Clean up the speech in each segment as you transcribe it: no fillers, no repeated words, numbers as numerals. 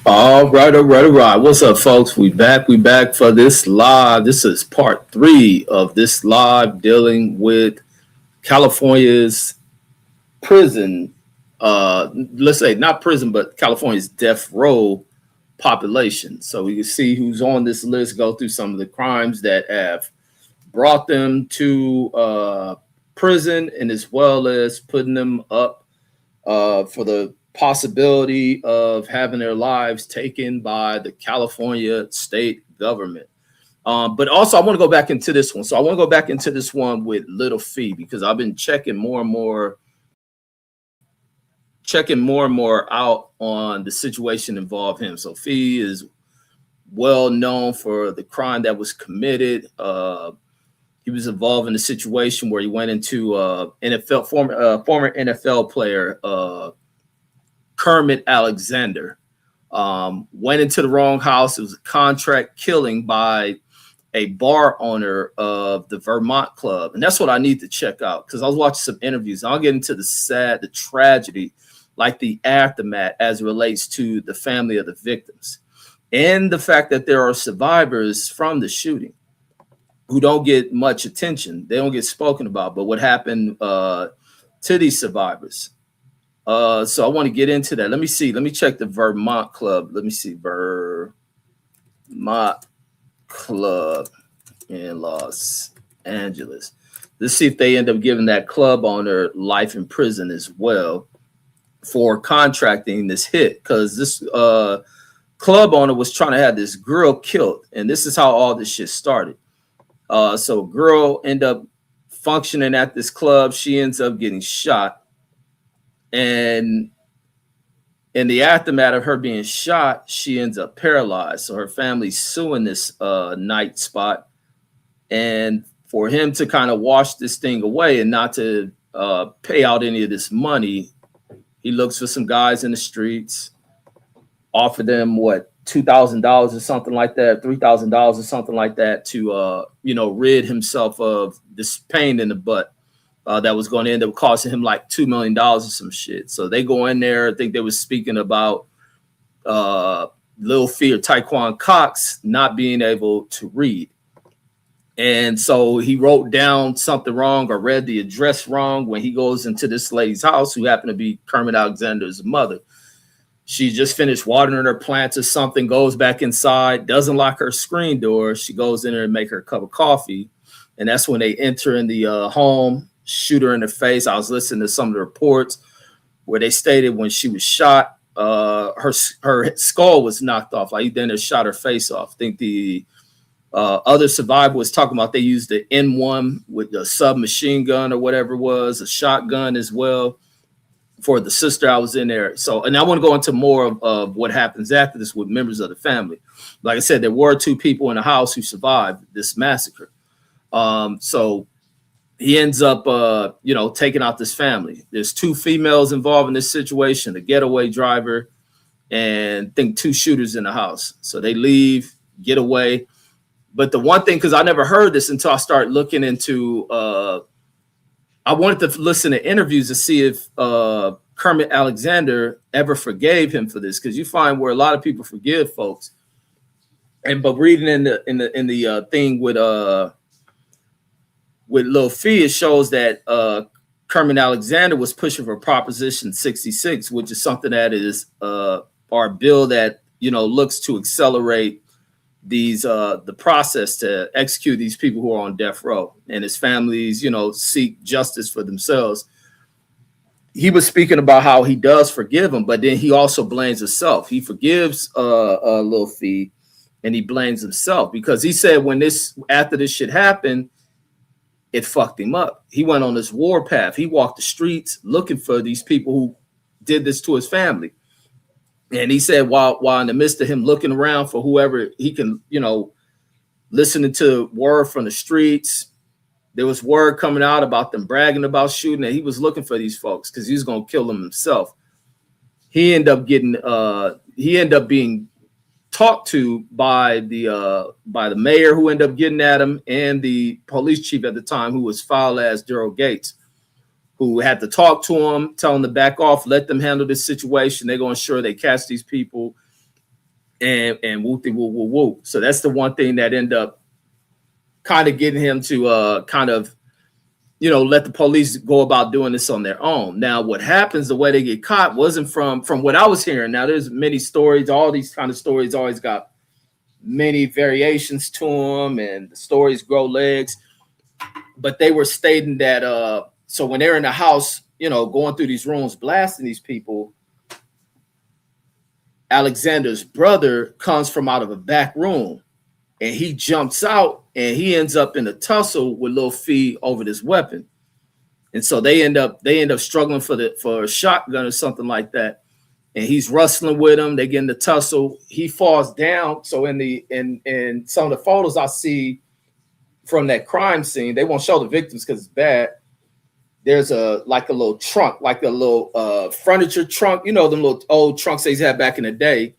All right, all right, all right. What's up, folks? We back. We back for this live. This is part three of this live dealing with California's prison. Let's say not prison, but California's death row population. So we can see who's on this list. Go through some of the crimes that have brought them to prison, and as well as putting them up for the possibility of having their lives taken by the California state government. But also, I want to go back into this one. So I want to go back into this one with Little Fee because I've been checking more and more out on the situation involved him. So Fee is well known for the crime that was committed. He was involved in a situation where he went into NFL former NFL player Kermit Alexander. Went into the wrong house. It was a contract killing by a bar owner of the Vermont Club. And that's what I need to check out because I was watching some interviews. I'll get into the tragedy, like the aftermath as it relates to the family of the victims. And the fact that there are survivors from the shooting who don't get much attention. They don't get spoken about. But what happened to these survivors? So I want to get into that. Let me see. Let me check the Vermont Club. Let me see. Vermont Club in Los Angeles. Let's see if they end up giving that club owner life in prison as well for contracting this hit. Because this club owner was trying to have this girl killed. And this is how all this shit started. So a girl ended up functioning at this club. She ends up getting shot. And in the aftermath of her being shot, she ends up paralyzed. So her family's suing this night spot. And for him to kind of wash this thing away and not to pay out any of this money, he looks for some guys in the streets, offered them $2,000 or something like that, $3,000 or something like that to rid himself of this pain in the butt. That was going to end up costing him like $2 million or some shit. So they go in there. I think they was speaking about Lil Fee or Taekwon Cox not being able to read. And so he wrote down something wrong or read the address wrong when he goes into this lady's house, who happened to be Kermit Alexander's mother. She just finished watering her plants or something, goes back inside, doesn't lock her screen door. She goes in there and make her a cup of coffee. And that's when they enter in the home, shoot her in the face. I was listening to some of the reports where they stated when she was shot, her skull was knocked off. Like then they shot her face off. I think the other survivor was talking about they used the N1 with the submachine gun or whatever it was, a shotgun as well for the sister. I was in there. So, and I want to go into more of what happens after this with members of the family. Like I said, there were 2 people in the house who survived this massacre. So he ends up, taking out this family. There's 2 females involved in this situation, the getaway driver, and I think 2 shooters in the house. So they leave, get away. But the one thing, because I never heard this until I started looking into, I wanted to listen to interviews to see if Kermit Alexander ever forgave him for this, because you find where a lot of people forgive folks. But reading in the thing with Lil Fee, it shows that Kermit Alexander was pushing for Proposition 66, which is something that is our bill that looks to accelerate these the process to execute these people who are on death row, and his families seek justice for themselves. He was speaking about how he does forgive them, but then he also blames himself. He forgives Lil Fee, and he blames himself because he said after this shit happened, it fucked him up. He went on this war path. He walked the streets looking for these people who did this to his family. And he said while in the midst of him looking around for whoever he can, listening to word from the streets, there was word coming out about them bragging about shooting, and he was looking for these folks because he was going to kill them himself. He ended up being talked to by the mayor, who ended up getting at him, and the police chief at the time, who was foul as Daryl Gates, who had to talk to him, tell him to back off, let them handle this situation. They're going to ensure they catch these people. and woo woo woo woo. So that's the one thing that ended up kind of getting him to kind of, you know, let the police go about doing this on their own. Now, what happens, the way they get caught wasn't from what I was hearing. Now, there's many stories. All these kind of stories always got many variations to them, and the stories grow legs. But they were stating that so when they're in the house, you know, going through these rooms, blasting these people, Alexander's brother comes from out of a back room, and he jumps out, and he ends up in a tussle with Lil Fee over this weapon. And so they end up struggling for a shotgun or something like that. And he's wrestling with him. They get in the tussle. He falls down. So in some of the photos I see from that crime scene, they won't show the victims because it's bad. There's a little trunk, like a little furniture trunk. You know, them little old trunks they had back in the day.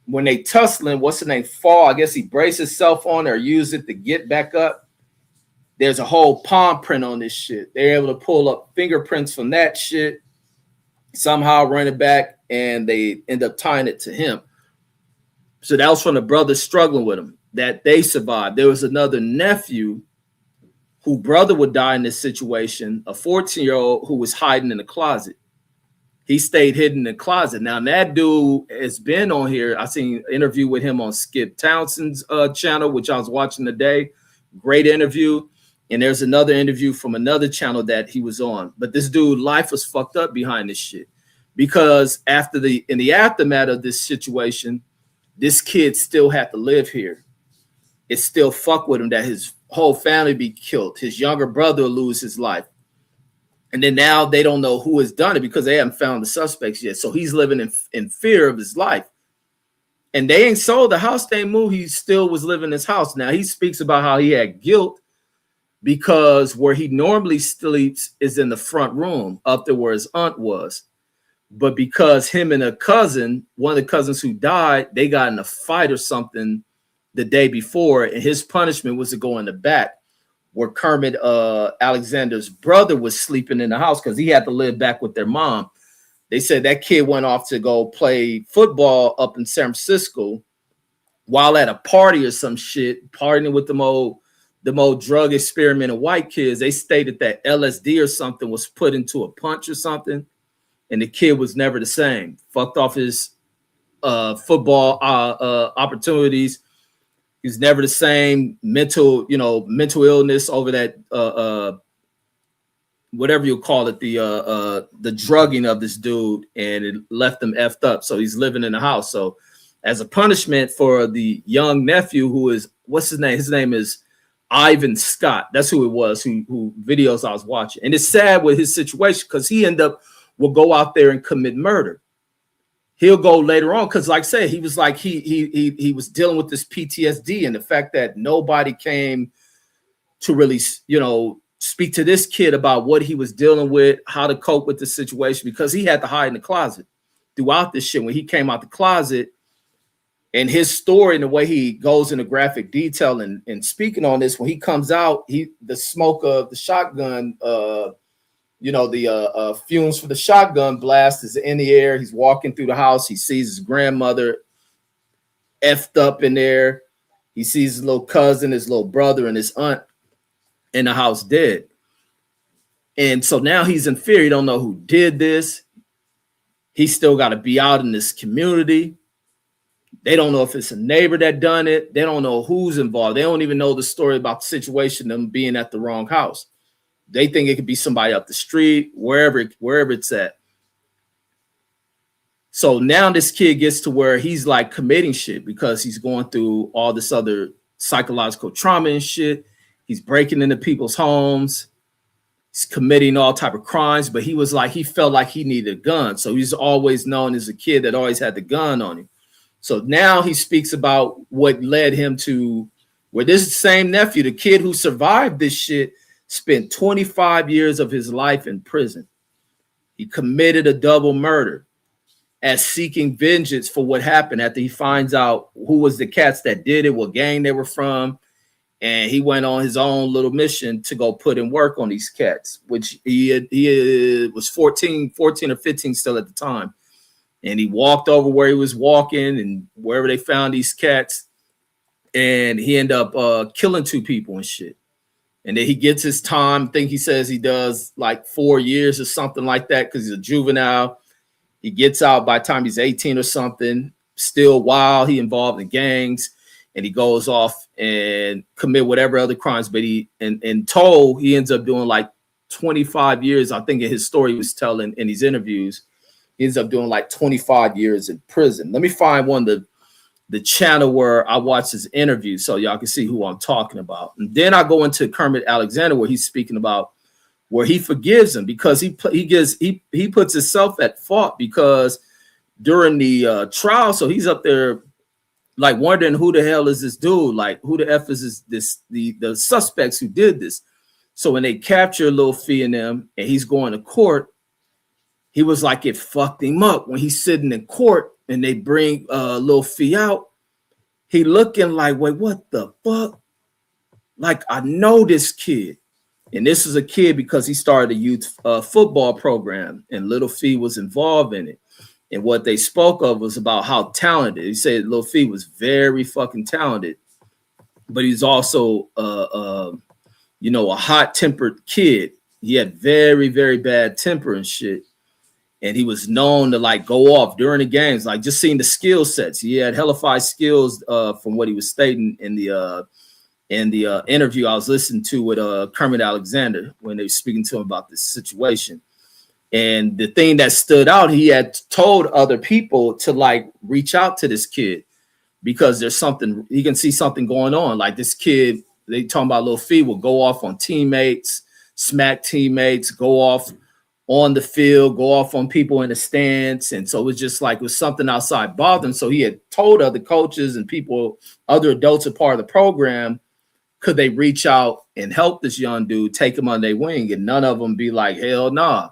When they tussling, what's the name? Fall. I guess he braced himself on or used it to get back up. There's a whole palm print on this shit. They're able to pull up fingerprints from that shit, somehow run it back, and they end up tying it to him. So that was from the brothers struggling with him, that they survived. There was another nephew whose brother would die in this situation, a 14-year-old who was hiding in the closet. He stayed hidden in the closet. Now, that dude has been on here. I seen an interview with him on Skip Townsend's channel, which I was watching today. Great interview. And there's another interview from another channel that he was on. But this dude, life was fucked up behind this shit. Because in the aftermath of this situation, this kid still had to live here. It still fucked with him that his whole family be killed. His younger brother will lose his life. And then now they don't know who has done it because they haven't found the suspects yet. So he's living in fear of his life. And they ain't sold the house, they ain't moved. He still was living in his house. Now he speaks about how he had guilt because where he normally sleeps is in the front room up there where his aunt was. But because him and a cousin, one of the cousins who died, they got in a fight or something the day before, and his punishment was to go in the back where Kermit Alexander's brother was sleeping in the house because he had to live back with their mom. They said that kid went off to go play football up in San Francisco while at a party or some shit, partying with them old drug experimental white kids. They stated that LSD or something was put into a punch or something, and the kid was never the same. Fucked off his football opportunities. He's never the same. Mental illness over that whatever you call it, the drugging of this dude, and it left him effed up. So he's living in the house. So as a punishment for the young nephew, who is, what's his name? His name is Ivan Scott. That's who it was, who videos I was watching. And it's sad with his situation because he will go out there and commit murder. He'll go later on because, like I said, he was like he was dealing with this PTSD and the fact that nobody came to really, speak to this kid about what he was dealing with, how to cope with the situation, because he had to hide in the closet throughout this shit. When he came out the closet, and his story and the way he goes into graphic detail and speaking on this, when he comes out, the smoke of the shotgun, the fumes for the shotgun blast is in the air. He's walking through the house. He sees his grandmother effed up in there. He sees his little cousin, his little brother, and his aunt in the house dead. And so now he's in fear. He don't know who did this. He still got to be out in this community. They don't know if it's a neighbor that done it. They don't know who's involved. They don't even know the story about the situation, them being at the wrong house. They think it could be somebody up the street, wherever it's at. So now this kid gets to where he's like committing shit because he's going through all this other psychological trauma and shit. He's breaking into people's homes. He's committing all type of crimes, but he felt like he needed a gun. So he's always known as a kid that always had the gun on him. So now he speaks about what led him to where this same nephew, the kid who survived this shit, spent 25 years of his life in prison. He committed a double murder as seeking vengeance for what happened after he finds out who was the cats that did it, what gang they were from. And he went on his own little mission to go put in work on these cats, which he was 14 or 15 still at the time. and he walked over where he was walking and wherever they found these cats, and he ended up killing 2 people and shit. And then he gets his time. I think he says he does like 4 years or something like that because he's a juvenile. He gets out by the time he's 18 or something, still wild. He involved in gangs, and he goes off and commit whatever other crimes. But he in total, he ends up doing like 25 years. I think in his story he was telling in these interviews, he ends up doing like 25 years in prison. Let me find one of the channel where I watch his interview so y'all can see who I'm talking about. And then I go into Kermit Alexander where he's speaking about where he forgives him because he puts himself at fault because during the trial, so he's up there like wondering who the hell is this dude, like who the F is the suspects who did this. So when they capture Lil Fee and them and he's going to court, he was like, it fucked him up when he's sitting in court and they bring Lil Fee out. He looking like, wait, what the fuck? Like, I know this kid. And this is a kid because he started a youth football program and Lil Fee was involved in it. And what they spoke of was about how talented. He said Lil Fee was very fucking talented, but he's also, a hot-tempered kid. He had very, very bad temper and shit. And he was known to like go off during the games, like just seeing the skill sets. He had hellified skills from what he was stating in the interview I was listening to with Kermit Alexander when they were speaking to him about this situation. And the thing that stood out, he had told other people to like reach out to this kid because there's something, he can see something going on. Like this kid, they talking about Lil Fee will go off on teammates, smack teammates, go off on the field, go off on people in the stands. And so it was just like, it was something outside bothering. So he had told other coaches and people, other adults a part of the program, could they reach out and help this young dude, take him on their wing? And none of them be like, hell nah.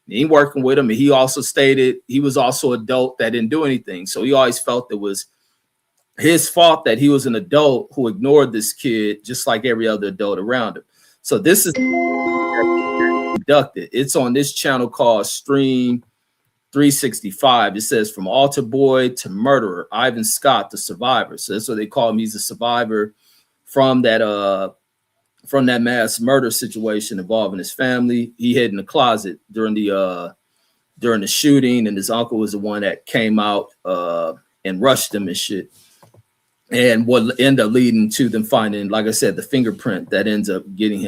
He ain't working with him. And he also stated he was also an adult that didn't do anything. So he always felt it was his fault that he was an adult who ignored this kid, just like every other adult around him. So this is conducted. It's on this channel called Stream 365. It says from altar boy to murderer, Ivan Scott, the survivor. So that's what they call him. He's a survivor from that mass murder situation involving his family. He hid in the closet during the shooting, and his uncle was the one that came out and rushed him and shit. And what ended up leading to them finding, like I said, the fingerprint that ends up getting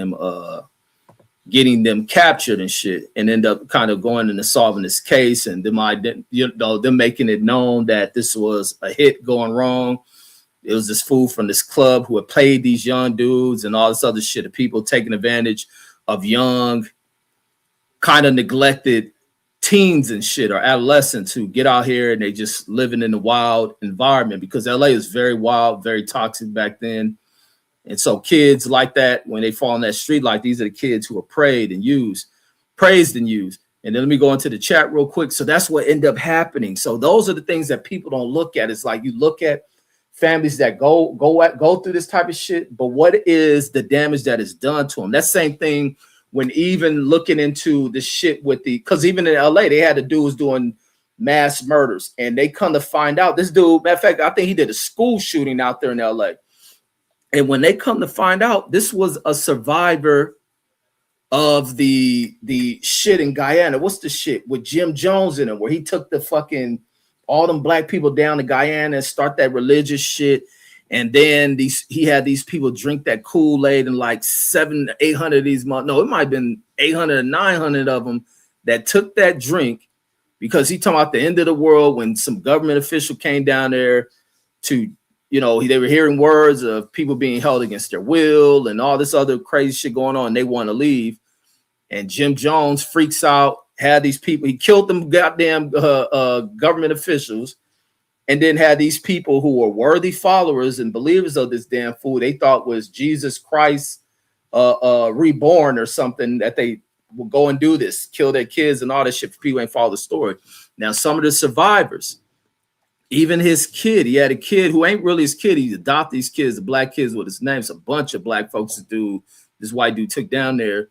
them captured and shit, and end up kind of going into solving this case, and them making it known that this was a hit going wrong. It was this fool from this club who had played these young dudes and all this other shit of people taking advantage of young, kind of neglected teens and shit or adolescents who get out here and they just living in a wild environment because LA is very wild, very toxic back then. And so kids like that, when they fall in that street, like these are the kids who are praised and used. And then let me go into the chat real quick. So that's what ended up happening. So those are the things that people don't look at. It's like you look at families that go through this type of shit, but what is the damage that is done to them? That same thing when even looking into the shit with because even in LA, they had the dudes doing mass murders, and they come to find out this dude, matter of fact, I think he did a school shooting out there in LA. And when they come to find out, this was a survivor of the shit in Guyana. What's the shit with Jim Jones in it, where he took the fucking all them black people down to Guyana and start that religious shit. And then he had these people drink that Kool-Aid, and like 700-800 of these no, it might have been 800 or 900 of them that took that drink because he talking about the end of the world when some government official came down there to, they were hearing words of people being held against their will and all this other crazy shit going on. And they want to leave. And Jim Jones freaks out, had these people, he killed them goddamn government officials, and then had these people who were worthy followers and believers of this damn fool they thought was Jesus Christ reborn or something, that they will go and do this, kill their kids and all that shit for people ain't follow the story. Now, some of the survivors, even his kid, he had a kid who ain't really his kid. He adopted these kids, the black kids with his name. It's a bunch of black folks this white dude took down there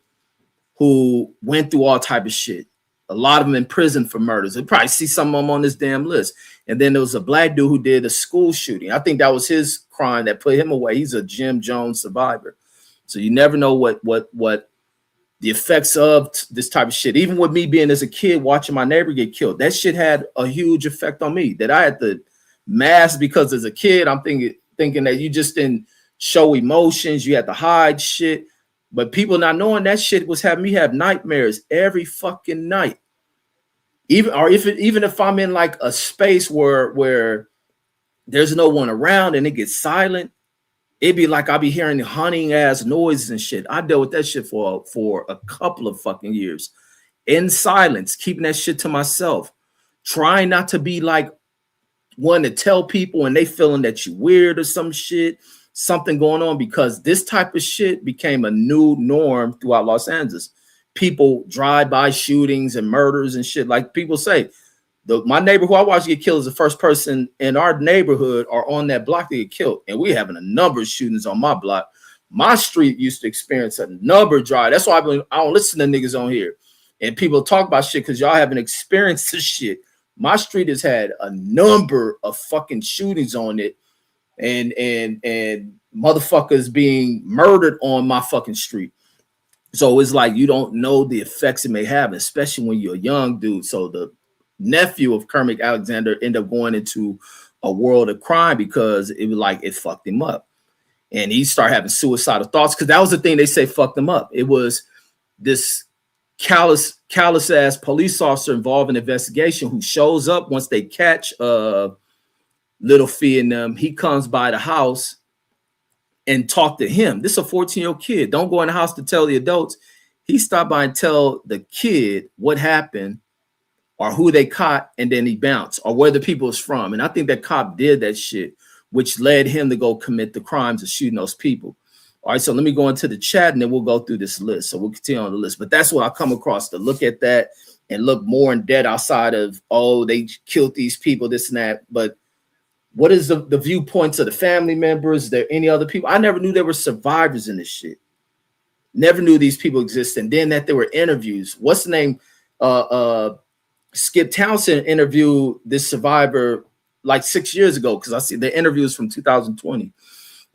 who went through all type of shit. A lot of them in prison for murders. They probably see some of them on this damn list. And then there was a black dude who did a school shooting. I think that was his crime that put him away. He's a Jim Jones survivor. So you never know what the effects of this type of shit. Even with me being as a kid watching my neighbor get killed, that shit had a huge effect on me that I had to mask because as a kid, I'm thinking that you just didn't show emotions. You had to hide shit. But people not knowing that shit was having me have nightmares every fucking night. Even if I'm in like a space where there's no one around and it gets silent, it'd be like I'll be hearing hunting ass noises and shit. I dealt with that shit for a couple of fucking years in silence, keeping that shit to myself, trying not to be like one to tell people and they feeling that you weird or some shit. Something going on, because this type of shit became a new norm throughout Los Angeles. People drive-by shootings and murders and shit. Like people say, my neighbor who I watched get killed is the first person in our neighborhood or on that block to get killed. And we having a number of shootings on my block. My street used to experience a number of drive. That's why I don't listen to niggas on here. And people talk about shit because y'all haven't experienced this shit. My street has had a number of fucking shootings on it. And motherfuckers being murdered on my fucking street. So it's like you don't know the effects it may have, especially when you're a young dude. So the nephew of Kermit Alexander ended up going into a world of crime because it was like it fucked him up. And he started having suicidal thoughts because that was the thing they say fucked him up. It was this callous ass police officer involved in the investigation who shows up once they catch Little Fee and them. He comes by the house and talk to him. This is a 14-year-old kid. Don't go in the house to tell the adults. He stopped by and tell the kid what happened or who they caught, and then he bounced or where the people is from. And I think that cop did that shit, which led him to go commit the crimes of shooting those people. All right, so let me go into the chat and then we'll go through this list. So we'll continue on the list. But that's what I come across to look at that and look more in depth outside of, oh, they killed these people, this and that. But what is the viewpoints of the family members? Is there any other people? I never knew there were survivors in this shit. Never knew these people existed. And then that there were interviews. What's the name? Skip Townsend interviewed this survivor like 6 years ago because I see the interviews from 2020.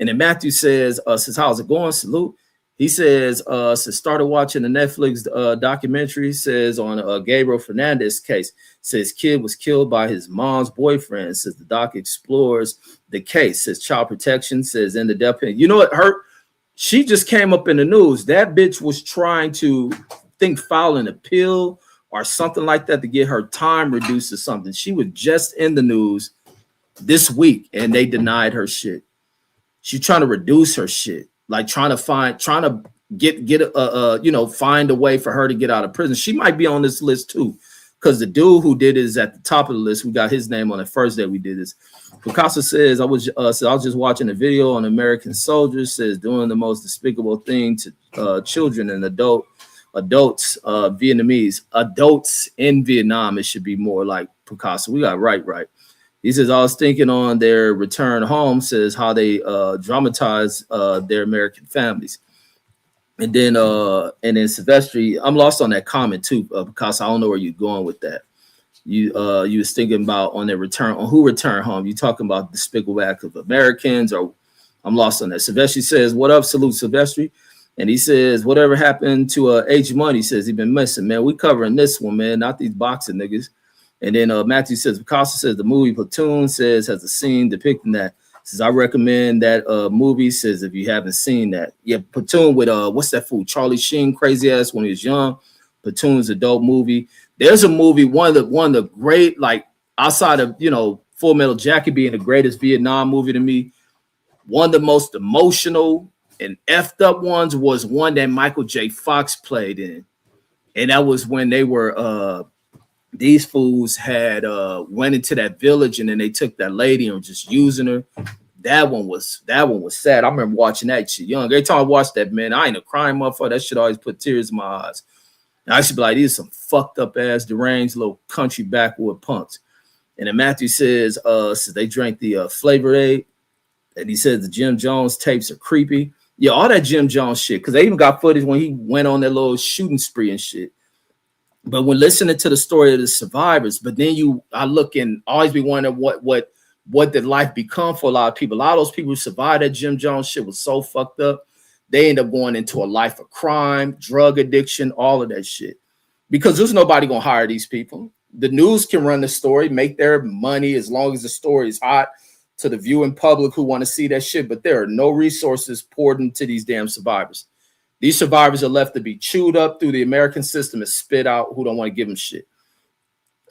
And then Matthew says, how's it going? Salute. He says, started watching the Netflix documentary, says on Gabriel Fernandez case, says kid was killed by his mom's boyfriend, says the doc explores the case, says child protection, says in the death penalty. You know what hurt? She just came up in the news. That bitch was trying to file an appeal or something like that to get her time reduced or something. She was just in the news this week and they denied her shit. She's trying to reduce her shit. Like trying to find a way for her to get out of prison. She might be on this list too, because the dude who did it is at the top of the list. We got his name on the first day we did this. Picasso says I was just watching a video on American soldiers, says doing the most despicable thing to children and adults, Vietnamese adults in Vietnam. It should be more like Picasso. We got right. He says, I was thinking on their return home, says how they dramatize their American families. And then Silvestri, I'm lost on that comment too, because I don't know where you're going with that. You was thinking about on their return, on who returned home. You talking about despicable act of Americans, or I'm lost on that. Silvestri says, what up, salute Silvestri. And he says, whatever happened to H Money, says he been missing, man. We covering this one, man, not these boxing niggas. And then Matthew says, Picasso says the movie Platoon says has a scene depicting that. Says I recommend that movie. Says if you haven't seen that, yeah, Platoon with what's that fool? Charlie Sheen, crazy ass when he was young. Platoon's a dope movie. There's a movie, one of the great, like outside of Full Metal Jacket being the greatest Vietnam movie to me. One of the most emotional and effed up ones was one that Michael J. Fox played in, and that was when they were these fools had went into that village and then they took that lady and were just using her. That one was sad. I remember watching that shit young. Every time I watched that, man, I ain't a crying motherfucker. That shit always put tears in my eyes. And I should be like, these are some fucked up ass deranged little country backwood punks. And then Matthew says they drank the Flavor Aid, and he says the Jim Jones tapes are creepy. Yeah, all that Jim Jones shit, because they even got footage when he went on that little shooting spree and shit. But when listening to the story of the survivors, but then I look and always be wondering what did life become for a lot of people. A lot of those people who survived that Jim Jones shit was so fucked up. They end up going into a life of crime, drug addiction, all of that shit. Because there's nobody gonna hire these people. The news can run the story, make their money as long as the story is hot to the viewing public who want to see that shit. But there are no resources poured into these damn survivors. These survivors are left to be chewed up through the American system and spit out who don't want to give them shit.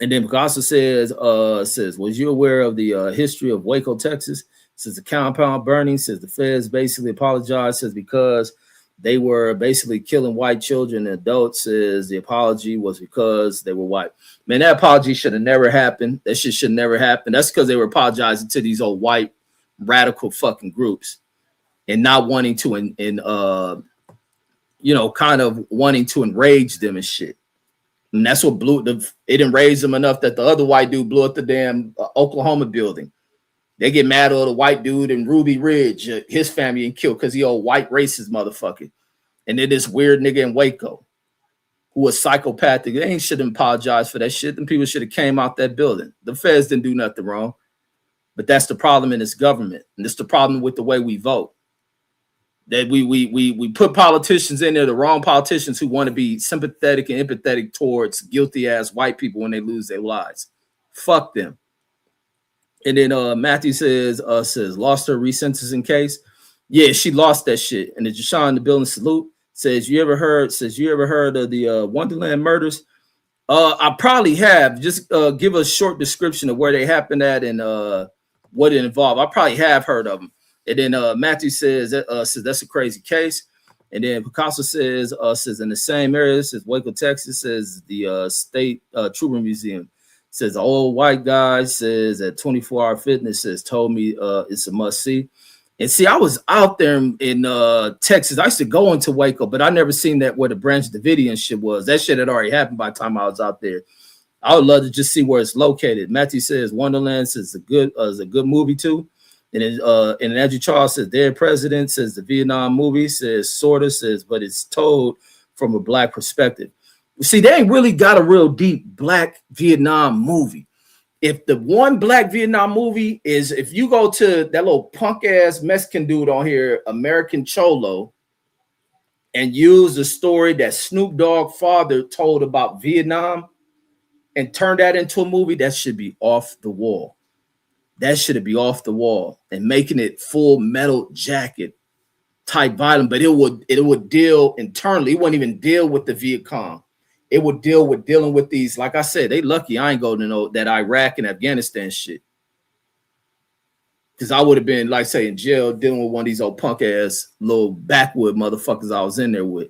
And then Picasso says, was you aware of the history of Waco, Texas? Says the compound burning, says the feds basically apologized, says because they were basically killing white children and adults, says the apology was because they were white. Man, that apology should have never happened. That shit should never happen. That's because they were apologizing to these old white radical fucking groups and not wanting to, kind of wanting to enrage them and shit. And that's what it enraged them enough that the other white dude blew up the damn Oklahoma building. They get mad at the white dude in Ruby Ridge, his family, and killed because he old white racist motherfucker. And then this weird nigga in Waco who was psychopathic. They ain't shouldn't apologize for that shit. Them people should have came out that building. The feds didn't do nothing wrong. But that's the problem in this government. And it's the problem with the way we vote. That we put politicians in there, the wrong politicians who want to be sympathetic and empathetic towards guilty ass white people when they lose their lives. Fuck them. And then Matthew says lost her resentencing case. Yeah, she lost that shit. And the Jashawn in the building salute says you ever heard of the Wonderland murders? I probably have. Just give a short description of where they happened at and what it involved. I probably have heard of them. And then Matthew says that's a crazy case. And then Picasso says in the same area, says Waco, Texas, says the State Trooper Museum. Says the old white guy says at 24 Hour Fitness says told me it's a must see. And see, I was out there in Texas. I used to go into Waco, but I never seen that where the Branch Davidian shit was. That shit had already happened by the time I was out there. I would love to just see where it's located. Matthew says Wonderland says is a good movie too. And Andrew Charles says Dead President says the Vietnam movie says sorta says, but it's told from a black perspective. See, they ain't really got a real deep black Vietnam movie. If the one black Vietnam movie is if you go to that little punk ass Mexican dude on here, American Cholo, and use the story that Snoop Dogg father told about Vietnam and turn that into a movie, that should be off the wall. That should be off the wall and making it Full Metal Jacket type violent, but it would deal internally. It wouldn't even deal with the Viet Cong. It would dealing with these. Like I said, they lucky I ain't going to know that Iraq and Afghanistan shit. Because I would have been, like say, in jail dealing with one of these old punk ass little backwood motherfuckers I was in there with.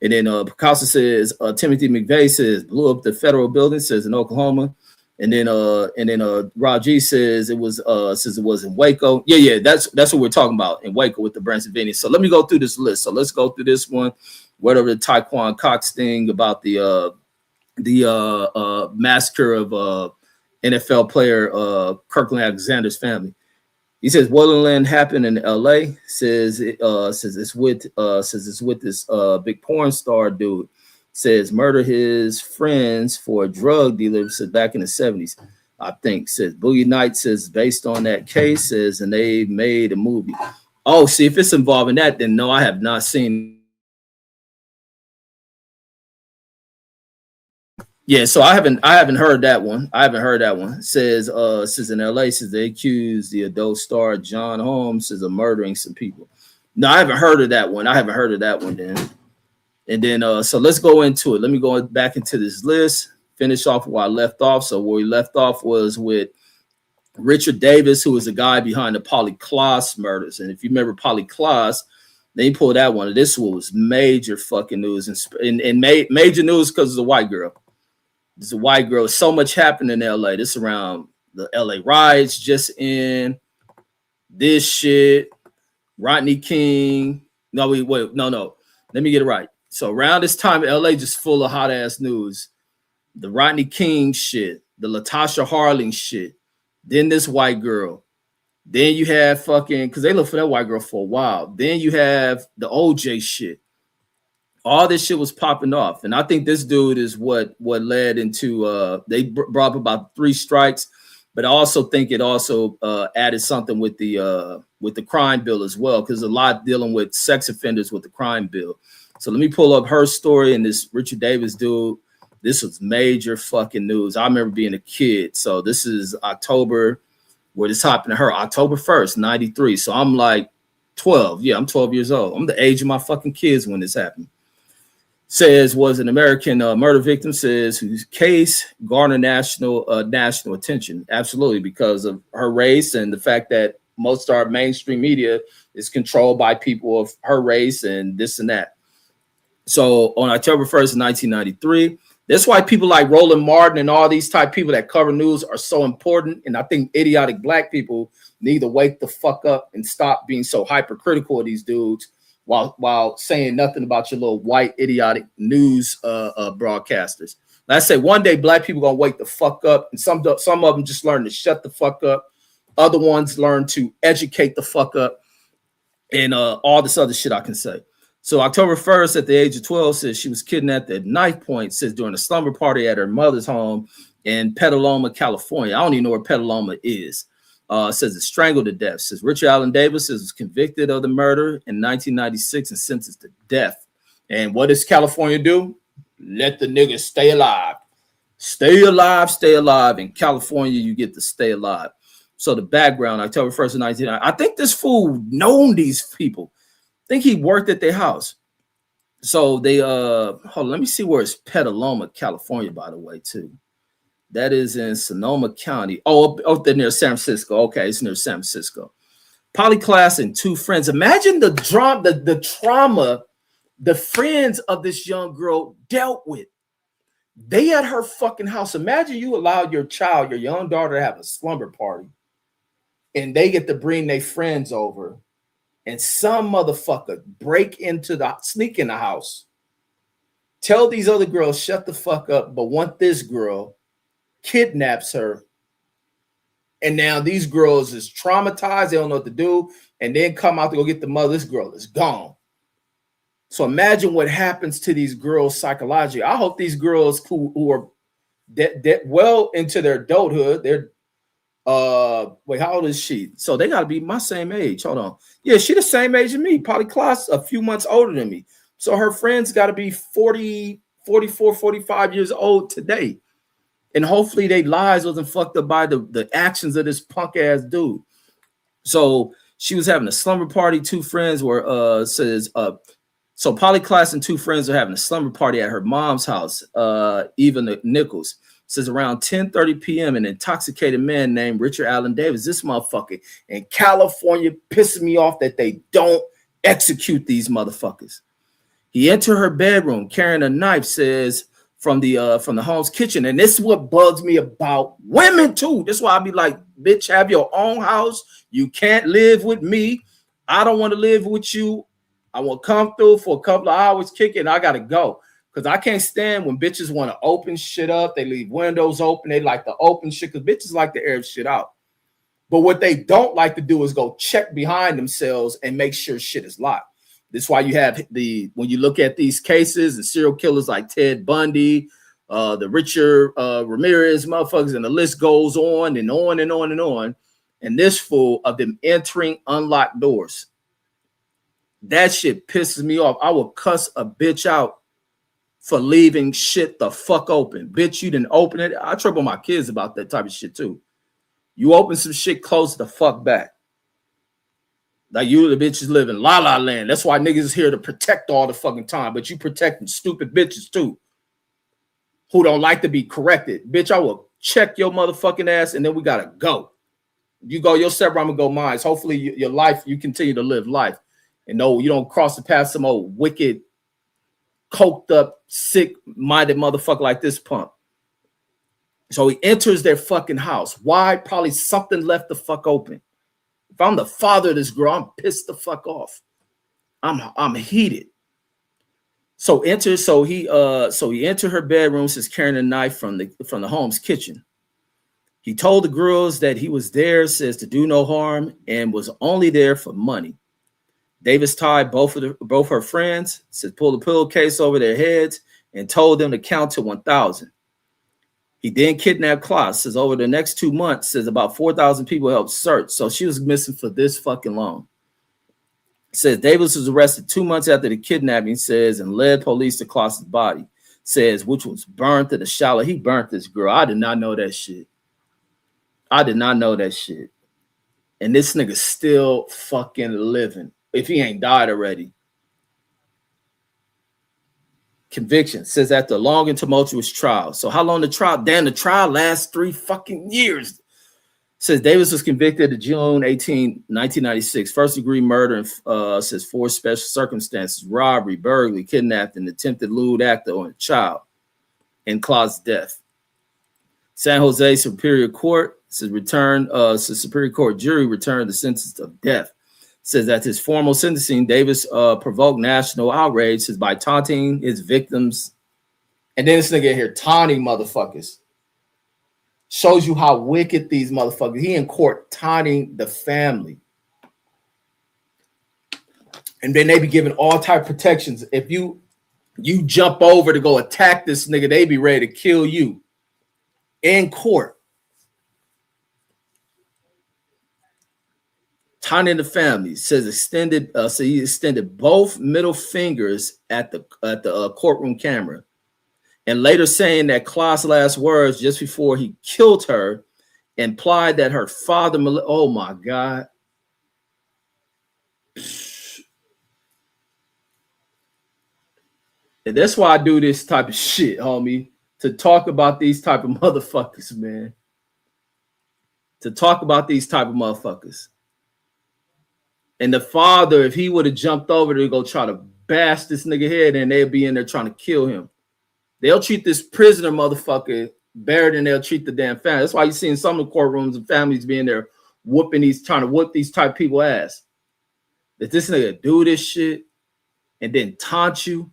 And then Picasso says Timothy McVeigh says blew up the federal building, says in Oklahoma. And then Raji says it was in Waco. Yeah, that's what we're talking about in Waco with the Branch Davidian. So let me go through this list. So let's go through this one. Whatever the Taekwon Cox thing about the massacre of NFL player Kirkland Alexander's family. He says Wonderland happened in L.A. Says it's with this big porn star dude. Says murder his friends for a drug dealer. Says back in the 70s, I think. Says Boogie Nights says based on that case. Says and they made a movie. Oh, see if it's involving that, then no, I have not seen. Yeah, so I haven't heard that one. Says in LA, says they accused the adult star John Holmes of murdering some people. No, I haven't heard of that one. Then. And then so let's go into it. Let me go back into this list, finish off where I left off. So where we left off was with Richard Davis, who was the guy behind the Polly Klaas murders. And if you remember Polly Klaas, they pulled that one. This one was major fucking news and major news because it's a white girl. There's a white girl. So much happened in LA. This around the LA riots, just in this shit. Rodney King. No. Let me get it right. So around this time, LA just full of hot ass news. The Rodney King shit, the Latasha Harling shit. Then this white girl. Then you have fucking, because they looked for that white girl for a while. Then you have the OJ shit. All this shit was popping off, and I think this dude is what led into they brought up about 3 strikes, but I also think it also added something with the crime bill as well, because a lot dealing with sex offenders with the crime bill. So let me pull up her story, and this Richard Davis dude, this was major fucking news. I remember being a kid, so this is October where this happened to her, October 1st, 93. So I'm like 12. Yeah, I'm 12 years old. I'm the age of my fucking kids when this happened. Says was an American murder victim, says whose case garnered national attention. Absolutely, because of her race and the fact that most of our mainstream media is controlled by people of her race and this and that. So on October 1st, 1993, that's why people like Roland Martin and all these type people that cover news are so important. And I think idiotic black people need to wake the fuck up and stop being so hypercritical of these dudes while saying nothing about your little white idiotic news broadcasters. And I say one day black people gonna wake the fuck up, and some of them just learn to shut the fuck up. Other ones learn to educate the fuck up, and all this other shit I can say. So October 1st, at the age of 12, says she was kidnapped at knife point, says during a slumber party at her mother's home in Petaluma, California. I don't even know where Petaluma is. Says it's strangled to death. Says Richard Allen Davis was convicted of the murder in 1996 and sentenced to death. And what does California do? Let the niggas stay alive. Stay alive, stay alive. In California, you get to stay alive. So the background, October 1st, 1990. I think this fool known these people. I think he worked at their house. So they hold on, let me see where it's Petaluma, California, by the way, too. That is in Sonoma County. Oh, they're near San Francisco. Okay, it's near San Francisco. Polyclass and 2 friends. Imagine the trauma the friends of this young girl dealt with. They at her fucking house. Imagine you allowed your child, your young daughter, to have a slumber party, and they get to bring their friends over, and some motherfucker sneak in the house, tell these other girls shut the fuck up, but want this girl, kidnaps her, and now these girls is traumatized, they don't know what to do, and then come out to go get the mother. This girl is gone. So imagine what happens to these girls psychologically. I hope these girls who are well into their adulthood, they're wait, how old is she? So they got to be my same age. Hold on. Yeah, she the same age as me, probably class a few months older than me. So her friends got to be 40, 44, 45 years old today. And hopefully their lives wasn't fucked up by the actions of this punk ass dude. So she was having a slumber party. 2 friends were so Polyclass and 2 friends are having a slumber party at her mom's house. Eva Nichols says around 10:30 p.m. an intoxicated man named Richard Allen Davis, this motherfucker in California, pisses me off that they don't execute these motherfuckers. He entered her bedroom carrying a knife, says, from the home's kitchen. And this is what bugs me about women too. This is why I be like, bitch, have your own house. You can't live with me. I don't want to live with you. I will come through for a couple of hours, kick it, and I gotta go. Because I can't stand when bitches want to open shit up. They leave windows open. They like to open shit because bitches like to air shit out. But what they don't like to do is go check behind themselves and make sure shit is locked. This is why you have when you look at these cases, the serial killers like Ted Bundy, the Richard Ramirez motherfuckers, and the list goes on and on and on and on. And this fool of them entering unlocked doors. That shit pisses me off. I will cuss a bitch out for leaving shit the fuck open. Bitch, you didn't open it. I trouble my kids about that type of shit too. You open some shit, close the fuck back. Like you the bitches live in la la land. That's why niggas is here to protect all the fucking time. But you protecting stupid bitches too, who don't like to be corrected. Bitch, I will check your motherfucking ass and then we gotta go. You go your separate, I'm gonna go mine. Hopefully your life, you continue to live life. And no, you don't cross the path some old wicked, coked up, sick-minded motherfucker like this punk. So he enters their fucking house. Why? Probably something left the fuck open. If I'm the father of this girl, I'm pissed the fuck off. I'm heated. So he entered her bedroom, says carrying a knife from the home's kitchen. He told the girls that he was there, says to do no harm, and was only there for money. Davis tied both her friends, said pulled a pillowcase over their heads, and told them to count to 1,000. He then kidnapped Klaas. Says over the next 2 months, says about 4,000 people helped search. So she was missing for this fucking long. Says Davis was arrested 2 months after the kidnapping, says, and led police to Klaas's body. Says, which was burnt in the shallow. He burnt this girl. I did not know that shit. I did not know that shit. And this nigga still fucking living. If he ain't died already. Conviction. Says after a long and tumultuous trial. So how long the trial? Damn, the trial lasts 3 fucking years. Says Davis was convicted of June 18, 1996. First degree murder and says 4 special circumstances: robbery, burglary, kidnapping, attempted lewd act on a child, and Klaas's death. San Jose Superior Court says Superior Court jury returned the sentence of death. Says that his formal sentencing, Davis provoked national outrage says by taunting his victims. And then this nigga here taunting motherfuckers. Shows you how wicked these motherfuckers. He in court taunting the family. And then they be giving all type of protections. If you jump over to go attack this nigga, they be ready to kill you in court. Taunting the family. Says so he extended both middle fingers at the courtroom camera. And later saying that Klaas' last words just before he killed her implied that her father, oh my God. And that's why I do this type of shit, homie, to talk about these type of motherfuckers, man. To talk about these type of motherfuckers. And the father, if he would have jumped over to go try to bash this nigga head, and they'd be in there trying to kill him. They'll treat this prisoner motherfucker better than they'll treat the damn family. That's why you see in some of the courtrooms and families being there trying to whoop these type of people ass. That this nigga do this shit and then taunt you.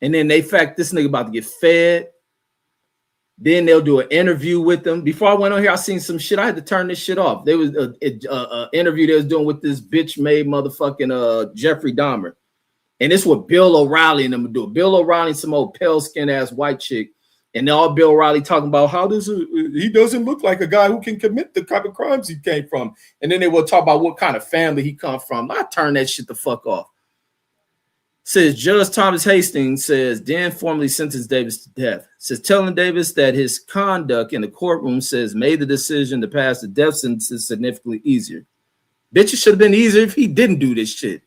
And then this nigga about to get fed. Then they'll do an interview with them. Before I went on here, I seen some shit. I had to turn this shit off. There was an interview they was doing with this bitch made motherfucking Jeffrey Dahmer. And this is what Bill O'Reilly and them do. Bill O'Reilly, some old pale skinned ass white chick, and all Bill O'Reilly talking about how he doesn't look like a guy who can commit the type of crimes he came from. And then they will talk about what kind of family he come from. I turn that shit the fuck off. Says Judge Thomas Hastings says Dan formally sentenced Davis to death. Says telling Davis that his conduct in the courtroom says made the decision to pass the death sentence significantly easier. Bitch, it should have been easier if he didn't do this shit.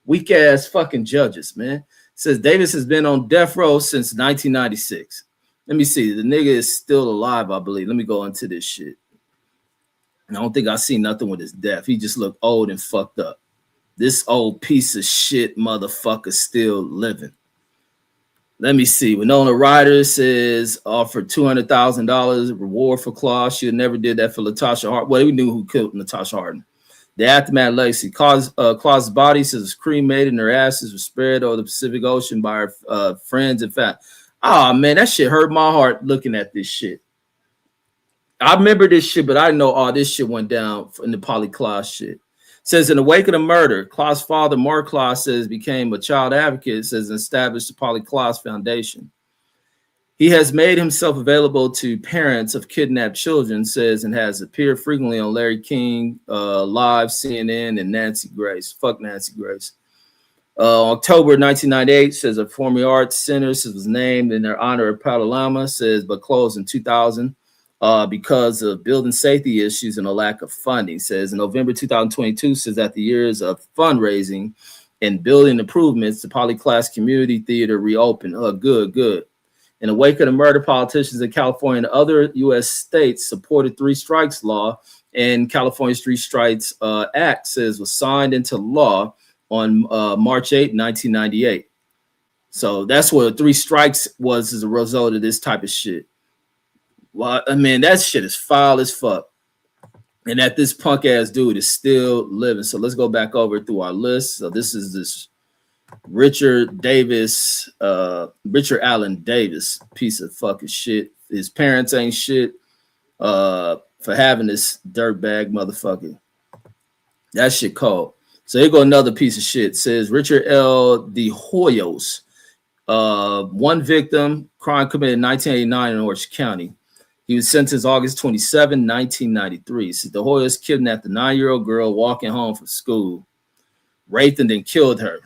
Weak ass fucking judges, man. Says Davis has been on death row since 1996. Let me see. The nigga is still alive, I believe. Let me go into this shit. I don't think I seen nothing with his death. He just looked old and fucked up. This old piece of shit motherfucker still living. Let me see. Winona Ryder says offered $200,000 reward for Klaas. She never did that for Latasha Hart. Well, we knew who killed Natasha Harden. The aftermath legacy. Klaas's body says was cremated and her ashes were spread over the Pacific Ocean by her friends and family. Oh, man, that shit hurt my heart looking at this shit. I remember this shit, but I know all this shit went down in the Polly Klaas shit. Says in the wake of the murder, Klaas' father, Mark Klaas, says became a child advocate, says and established the Polly Klaas Foundation. He has made himself available to parents of kidnapped children, says, and has appeared frequently on Larry King, Live, CNN, and Nancy Grace. Fuck Nancy Grace. October 1998, says a Performing Arts Center was named in their honor of Patalama, says, but closed in 2000 because of building safety issues and a lack of funding. Says in November 2022, says after years of fundraising and building improvements, the Polly Klaas Community Theater reopened. Good. In the wake of the murder, politicians in California and other U.S. states supported three strikes law, and California's Three Strikes Act says was signed into law on March 8, 1998. So that's what three strikes was as a result of this type of shit. Well, I mean, that shit is foul as fuck. And that this punk ass dude is still living. So let's go back over through our list. So this is this Richard Allen Davis, piece of fucking shit. His parents ain't shit for having this dirtbag motherfucker. That shit cold. So here go another piece of shit. It says Richard L. De Hoyos, one victim, crime committed in 1989 in Orange County. He was sentenced August 27, 1993. So De Hoyos kidnapped a 9-year-old girl walking home from school, raped and then killed her.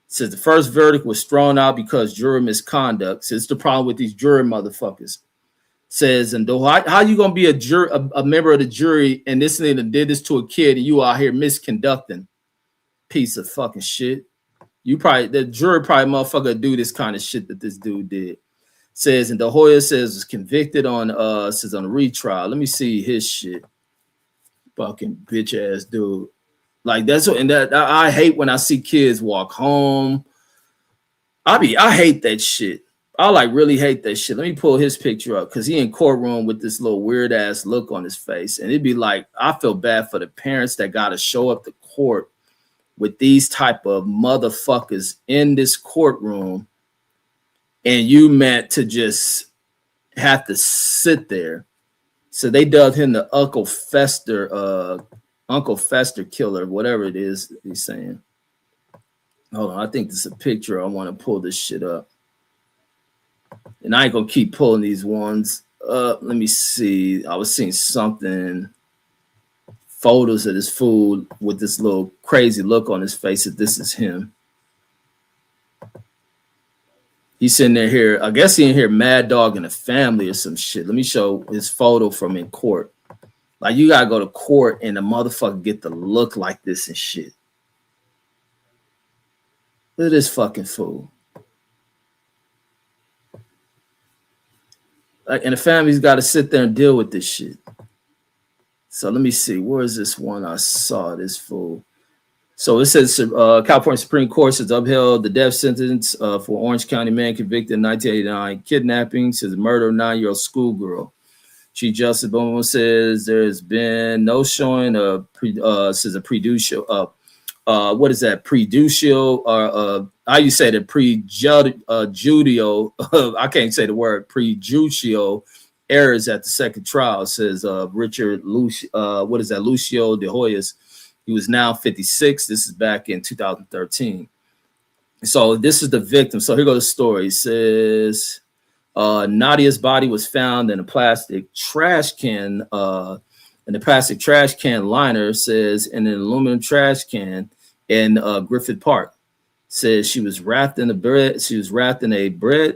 Says the first verdict was thrown out because jury misconduct. Says the problem with these jury motherfuckers. Says, and how you gonna be a member of the jury and this nigga did this to a kid and you out here misconducting? Piece of fucking shit. The jury probably motherfucker do this kind of shit that this dude did. Says, and De Hoya says was convicted on says on a retrial. Let me see his shit. Fucking bitch ass dude. Like that's what, and that I hate when I see kids walk home. I hate that shit. I like really hate that shit. Let me pull his picture up because he in courtroom with this little weird ass look on his face. And it'd be like, I feel bad for the parents that got to show up to court with these type of motherfuckers in this courtroom. And you meant to just have to sit there. So they dubbed him the Uncle Fester killer, whatever it is he's saying. Hold on, I think this is a picture. I want to pull this shit up. And I ain't gonna keep pulling these ones up. Let me see. I was seeing something, photos of this fool with this little crazy look on his face that this is him. He's sitting there here. I guess he in here Mad Dog and the Family or some shit. Let me show his photo from in court. Like you gotta go to court and the motherfucker get to look like this and shit. Look at this fucking fool. Like, and the family's got to sit there and deal with this shit. So let me see. Where is this one I saw? This fool. So it says California Supreme Court has upheld the death sentence for Orange County man convicted in 1989 kidnapping. Says murder of 9-year-old schoolgirl. Chief Justice Bowman says there has been no showing of says a prejudicial what is that prejudicial how you say that prejudicial I can't say the word prejudicial errors at the second trial, says Richard Lucio De Hoyos. He was now 56. This is back in 2013. So this is the victim. So here goes the story. It says Nadia's body was found in a plastic trash can liner, says in an aluminum trash can in Griffith Park. Says she was wrapped in a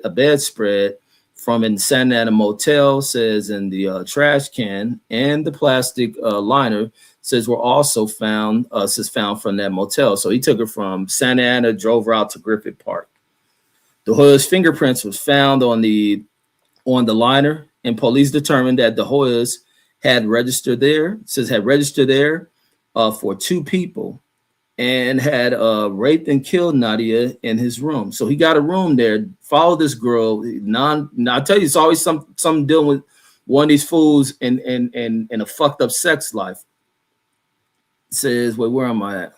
bedspread from in Santa Ana motel. Says in the trash can and the plastic liner says were also found from that motel. So he took her from Santa Ana, drove her out to Griffith Park. De Hoya's fingerprints was found on the liner, and police determined that De Hoya's had registered there for 2 people and had raped and killed Nadia in his room. So he got a room there, followed this girl. I tell you, it's always something dealing with one of these fools in a fucked up sex life. It says, wait, where am I at?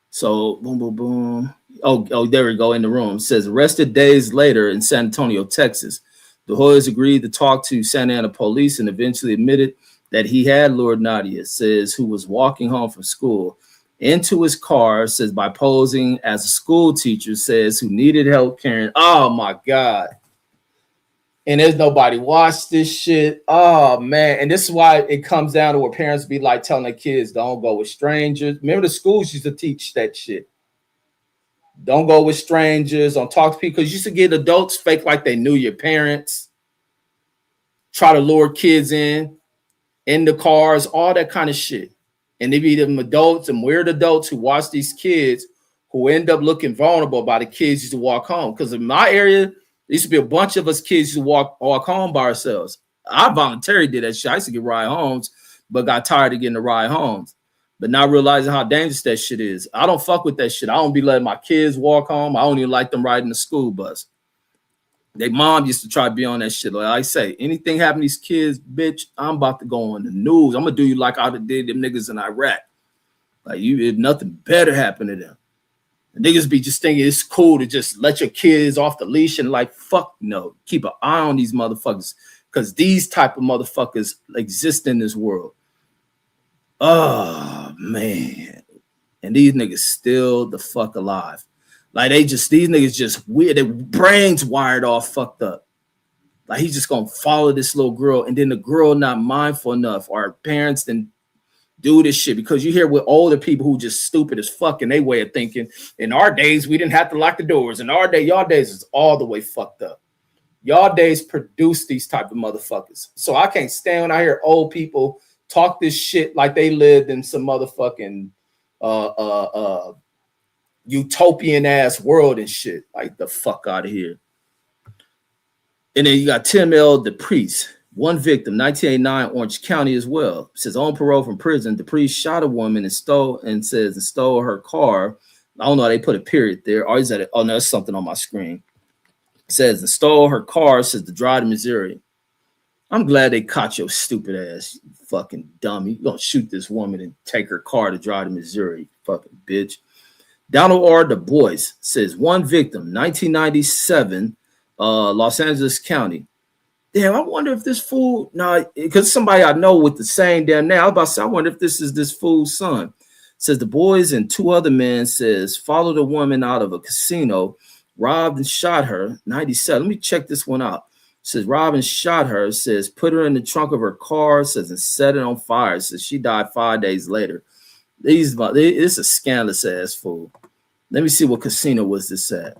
So boom, boom, boom. Oh, there we go in the room. It says arrested days later in San Antonio, Texas. De Hoyos agreed to talk to Santa Ana police and eventually admitted that he had lured Nadia, says, who was walking home from school, into his car, says, by posing as a school teacher, says, who needed help carrying. Oh my God. And there's nobody watched this shit. Oh man. And this is why it comes down to where parents be like telling their kids, don't go with strangers. Remember the schools used to teach that shit. Don't go with strangers. Don't talk to people. Because you used to get adults fake like they knew your parents. Try to lure kids in the cars, all that kind of shit. And they be them adults and weird adults who watch these kids who end up looking vulnerable by the kids used to walk home. Because in my area, there used to be a bunch of us kids who walk home by ourselves. I voluntarily did that shit. I used to get ride homes, but got tired of getting the ride homes. But not realizing how dangerous that shit is. I don't fuck with that shit. I don't be letting my kids walk home. I don't even like them riding the school bus. Their mom used to try to be on that shit. Like I say, anything happen to these kids, bitch, I'm about to go on the news. I'm gonna do you like I did them niggas in Iraq. Like if nothing better happened to them. The niggas be just thinking it's cool to just let your kids off the leash and like, fuck no. Keep an eye on these motherfuckers because these type of motherfuckers exist in this world. Oh, man. And these niggas still the fuck alive. Like these niggas just weird. Their brains wired all fucked up. Like he's just gonna follow this little girl, and then the girl not mindful enough, or her parents then do this shit, because you hear with older people who just stupid as fuck in their way of thinking. In our days, we didn't have to lock the doors. In our day, y'all days is all the way fucked up. Y'all days produce these type of motherfuckers. So I can't stand when I hear old people talk this shit like they lived in some motherfucking utopian ass world and shit. Like the fuck out of here. And then you got Tim L. DePriest, one victim, 1989, Orange County as well. Says on parole from prison, DePriest shot a woman and stole her car. I don't know how they put a period there. Or is that oh no, that's something on my screen. It says and stole her car, says to drive to Missouri. I'm glad they caught your stupid ass, you fucking dummy. You're gonna shoot this woman and take her car to drive to Missouri, fucking bitch. Donald R. Du Bois says one victim, 1997, Los Angeles County. Damn, I wonder if this fool, because somebody I know with the same damn name. I was about to say, I wonder if this is this fool's son. Says the boys and two other men says followed a woman out of a casino, robbed and shot her. 97. Let me check this one out. Says robbed and shot her. Says put her in the trunk of her car. Says and set it on fire. Says she died 5 days later. This is a scandalous ass fool. Let me see what casino was this at.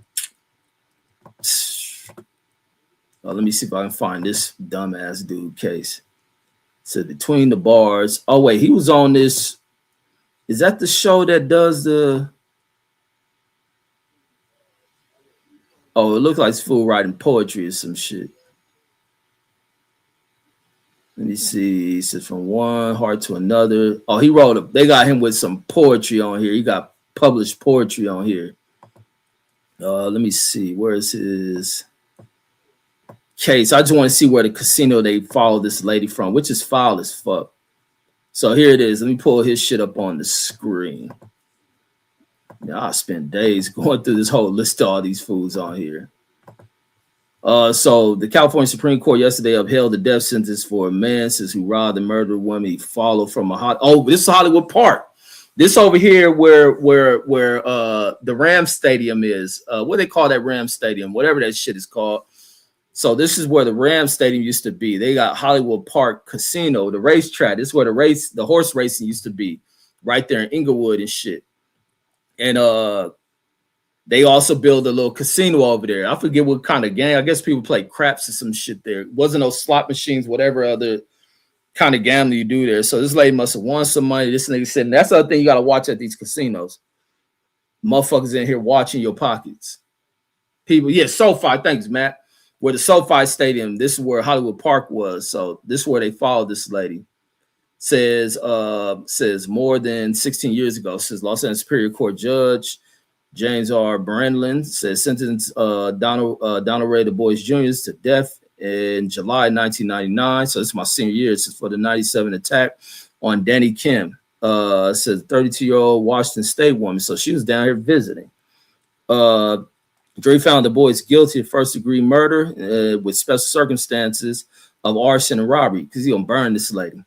Let me see if I can find this dumbass dude case. So between the bars. Oh wait, he was on this. Is that the show that does the? Oh, it looks like this fool writing poetry or some shit. Let me see. He says from one heart to another. Oh, he wrote up. They got him with some poetry on here. He got published poetry on here. Let me see. Where is his case? I just want to see where the casino they follow this lady from, which is foul as fuck. So here it is. Let me pull his shit up on the screen. Now I spent days going through this whole list of all these fools on here. So the California Supreme Court yesterday upheld the death sentence for a man who robbed and murdered a woman he followed from this is Hollywood Park. This over here where the Rams Stadium is. What they call that Rams Stadium, whatever that shit is called. So this is where the Rams Stadium used to be. They got Hollywood Park Casino, the racetrack. This is where the horse racing used to be, right there in Inglewood and shit. And they also built a little casino over there. I forget what kind of game. I guess people play craps or some shit there. It wasn't no slot machines, whatever other kind of gambling you do there. So this lady must have won some money. This nigga said, and that's the other thing you got to watch at these casinos. Motherfuckers in here watching your pockets. People, yeah, SoFi, thanks, Matt. Where the SoFi Stadium, this is where Hollywood Park was. So this is where they followed this lady. Says more than 16 years ago, says Los Angeles Superior Court Judge James R. Brandlin says sentenced Donald Ray Du Bois Jr. to death in July 1999. So this is my senior year. This is for the 97 attack on Danny Kim. Says 32-year-old Washington State woman. So she was down here visiting. Jury found Du Bois guilty of first-degree murder with special circumstances of arson and robbery because he gonna burn this lady.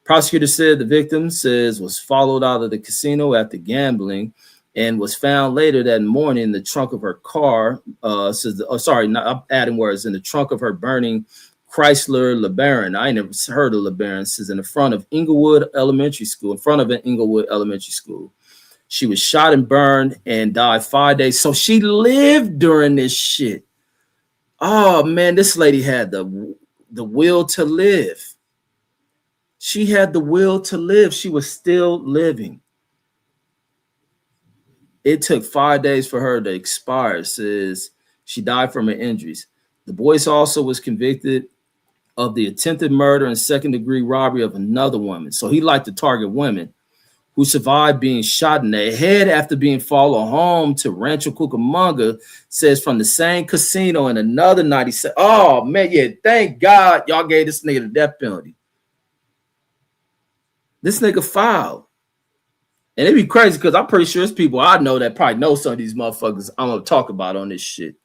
Prosecutor said the victim was followed out of the casino after gambling and was found later that morning in the trunk of her car. I'm adding words, in the trunk of her burning Chrysler LeBaron. I ain't never heard of LeBaron. Says in the front of Inglewood Elementary School, in front of an Inglewood Elementary School. She was shot and burned and died 5 days. So she lived during this shit. Oh man, this lady had the will to live. She had the will to live. She was still living. It took 5 days for her to expire. Says she died from her injuries. Du Bois also was convicted of the attempted murder and second-degree robbery of another woman. So he liked to target women who survived being shot in the head after being followed home to Rancho Cucamonga, says from the same casino in another 97. Oh, man, yeah, thank God y'all gave this nigga the death penalty. This nigga filed. And it'd be crazy because I'm pretty sure there's people I know that probably know some of these motherfuckers I'm going to talk about on this shit.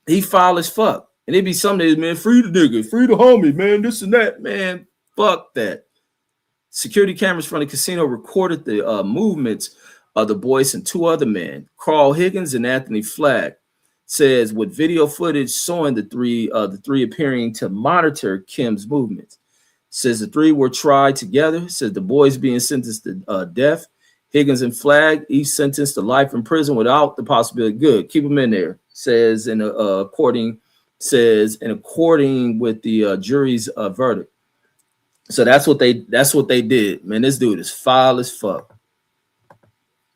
He filed as fuck. And it'd be some days, man, free the nigga, free the homie, man, this and that, man. Fuck that. Security cameras from the casino recorded the movements of the boys and two other men, Carl Higgins and Anthony Flagg. Says with video footage showing the three appearing to monitor Kim's movements. Says the three were tried together. Says the boys being sentenced to death. Higgins and Flagg each sentenced to life in prison without the possibility. Good, keep them in there. Says according with the jury's verdict. So that's what they did. Man, this dude is foul as fuck.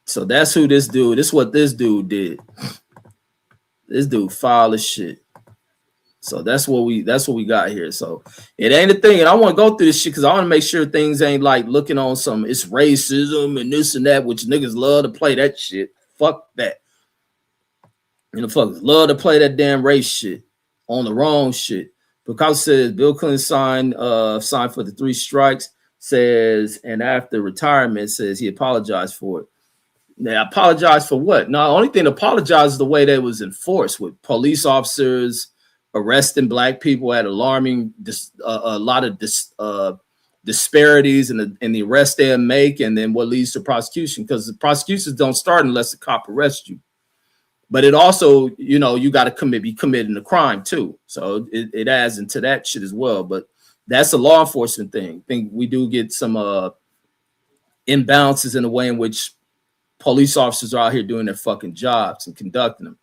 So that's who this dude. This is what this dude did. This dude foul as shit. So that's what we got here. So it ain't a thing. And I want to go through this shit because I want to make sure things ain't like looking on some it's racism and this and that, which niggas love to play that shit. Fuck that. You know, fuckers love to play that damn race shit on the wrong shit. Because it says Bill Clinton signed for the 3 strikes, says, and after retirement says he apologized for it. Now, apologize for what? No, the only thing to apologize is the way that it was enforced with police officers arresting black people at alarming a lot of disparities in the arrest they make, and then what leads to prosecution, because the prosecutions don't start unless the cop arrests you. But it also, you know, you got to be committing a crime too. So it adds into that shit as well. But that's a law enforcement thing. I think we do get some imbalances in the way in which police officers are out here doing their fucking jobs and conducting them.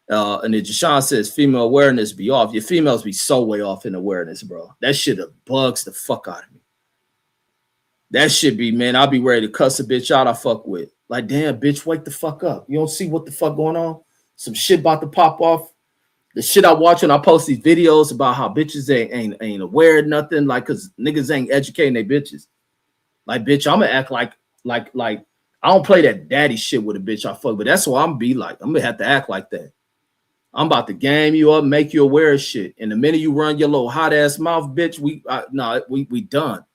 And then Jashawn says female awareness be off. Your females be so way off in awareness, bro. That shit bugs the fuck out of me. That shit be, man, I'll be ready to cuss a bitch out I fuck with. Like, damn, bitch, wake the fuck up. You don't see what the fuck going on? Some shit about to pop off. The shit I watch when I post these videos about how bitches ain't aware of nothing, like, cause niggas ain't educating their bitches. Like, bitch, I'm gonna act like I don't play that daddy shit with a bitch I fuck, but that's what I'm be like. I'm gonna have to act like that. I'm about to game you up, make you aware of shit. And the minute you run your little hot ass mouth, bitch, we done.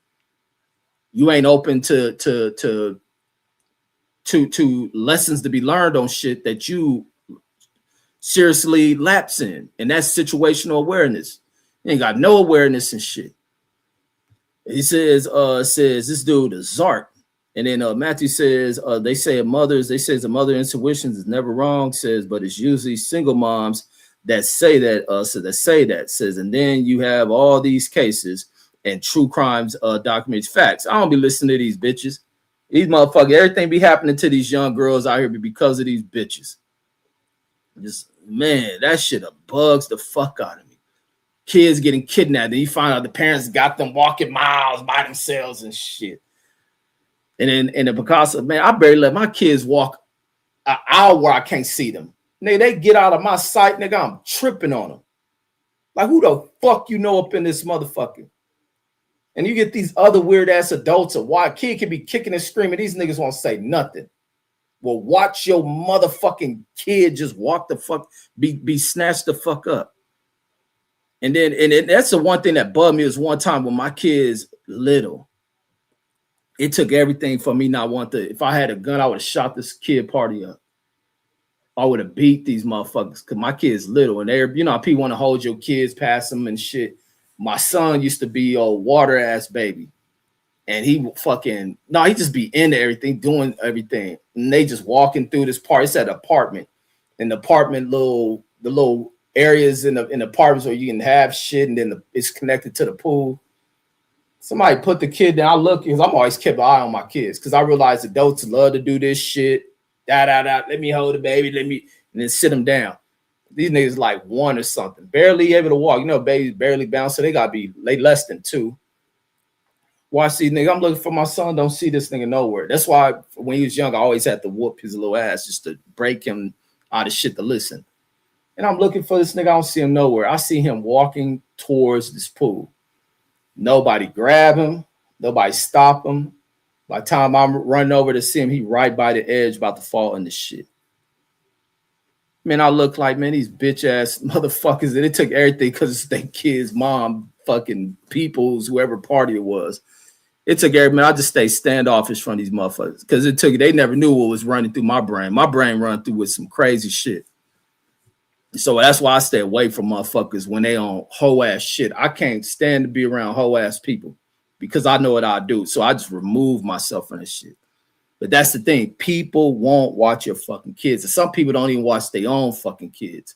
You ain't open to lessons to be learned on shit that you seriously lapse in, and that's situational awareness. You ain't got no awareness and shit. He says this dude is Zark. And then Matthew says they say a mother's intuition is never wrong, says, but it's usually single moms that say that, says, and then you have all these cases and true crimes documents facts. I don't be listening to these bitches. These motherfuckers, everything be happening to these young girls out here because of these bitches. Just, man, that shit bugs the fuck out of me. Kids getting kidnapped, and you find out the parents got them walking miles by themselves and shit. And then because of, man, I barely let my kids walk an hour where I can't see them. Nigga, they get out of my sight, nigga, I'm tripping on them. Like, who the fuck you know up in this motherfucker? And you get these other weird ass adults, why a kid can be kicking and screaming, these niggas won't say nothing. Well, watch your motherfucking kid just walk the fuck, be snatched the fuck up. And that's the one thing that bugged me was one time when my kids little. It took everything for me not want to. If I had a gun, I would have shot this kid party up. I would have beat these motherfuckers because my kids little, and they're, you know, people want to hold your kids past them and shit. My son used to be a water ass baby, and he just be into everything, doing everything, and they just walking through this part. It's an apartment, and the apartment the little areas in the apartments where you can have shit, and then it's connected to the pool. Somebody put the kid down. I look, because I'm always kept an eye on my kids, because I realize adults love to do this shit. Let me hold the baby, and then sit them down. These niggas like 1 or something, barely able to walk. You know, babies barely bounce, so they less than 2. Watch these niggas. I'm looking for my son. Don't see this nigga nowhere. That's why when he was young, I always had to whoop his little ass just to break him out of shit to listen. And I'm looking for this nigga. I don't see him nowhere. I see him walking towards this pool. Nobody grab him. Nobody stop him. By the time I'm running over to see him, he right by the edge about to fall in the shit. Man, I look like, man, these bitch ass motherfuckers, and it took everything because it's their kids, mom, fucking peoples, whoever party it was. It took everything. Man, I just stay standoffish from these motherfuckers because they never knew what was running through my brain. My brain run through with some crazy shit. So that's why I stay away from motherfuckers when they on hoe ass shit. I can't stand to be around hoe ass people. because I know what I do. So I just remove myself from this shit. But that's the thing. People won't watch your fucking kids. And some people don't even watch their own fucking kids.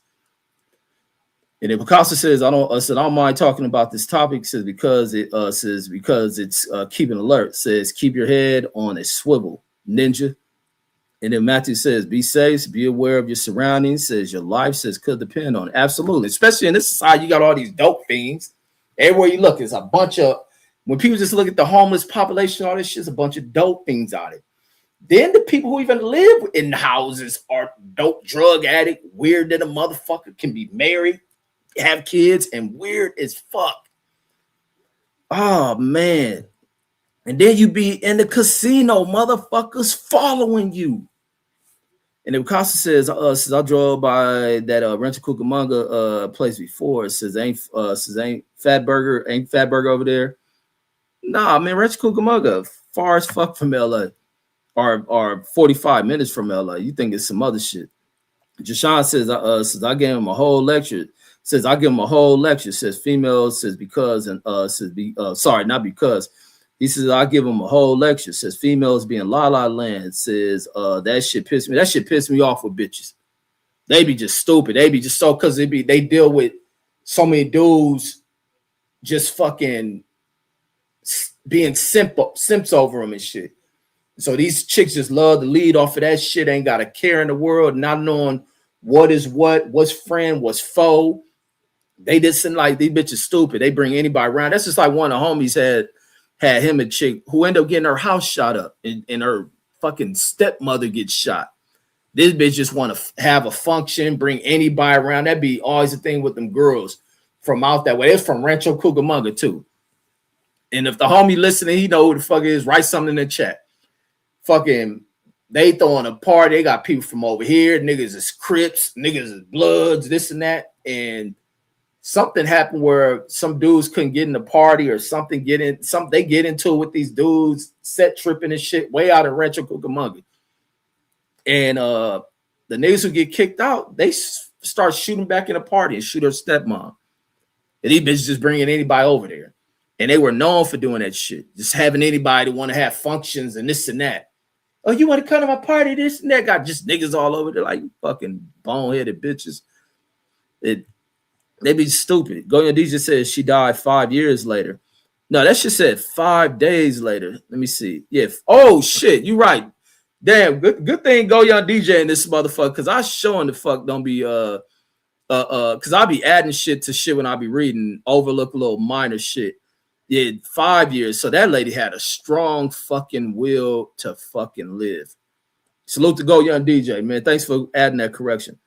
And then Picasso says, I don't mind talking about this topic, says because it's keeping alert, says keep your head on a swivel, ninja. And then Matthew says, be safe, be aware of your surroundings, says your life says could depend on it. Absolutely. Especially in this society, you got all these dope fiends. Everywhere you look, it's a bunch of, when people just look at the homeless population, all this shit's a bunch of dope fiends out it. Then the people who even live in the houses are dope drug addict, weird than a motherfucker, can be married, have kids, and weird as fuck. Oh, man. And then you be in the casino, motherfuckers following you. And then Costa says I drove by that Rancho Cucamonga place before. It says ain't Fatburger over there. Nah, man, Rancho Cucamonga, far as fuck from LA. Or 45 minutes from LA. You think it's some other shit. Jashawn says I gave him a whole lecture. Says I give him a whole lecture. Says females, says because, and sorry, not because. He says I give him a whole lecture. Says females being la la land. Says that shit pissed me off with bitches. They be just stupid. They be just so, because they deal with so many dudes just fucking being simps over them and shit. So these chicks just love to lead off of that shit. Ain't got a care in the world, not knowing what is what's friend, what's foe. They just seem like these bitches stupid. They bring anybody around. That's just like one of the homies had him a chick who ended up getting her house shot up, and her fucking stepmother gets shot. This bitch just want to have a function, bring anybody around. That'd be always the thing with them girls from out that way. It's from Rancho Cucamonga too. And if the homie listening, he know who the fuck it is, write something in the chat. Fucking, they throwing a party. They got people from over here. Niggas is Crips, niggas is Bloods, this and that. And something happened where some dudes couldn't get in the party or something. They get into it with these dudes, set tripping and shit, way out in Rancho Cucamonga. And the niggas who get kicked out, they start shooting back in the party and shoot her stepmom. And these bitches just bringing anybody over there. And they were known for doing that shit, just having anybody want to have functions and this and that. Oh, you want to come to my party? This and that. Got just niggas all over there, like fucking boneheaded bitches. They be stupid. Goya DJ says she died 5 years later. No, that shit said 5 days later. Let me see. Yeah. Oh shit, you right. Damn, good thing Goya DJ in this motherfucker, because I showing the fuck don't be because I be adding shit to shit when I be reading, overlook a little minor shit. Yeah, 5 years. So that lady had a strong fucking will to fucking live. Salute to Go Young DJ, man. Thanks for adding that correction.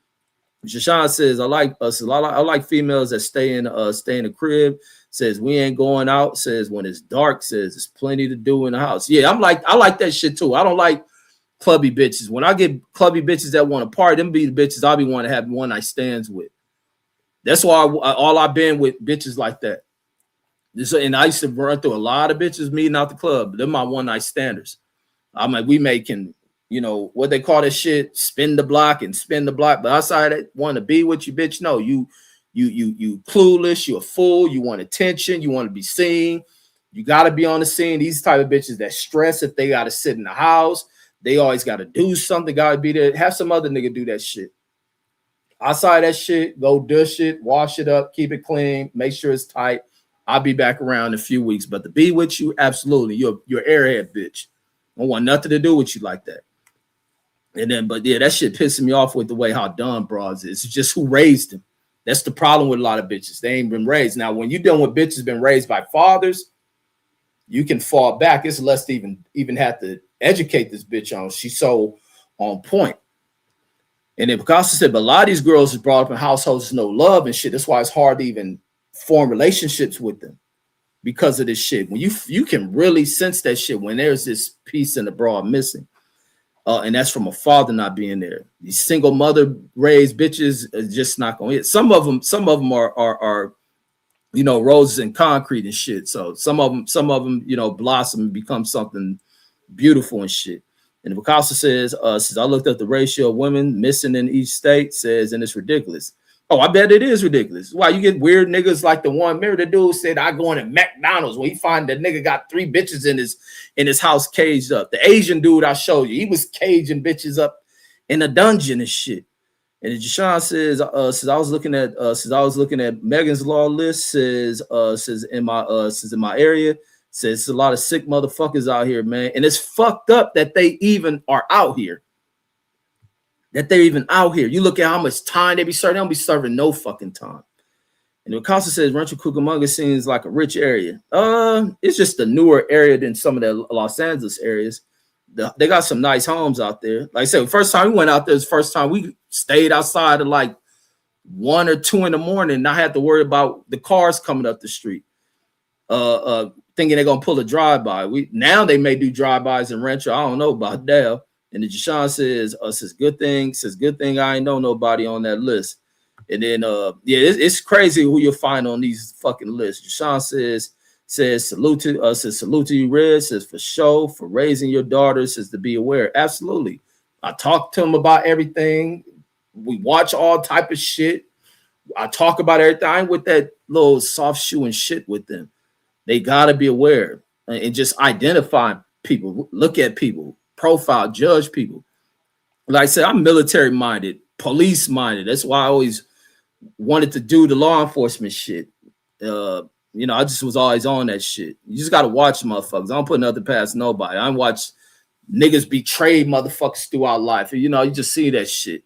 Shashan says, I like females that stay in the crib. Says we ain't going out. Says when it's dark. Says there's plenty to do in the house. Yeah, I like that shit too. I don't like clubby bitches. When I get clubby bitches that want to party, them be the bitches I be want to have one night stands with. That's why all I've been with bitches like that. And I used to run through a lot of bitches meeting out the club. They're my one night standers. I'm like, we making, what they call that shit, spin the block. But outside that, want to be with you, bitch. No, you clueless. You a fool. You want attention. You want to be seen. You got to be on the scene. These type of bitches that stress if they got to sit in the house. They always got to do something. Got to be there. Have some other nigga do that shit. Outside that shit, go dish it, wash it up, keep it clean, make sure it's tight. I'll be back around in a few weeks. But to be with you, absolutely. You're airhead, bitch. I don't want nothing to do with you like that. And then, but yeah, that shit pissing me off with the way how dumb broads is. It's just who raised them. That's the problem with a lot of bitches. They ain't been raised. Now, when you're dealing with bitches been raised by fathers, you can fall back. It's less to even have to educate this bitch on. She's so on point. And then Picasso said, but a lot of these girls is brought up in households with no love and shit. That's why it's hard to even form relationships with them because of this shit. When you can really sense that shit when there's this piece in the broad missing. And that's from a father not being there. These single mother raised bitches are just not gonna hit. Some of them are roses and concrete and shit. So some of them blossom and become something beautiful and shit. And Picasso says I looked up the ratio of women missing in each state, says, and it's ridiculous. Oh, I bet it is ridiculous. Why you get weird niggas like the one? Remember the dude said I go in at McDonald's when he find that nigga got 3 bitches in his house caged up. The Asian dude I showed you, he was caging bitches up in a dungeon and shit. And Jashawn says, since I was looking at Megan's Law list, says in my area, says it's a lot of sick motherfuckers out here, man. And it's fucked up that they even are out here. That they're even out here. You look at how much time they be serving, they don't be serving no fucking time. And the Acosta says Rancho Cucamonga seems like a rich area. It's just a newer area than some of the Los Angeles areas. They got some nice homes out there. Like I said, first time we went out there, was the first time we stayed outside at like 1 or 2 in the morning. And I had to worry about the cars coming up the street. Thinking they're gonna pull a drive-by. Now they may do drive-bys in Rancho. I don't know about that. And then Jashawn says good thing I ain't know nobody on that list. And then it's crazy who you'll find on these fucking lists. Jashawn says salute to you, Red, says for sure, for raising your daughters, says to be aware. Absolutely. I talk to them about everything. We watch all type of shit. I talk about everything. I ain't with that little soft shoe and shit with them. They gotta be aware and just identify people, look at people, profile, judge people. Like I said, I'm military minded, police minded. That's why I always wanted to do the law enforcement shit. I just was always on that shit. You just gotta watch motherfuckers. I don't put nothing past nobody. I don't watch niggas betray motherfuckers throughout life. You just see that shit.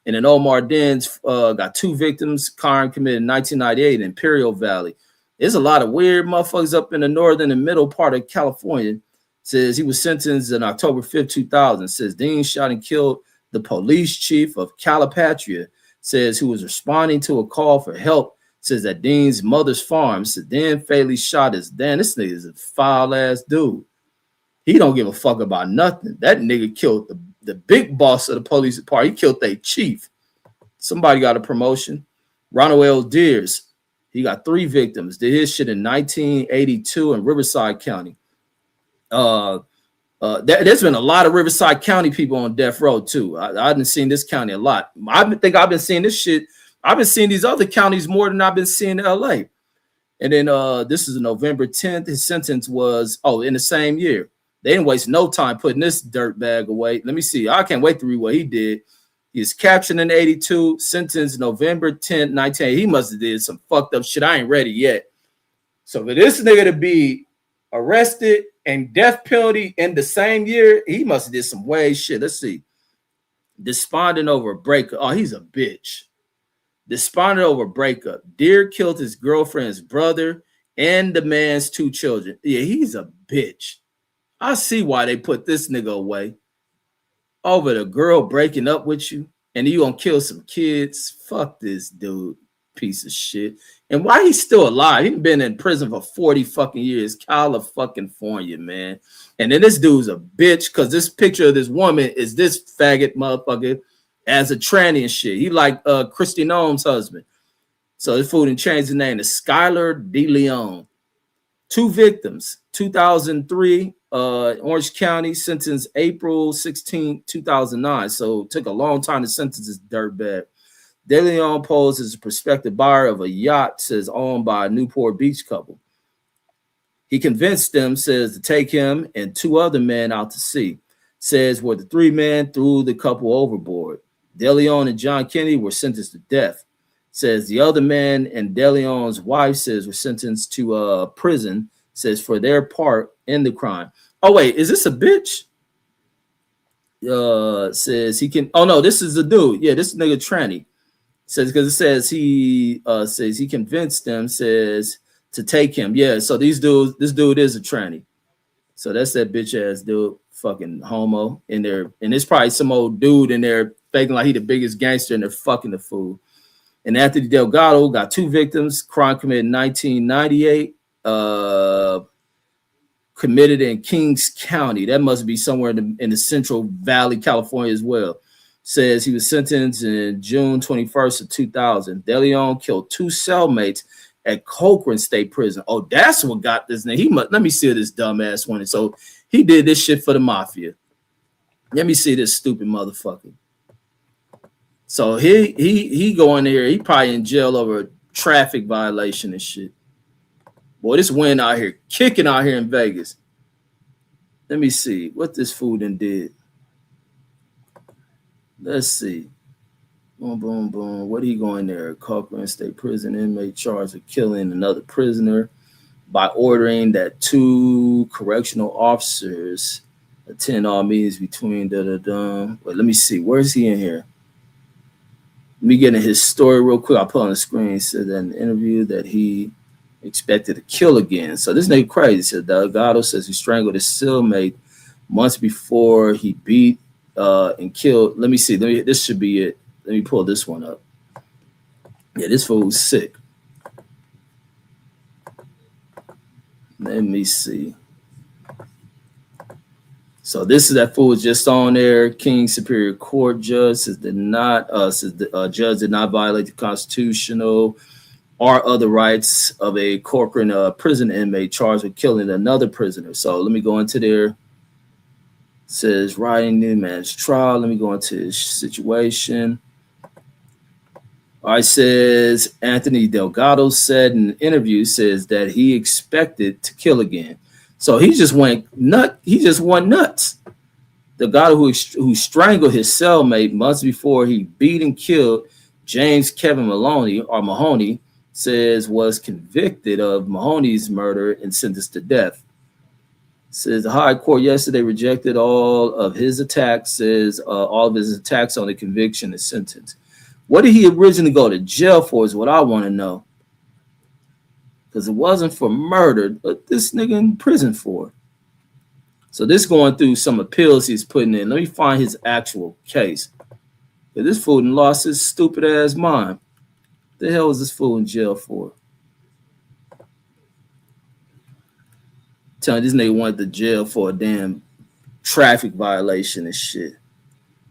And then Omar Den's got 2 victims. Crime committed in 1998 in Imperial Valley. There's a lot of weird motherfuckers up in the northern and middle part of California. Says he was sentenced on October 5th, 2000. Says Dean shot and killed the police chief of Calipatria. Says who was responding to a call for help. Says that Dean's mother's farm. Says Dan fatally shot his dad. This nigga is a foul ass dude. He don't give a fuck about nothing. That nigga killed the big boss of the police department. He killed their chief. Somebody got a promotion. Ronald L. Deers. He got 3 victims. Did his shit in 1982 in Riverside County. There's been a lot of Riverside County people on death row too. I haven't seen this county a lot. I think I've been seeing this shit. I've been seeing these other counties more than I've been seeing LA. And then this is November 10th. His sentence was in the same year. They didn't waste no time putting this dirt bag away. Let me see. I can't wait to read what he did. He was captured in 82, sentenced November 10th, 1980. He must have did some fucked up shit. I ain't ready yet. So for this nigga to be arrested and death penalty in the same year, he must have did some way shit. Let's see. Despondent over a breakup. Oh, he's a bitch. Despondent over a breakup. Deer killed his girlfriend's brother and the man's 2 children. Yeah, he's a bitch. I see why they put this nigga away. Over the girl breaking up with you and you gonna kill some kids. Fuck this dude, piece of shit. And why he's still alive? He's been in prison for 40 fucking years. California, man. And then this dude's a bitch because this picture of this woman is this faggot motherfucker as a tranny and shit. He like Christy Noam's husband. So this fool didn't change his name to Skylar De Leon. 2 victims, 2003, Orange County, sentenced April 16, 2009. So it took a long time to sentence this dirtbag. De Leon posed as a prospective buyer of a yacht, says owned by a Newport Beach couple. He convinced them, says, to take him and 2 other men out to sea. Says where the 3 men threw the couple overboard. De Leon and John Kennedy were sentenced to death. Says the other man and De Leon's wife says were sentenced to prison, says for their part in the crime. Oh, wait, is this a bitch? Says he can. Oh, no, this is a dude. Yeah, this nigga tranny. Says because it says he convinced them, says to take him. Yeah, so this dude is a tranny. So that's that bitch ass dude, fucking homo in there. And it's probably some old dude in there faking like he the biggest gangster and they're fucking the fool. And Anthony Delgado got 2 victims, crime committed in 1998, committed in Kings County. That must be somewhere in the Central Valley, California as well. Says he was sentenced in June 21st of 2000. De Leon killed 2 cellmates at Cochran State Prison. Oh, that's what got this name. Let me see this dumbass one. So he did this shit for the mafia. Let me see this stupid motherfucker. So he going there. He probably in jail over a traffic violation and shit. Boy, this wind out here kicking out here in Vegas. Let me see what this fool done did. Let's see. Boom, boom, boom. What he going there? Corcoran State Prison inmate charged with killing another prisoner by ordering that 2 correctional officers attend all meetings between Wait, let me see. Where's he in here? Let me get in his story real quick. I'll put on the screen. He said that in the interview that he expected to kill again. So this nigga crazy. He said Delgado says he strangled his cellmate months before he beat and killed. Let me see. This should be it. Let me pull this one up. Yeah, this fool's sick. Let me see. So this is that fool just on there. King Superior Court judge says the judge did not violate the constitutional or other rights of a Corcoran prison inmate charged with killing another prisoner. So let me go into there. It says writing new man's trial. Let me go into his situation. All right, says Anthony Delgado said in an interview, says that he expected to kill again. So he just went nuts. He just went nuts. Delgado, who strangled his cellmate months before he beat and killed James Kevin Mahoney, says was convicted of Mahoney's murder and sentenced to death. Says the high court yesterday rejected all of his attacks. Says all of his attacks on the conviction and sentence. What did he originally go to jail for is what I want to know. Because it wasn't for murder, but this nigga in prison for. So this going through some appeals he's putting in. Let me find his actual case. This fool done lost his stupid ass mind. What the hell is this fool in jail for? Telling this nigga went to jail for a damn traffic violation and shit.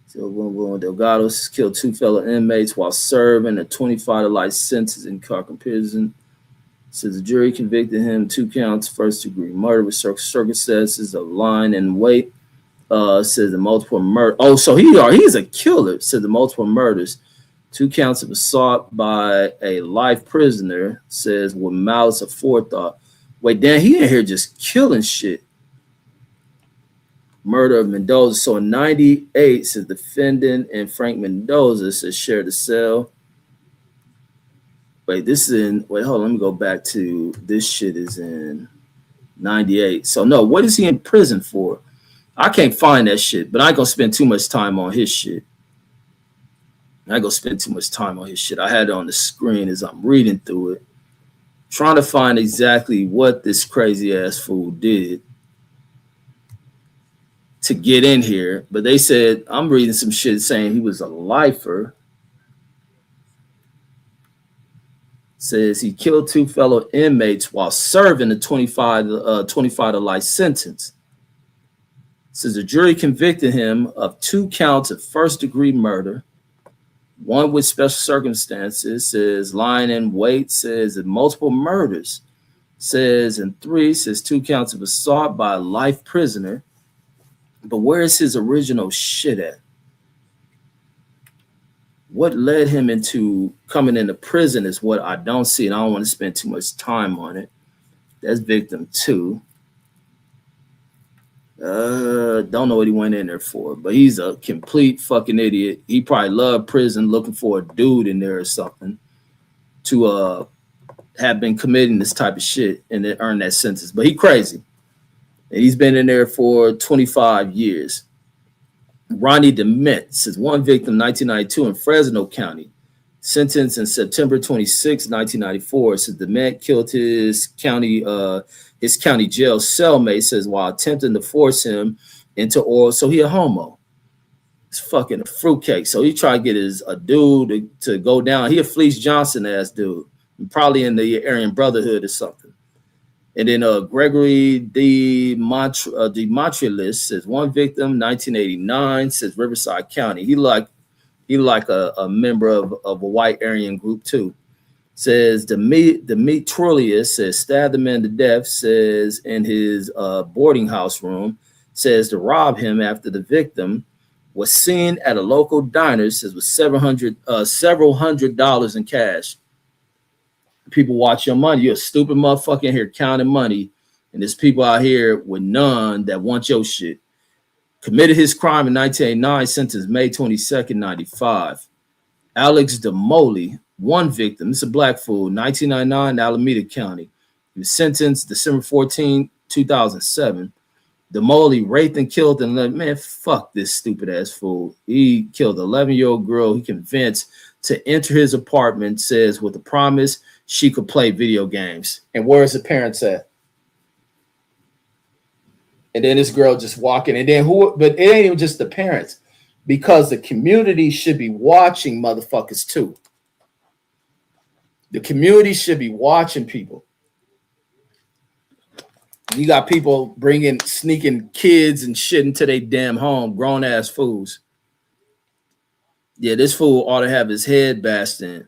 So Delgado killed 2 fellow inmates while serving a 25-to-life sentence in Corcoran Prison. Says the jury convicted him 2 counts, first-degree murder with circumstances of lying and weight. Says the multiple murder. Oh, so he's a killer. Said the multiple murders, 2 counts of assault by a life prisoner. Says with malice aforethought. Wait, damn, he in here just killing shit. Murder of Mendoza. So in 98, says defendant and Frank Mendoza says shared a cell. Wait, hold on, let me go back to this shit is in 98. So no, what is he in prison for? I can't find that shit, but I ain't gonna spend too much time on his shit. I had it on the screen as I'm reading through it, trying to find exactly what this crazy ass fool did to get in here. But they said, I'm reading some shit saying he was a lifer. Says he killed 2 fellow inmates while serving a 25 to life sentence. Says the jury convicted him of 2 counts of first-degree murder, 1 with special circumstances. Says lying in wait. Says multiple murders. Says and 3 says 2 counts of assault by a life prisoner. But where is his original shit at? What led him into coming into prison is what I don't see, and I don't want to spend too much time on it. That's victim 2. Don't know what he went in there for, but he's a complete fucking idiot. He probably loved prison, looking for a dude in there or something to have been committing this type of shit and then earn that sentence. But he crazy. And he's been in there for 25 years. Ronnie DeMint says 1 victim, 1992 in Fresno County, sentenced in September 26, 1994. Says DeMint killed his county jail cellmate. Says while attempting to force him into oral. So he a homo. It's fucking a fruitcake. So he tried to get a dude to go down. He a Fleece Johnson ass dude, probably in the Aryan Brotherhood or something. And then Gregory Demontrelis says 1 victim, 1989, says Riverside County. He like a member of a white Aryan group too. Says Demetrius says stabbed the man to death. Says in his boarding house room. Says to rob him after the victim was seen at a local diner, says with several $100 in cash. People watch your money. You're a stupid motherfucker in here counting money, and there's people out here with none that want your shit. Committed his crime in 1989, sentenced May 22nd, 95. Alex DeMoli, one victim. This is a black fool, 1999, Alameda County. He was sentenced December 14, 2007. DeMoli raped and killed and man, fuck this stupid ass fool. He killed an 11-year-old girl he convinced to enter his apartment, says with the promise she could play video games. And where's the parents at? And then this girl just walking, and then who? But it ain't even just the parents, because the community should be watching motherfuckers too. The community should be watching people. You got people sneaking kids and shit into their damn home, grown ass fools. Yeah, this fool ought to have his head bashed in.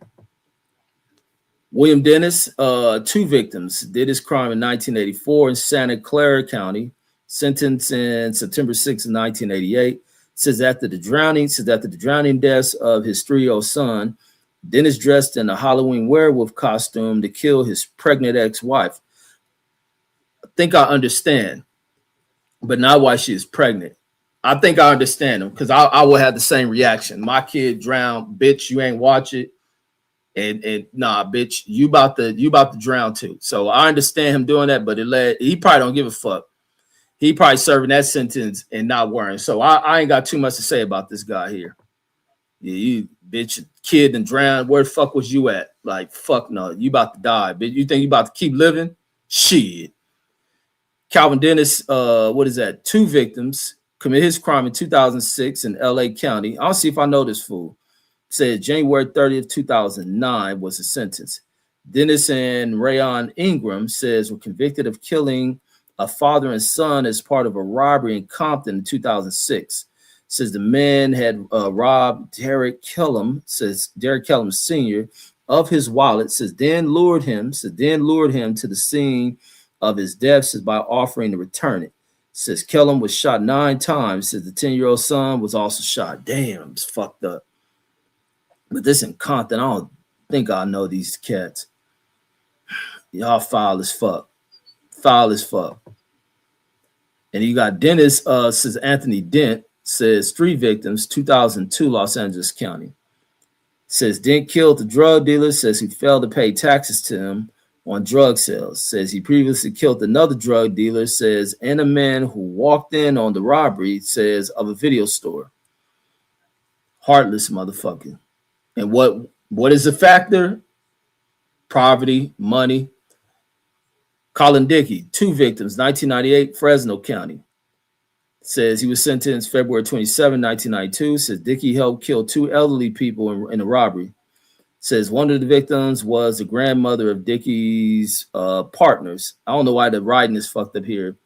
William Dennis, 2 victims, did his crime in 1984 in Santa Clara County, sentenced in September 6, 1988. Says after the drowning deaths of his 3-year-old son, Dennis dressed in a Halloween werewolf costume to kill his pregnant ex-wife. I think I understand, but not why she is pregnant. I think I understand him, because I will have the same reaction. My kid drowned, bitch. You ain't watch it, and nah, bitch. You about to drown too. So I understand him doing that, but he probably don't give a fuck. He probably serving that sentence and not worrying. So I ain't got too much to say about this guy here. Yeah, you bitch, kid and drowned. Where the fuck was you at? Like, fuck no, you about to die, bitch. You think you about to keep living? Shit. Calvin Dennis, 2 victims, committed his crime in 2006 in LA County. I'll see if I know this fool. Said January 30th, 2009 was the sentence. Dennis and Rayon Ingram says were convicted of killing a father and son as part of a robbery in Compton in 2006. Says the men had robbed Derek Kellum Sr. of his wallet. Says then lured him to the scene of his death, says by offering to return it. Says Kellum was shot 9 times. Says the 10-year-old son was also shot. Damn, it's fucked up. But this in Compton, I don't think I know these cats. Y'all foul as fuck. Foul as fuck. And you got Dennis, says Anthony Dent, says 3 victims, 2002, Los Angeles County. Says Dent killed the drug dealer, says he failed to pay taxes to him on drug sales. Says he previously killed another drug dealer, says, and a man who walked in on the robbery, says, of a video store. Heartless motherfucker. And what is the factor? Poverty, money. Colin Dickey, 2 victims, 1998, Fresno County. Says he was sentenced February 27, 1992. Says Dickey helped kill 2 elderly people in a robbery. Says one of the victims was the grandmother of Dickey's partners. I don't know why the writing is fucked up here.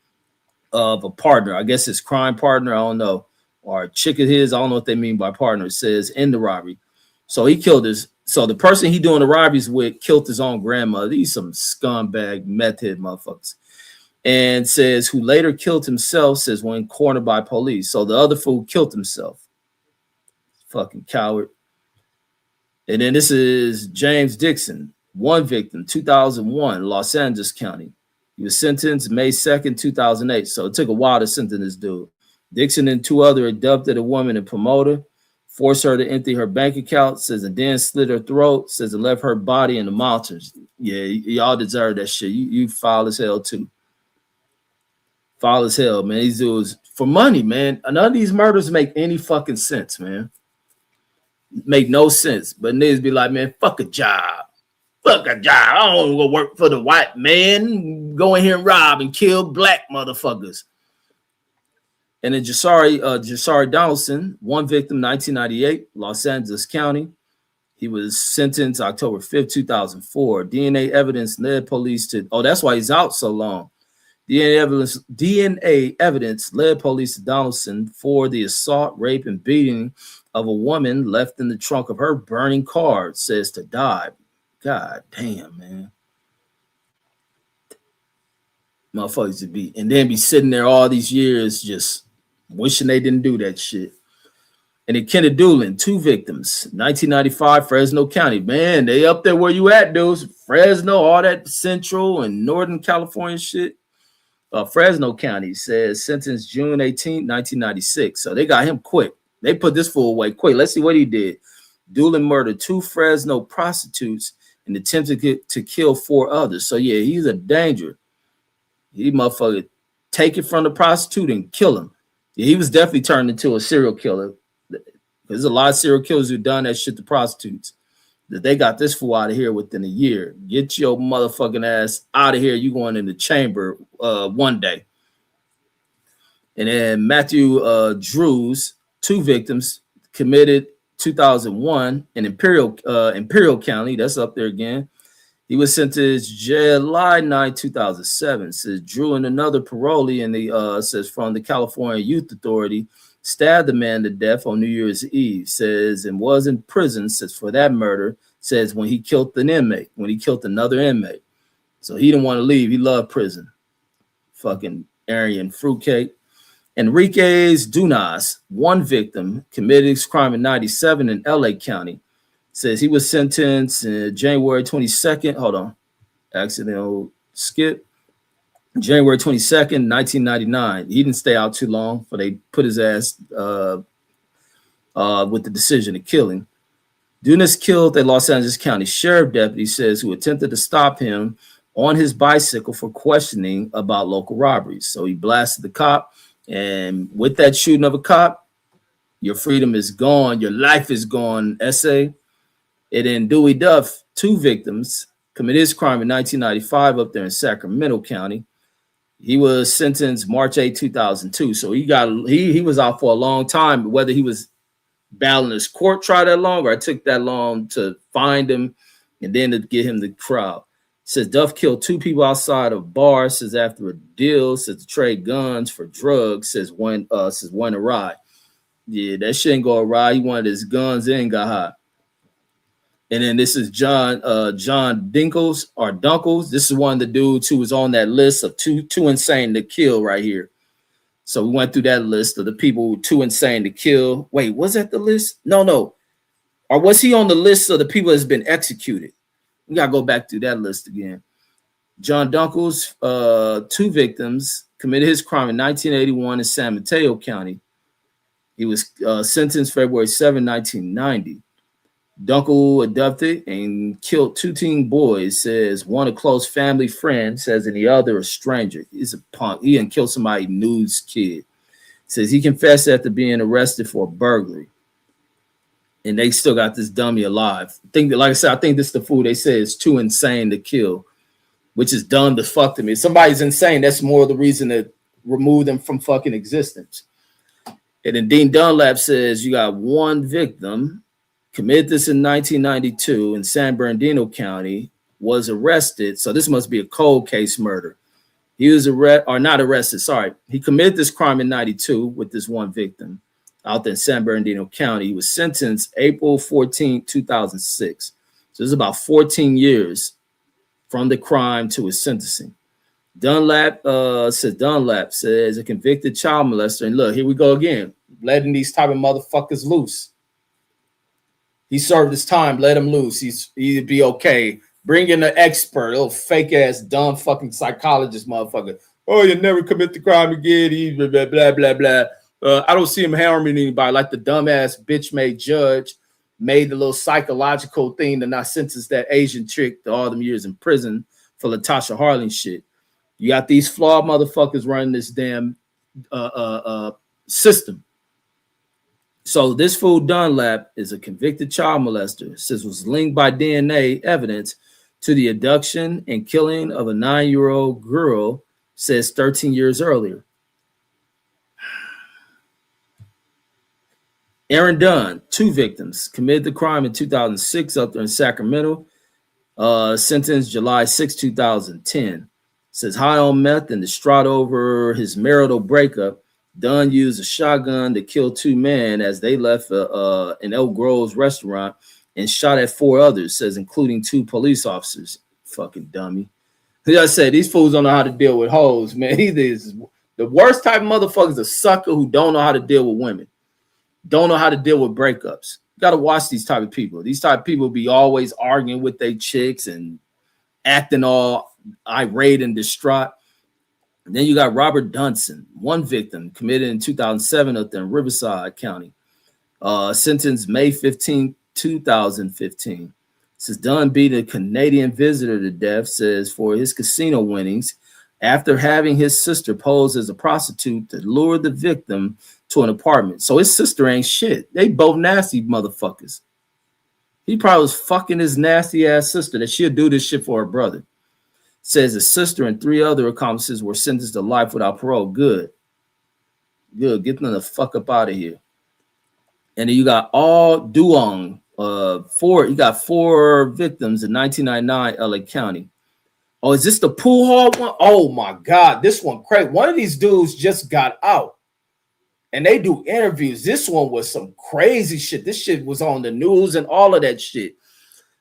Of a partner. I guess his crime partner. I don't know. Or a chick of his. I don't know what they mean by partner. It says in the robbery. So he killed so the person he doing the robberies with killed his own grandmother. These some scumbag meth head motherfuckers. And says who later killed himself, says when cornered by police. So the other fool killed himself. Fucking coward. And then this is James Dixon, 1 victim, 2001, Los Angeles County. He was sentenced May 2nd, 2008. So it took a while to sentence this dude. Dixon and 2 others abducted a woman and promoter, forced her to empty her bank account, says, and then slit her throat, says, and left her body in the mountains. Yeah, y'all deserve that shit. You foul as hell too. Foul as hell, man. These dudes for money, man. None of these murders make any fucking sense, man. Make no sense. But niggas be like, man, fuck a job. Fuck a job. I don't want to work for the white man. Go in here and rob and kill black motherfuckers. And then Jasari Donaldson, 1 victim, 1998, Los Angeles County. He was sentenced October 5th, 2004. DNA evidence led police to, that's why he's out so long. DNA evidence led police to Donaldson for the assault, rape, and beating of a woman left in the trunk of her burning car, says to die. God damn, man. Motherfuckers to be, and then be sitting there all these years just wishing they didn't do that shit. And in Kenneth Doolin, 2 victims, 1995, Fresno County. Man, they up there where you at, dudes. Fresno, all that central and northern California shit. Fresno County says sentenced June 18, 1996. So they got him quick. They put this fool away quick. Let's see what he did. Doolin murdered 2 Fresno prostitutes and attempted to kill 4 others. So yeah, he's a danger. He motherfucker take it from the prostitute and kill him. Yeah, he was definitely turned into a serial killer. There's a lot of serial killers who done that shit to prostitutes. That they got this fool out of here within a year. Get your motherfucking ass out of here. You going in the chamber one day. And then Matthew Drews, 2 victims, committed 2001 in Imperial County. That's up there again. He was sentenced July 9, 2007. Says Drew and another parolee in the says from the California Youth Authority stabbed the man to death on New Year's Eve. Says and was in prison. Says for that murder. Says when he killed an inmate, when he killed another inmate. So he didn't want to leave. He loved prison. Fucking Aryan fruitcake. Enriquez Dunas, 1 victim, committed his crime in 97 in LA County. Says he was sentenced January 22nd. Hold on. Accidental skip. January 22nd, 1999. He didn't stay out too long, but they put his ass with the decision to kill him. Dunas killed a Los Angeles County Sheriff deputy, says, who attempted to stop him on his bicycle for questioning about local robberies. So he blasted the cop. And with that shooting of a cop, your freedom is gone. Your life is gone, essay. And then Dewey Duff, 2 victims, committed his crime in 1995 up there in Sacramento County. He was sentenced March 8, 2002. So he was out for a long time. Whether he was battling his court trial that long or it took that long to find him and then to get him the trial. Says Duff killed 2 people outside of bars. Says after a deal. Says to trade guns for drugs. Says when awry. Yeah, that shit ain't go awry. He wanted his guns and got high. And then this is John Dunkles. This is one of the dudes who was on that list of too insane to kill right here. So we went through that list of the people too insane to kill. Wait, was that the list? No. Or was he on the list of the people that's been executed? We gotta go back through that list again. John Dunkles, 2 victims, committed his crime in 1981 in San Mateo County. He was sentenced February 7, 1990. Dunkel adopted and killed 2 teen boys, says one a close family friend, says, and the other a stranger. He's a punk. He didn't kill somebody news kid. Says he confessed after being arrested for a burglary. And they still got this dummy alive. I think that, like I said, I think this is the fool they say is too insane to kill, which is dumb to fuck to me. If somebody's insane, that's more the reason to remove them from fucking existence. And then Dean Dunlap says you got 1 victim, committed this in 1992 in San Bernardino County, was arrested. So this must be a cold case murder. He was not arrested. Sorry. He committed this crime in 92 with this 1 victim out there in San Bernardino County. He was sentenced April 14, 2006. So it's about 14 years from the crime to his sentencing. Dunlap says a convicted child molester. And look, here we go again, letting these type of motherfuckers loose. He served his time, let him loose. He'd be okay. Bring in an expert, little fake ass, dumb fucking psychologist motherfucker. Oh, you never commit the crime again. He blah, blah, blah, blah. I don't see him harming anybody like the dumbass bitch made judge made the little psychological thing to not sentence that Asian chick to all them years in prison for Latasha Harling shit. You got these flawed motherfuckers running this damn system. So this fool Dunlap is a convicted child molester. Says was linked by DNA evidence to the abduction and killing of a 9-year-old girl, says 13 years earlier. Aaron Dunn, 2 victims, committed the crime in 2006 up there in Sacramento. Sentenced July 6, 2010. Says high on meth and distraught over his marital breakup, Dunn used a shotgun to kill 2 men as they left an Elk Grove's restaurant and shot at 4 others, says including 2 police officers. Fucking dummy. Like I said, these fools don't know how to deal with hoes, man. He is the worst type of motherfucker is a sucker who don't know how to deal with women. don't know how to deal with breakups. You got to watch these type of people. These type of people be always arguing with their chicks and acting all irate and distraught. And then you got Robert Dunson, one victim committed in 2007 up in Riverside County. Sentenced May 15, 2015. Says Dunn beat a Canadian visitor to death, says, for his casino winnings after having his sister pose as a prostitute to lure the victim to an apartment. So his sister ain't shit. They both nasty motherfuckers. He probably was fucking his nasty ass sister that she'll do this shit for her brother. Says his sister and 3 other accomplices were sentenced to life without parole. Good. Good. Get them the fuck up out of here. And then you got all Duong. You got 4 victims in 1999 LA County. Oh, is this the pool hall one? Oh my God, this one crazy. One of these dudes just got out and they do interviews. This one was some crazy shit. This shit was on the news and all of that shit.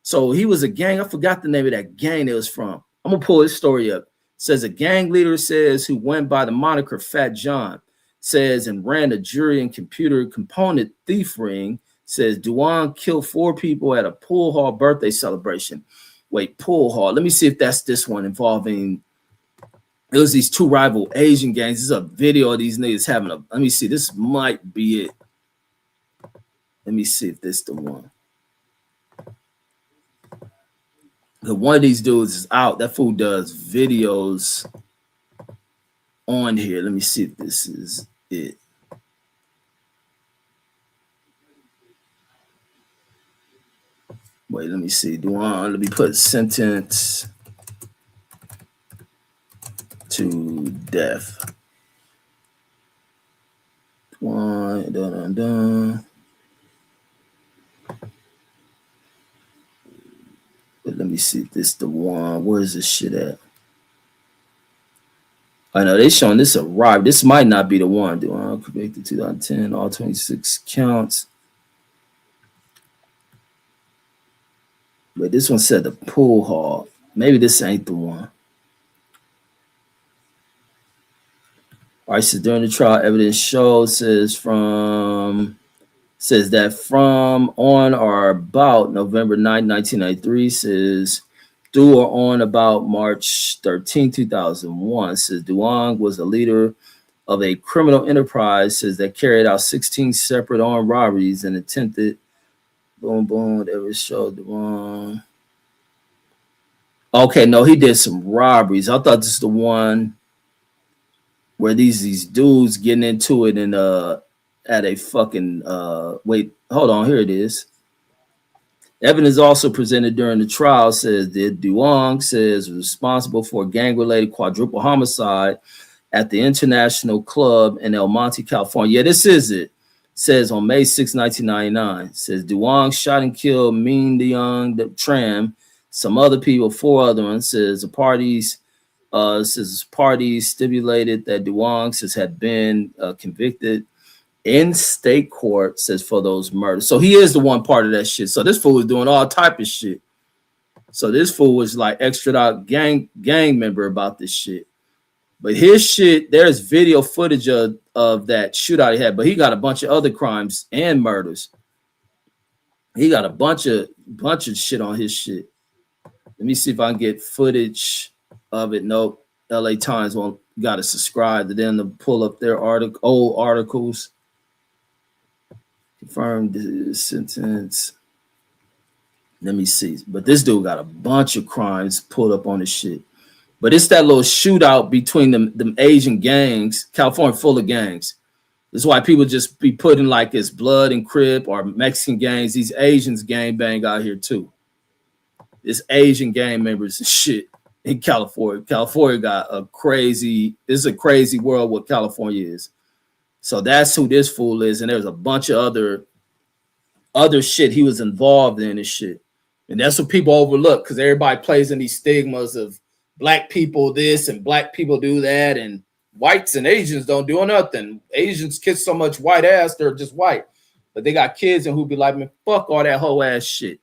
So he was a gang. I forgot the name of that gang it was from. I'm gonna pull his story up. It says a gang leader says who went by the moniker Fat John says and ran a jury and computer component thief ring. Says Duong killed 4 people at a pool hall birthday celebration. Wait, pool hall. Let me see if that's this one involving. It was these 2 rival Asian gangs. This is a video of these niggas having a. Let me see. This might be it. Let me see if this is the one. One of these dudes is out. That fool does videos on here. Let me see if this is it. Wait, let me see. Let me put sentence to death. But let me see if this is the one. Where is this shit at? I know they showing this a robbery. This might not be the one. Duong convicted 2010, all 26 counts. But this one said the pool hall. Maybe this ain't the one. All right, so during the trial, evidence shows says that from on or about November 9, 1993, says through or on about March 13, 2001, says Duong was a leader of a criminal enterprise, says that carried out 16 separate armed robberies and attempted whatever showed Duong. Okay, no, he did some robberies. I thought this is the one where these dudes getting into it and at a fucking wait, hold on, here it is. Evidence also presented during the trial says that Duong says was responsible for a gang-related quadruple homicide at the International Club in El Monte, California. Yeah, this is it. Says on May 6, 1999. Says Duong shot and killed Min Deong Tram, some other people, 4 other ones. Says the parties stipulated that Duong says had been convicted in state court, says for those murders. So he is the one part of that shit. So this fool was doing all type of shit. So this fool was like extra out gang member about this shit. But his shit, there's video footage of that shootout he had, but he got a bunch of other crimes and murders. He got a bunch of shit on his shit. Let me see if I can get footage of it. Nope. LA Times won't got to subscribe to them to pull up their old articles. Confirmed the sentence. Let me see. But this dude got a bunch of crimes pulled up on his shit. But it's that little shootout between them Asian gangs. California full of gangs. This is why people just be putting like it's Blood and Crip or Mexican gangs. These Asians gang bang out here too. It's Asian gang members and shit in California. California got a crazy world what California is. So that's who this fool is. And there's a bunch of other shit he was involved in and shit. And that's what people overlook because everybody plays in these stigmas of black people this and black people do that and whites and Asians don't do nothing. Asians kiss so much white ass, they're just white. But they got kids and who be like, man, fuck all that whole ass shit.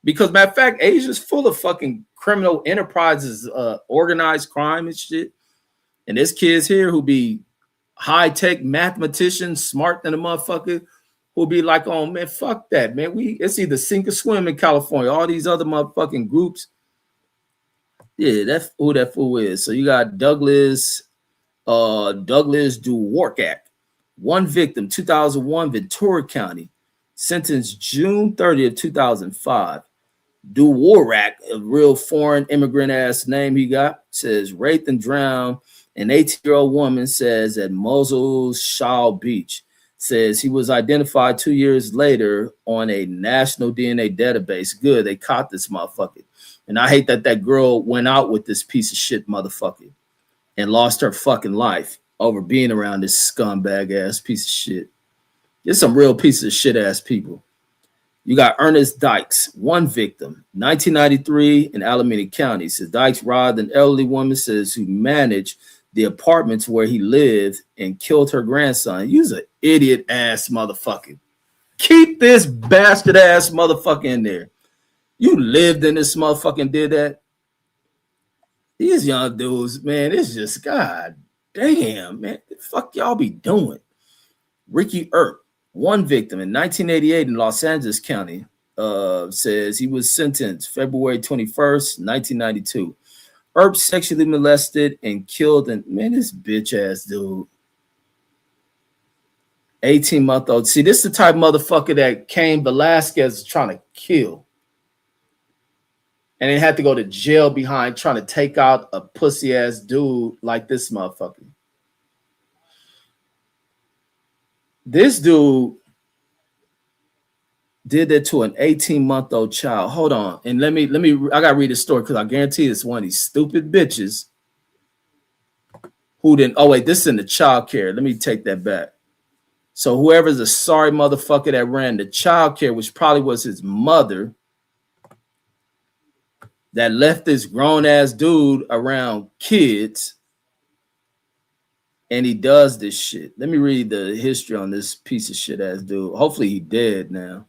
Because matter of fact, Asia's full of fucking criminal enterprises, organized crime and shit. And there's kids here who be high-tech mathematicians, smart than a motherfucker, who'll be like, oh man, fuck that, man. It's either sink or swim in California. All these other motherfucking groups. Yeah, that's who that fool is. So you got Douglas Dworkak, one victim, 2001, Ventura County, sentenced June 30th, 2005. Dworak, a real foreign immigrant ass name he got, says raped and drowned an 18-year-old woman, says at Mosul's Shal Beach. Says he was identified 2 years later on a national DNA database. Good, they caught this motherfucker. And I hate that that girl went out with this piece of shit motherfucker and lost her fucking life over being around this scumbag ass piece of shit. There's some real pieces of shit ass people. You got Ernest Dykes, one victim, 1993 in Alameda County. Says Dykes robbed an elderly woman, says, who managed the apartments where he lived and killed her grandson. You's an idiot ass motherfucker. Keep this bastard ass motherfucker in there. You lived in this motherfucker and did that. These young dudes, man, it's just, god damn, man. The fuck y'all be doing? Ricky Earp, one victim in 1988 in Los Angeles County, says he was sentenced February 21st, 1992. Earp sexually molested and killed, and man, this bitch ass dude. 18-month-old. See, this is the type of motherfucker that Cain Velasquez is trying to kill. And they had to go to jail behind trying to take out a pussy ass dude like this motherfucker. This dude did that to an 18-month-old child. Hold on. And let me, I gotta read the story because I guarantee it's one of these stupid bitches who didn't. Oh, wait, this is in the child care. Let me take that back. So whoever's a sorry motherfucker that ran the child care, which probably was his mother, that left this grown-ass dude around kids, and he does this shit. Let me read the history on this piece of shit-ass dude. Hopefully he dead now.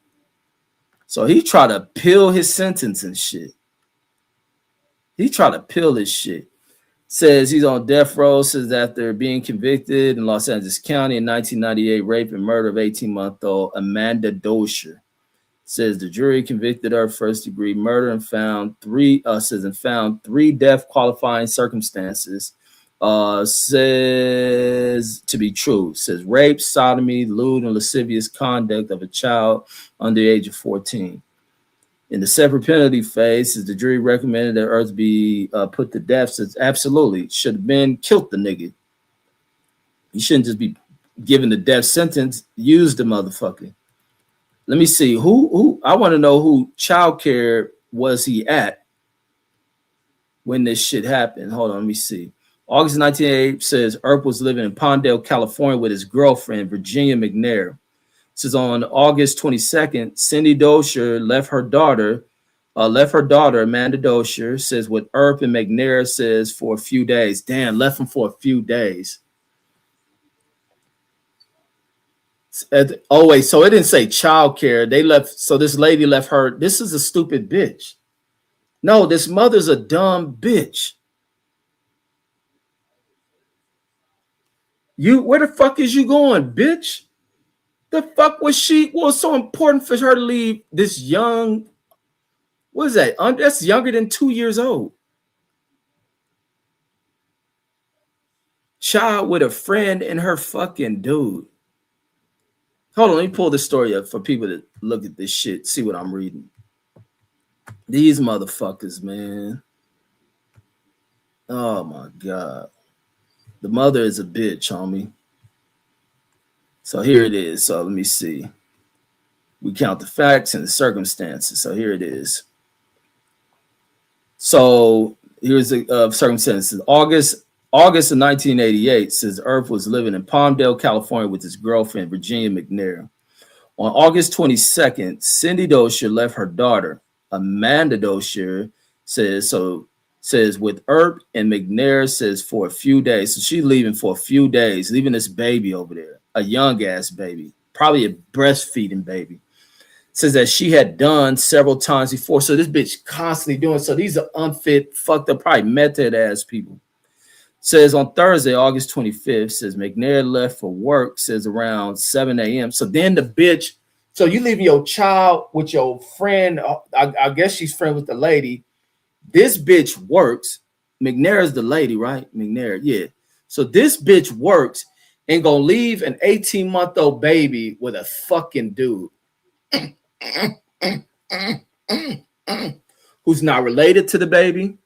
So he tried to appeal his sentence and shit. He tried to appeal his shit. Says he's on death row, says after being convicted in Los Angeles County in 1998, rape and murder of 18-month-old Amanda Dosher. Says the jury convicted her of first-degree murder and found three death qualifying circumstances. Says to be true. Says rape, sodomy, lewd, and lascivious conduct of a child under the age of 14. In the separate penalty phase, says the jury recommended that Earth be put to death. Says absolutely should have been killed the nigga. He shouldn't just be given the death sentence. Use the motherfucker. Let me see who I want to know who child care was he at when this shit happened. Hold on, let me see. August 1988 says Earp was living in Palmdale, California with his girlfriend, Virginia McNair. Says on August 22nd, Cindy Dosher left her daughter, Amanda Dosher, says with Earp and McNair, says for a few days. Damn, left him for a few days. Oh wait, so it didn't say child care. They left, so this lady left her. This is a stupid bitch. No, this mother's a dumb bitch. Where the fuck is you going, bitch? The fuck was so important for her to leave this young, what is that? That's younger than 2 years old. Child with a friend and her fucking dude. Hold on, let me pull this story up for people to look at this shit, see what I'm reading. These motherfuckers, man. Oh my God. The mother is a bitch, homie. So here it is. So let me see. We count the facts and the circumstances. So here it is. So here's the circumstances. August of 1988 says Earp was living in Palmdale, California with his girlfriend, Virginia McNair. On August 22nd, Cindy Dosher left her daughter, Amanda Dosher, says with Earp and McNair, says for a few days. So she's leaving for a few days, leaving this baby over there, a young ass baby, probably a breastfeeding baby. Says that she had done several times before. So this bitch constantly doing. So these are unfit, fucked up, probably method ass people. Says on Thursday, August 25th, says McNair left for work, says around 7 a.m. So then the bitch So you leaving your child with your friend. I guess she's friend with the lady. This bitch works. McNair is the lady, right? McNair, yeah. So this bitch works and gonna leave an 18-month-old baby with a fucking dude who's not related to the baby.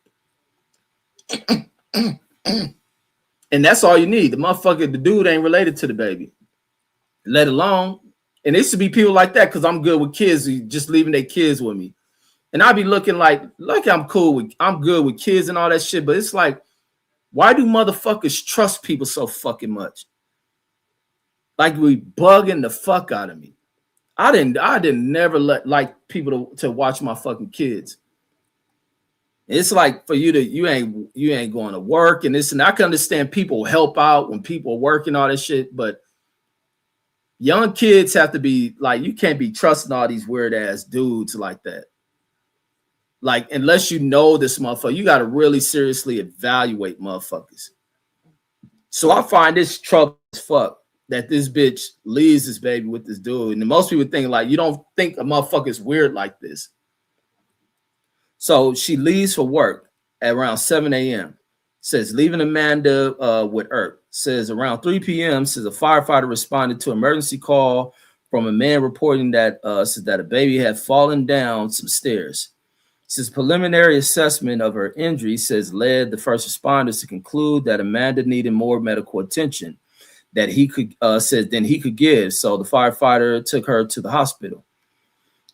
And that's all you need. The motherfucker, the dude ain't related to the baby. Let alone, and it should be people like that because I'm good with kids, just leaving their kids with me. And I be looking like I'm good with kids and all that shit. But it's like, why do motherfuckers trust people so fucking much? Like we bugging the fuck out of me. I didn't never like people to watch my fucking kids. It's like for you ain't going to work and this, and I can understand people help out when people are working all that shit, but young kids have to be like, you can't be trusting all these weird ass dudes like that. Like, unless you know this motherfucker, you got to really seriously evaluate motherfuckers. So I find this trouble as fuck that this bitch leaves this baby with this dude. And most people think like, you don't think a motherfucker is weird like this. So she leaves for work at around 7 a.m. Says leaving Amanda with Earp. Says around 3 p.m. Says a firefighter responded to an emergency call from a man reporting that says that a baby had fallen down some stairs. Says preliminary assessment of her injury says led the first responders to conclude that Amanda needed more medical attention that he could than he could give. So the firefighter took her to the hospital.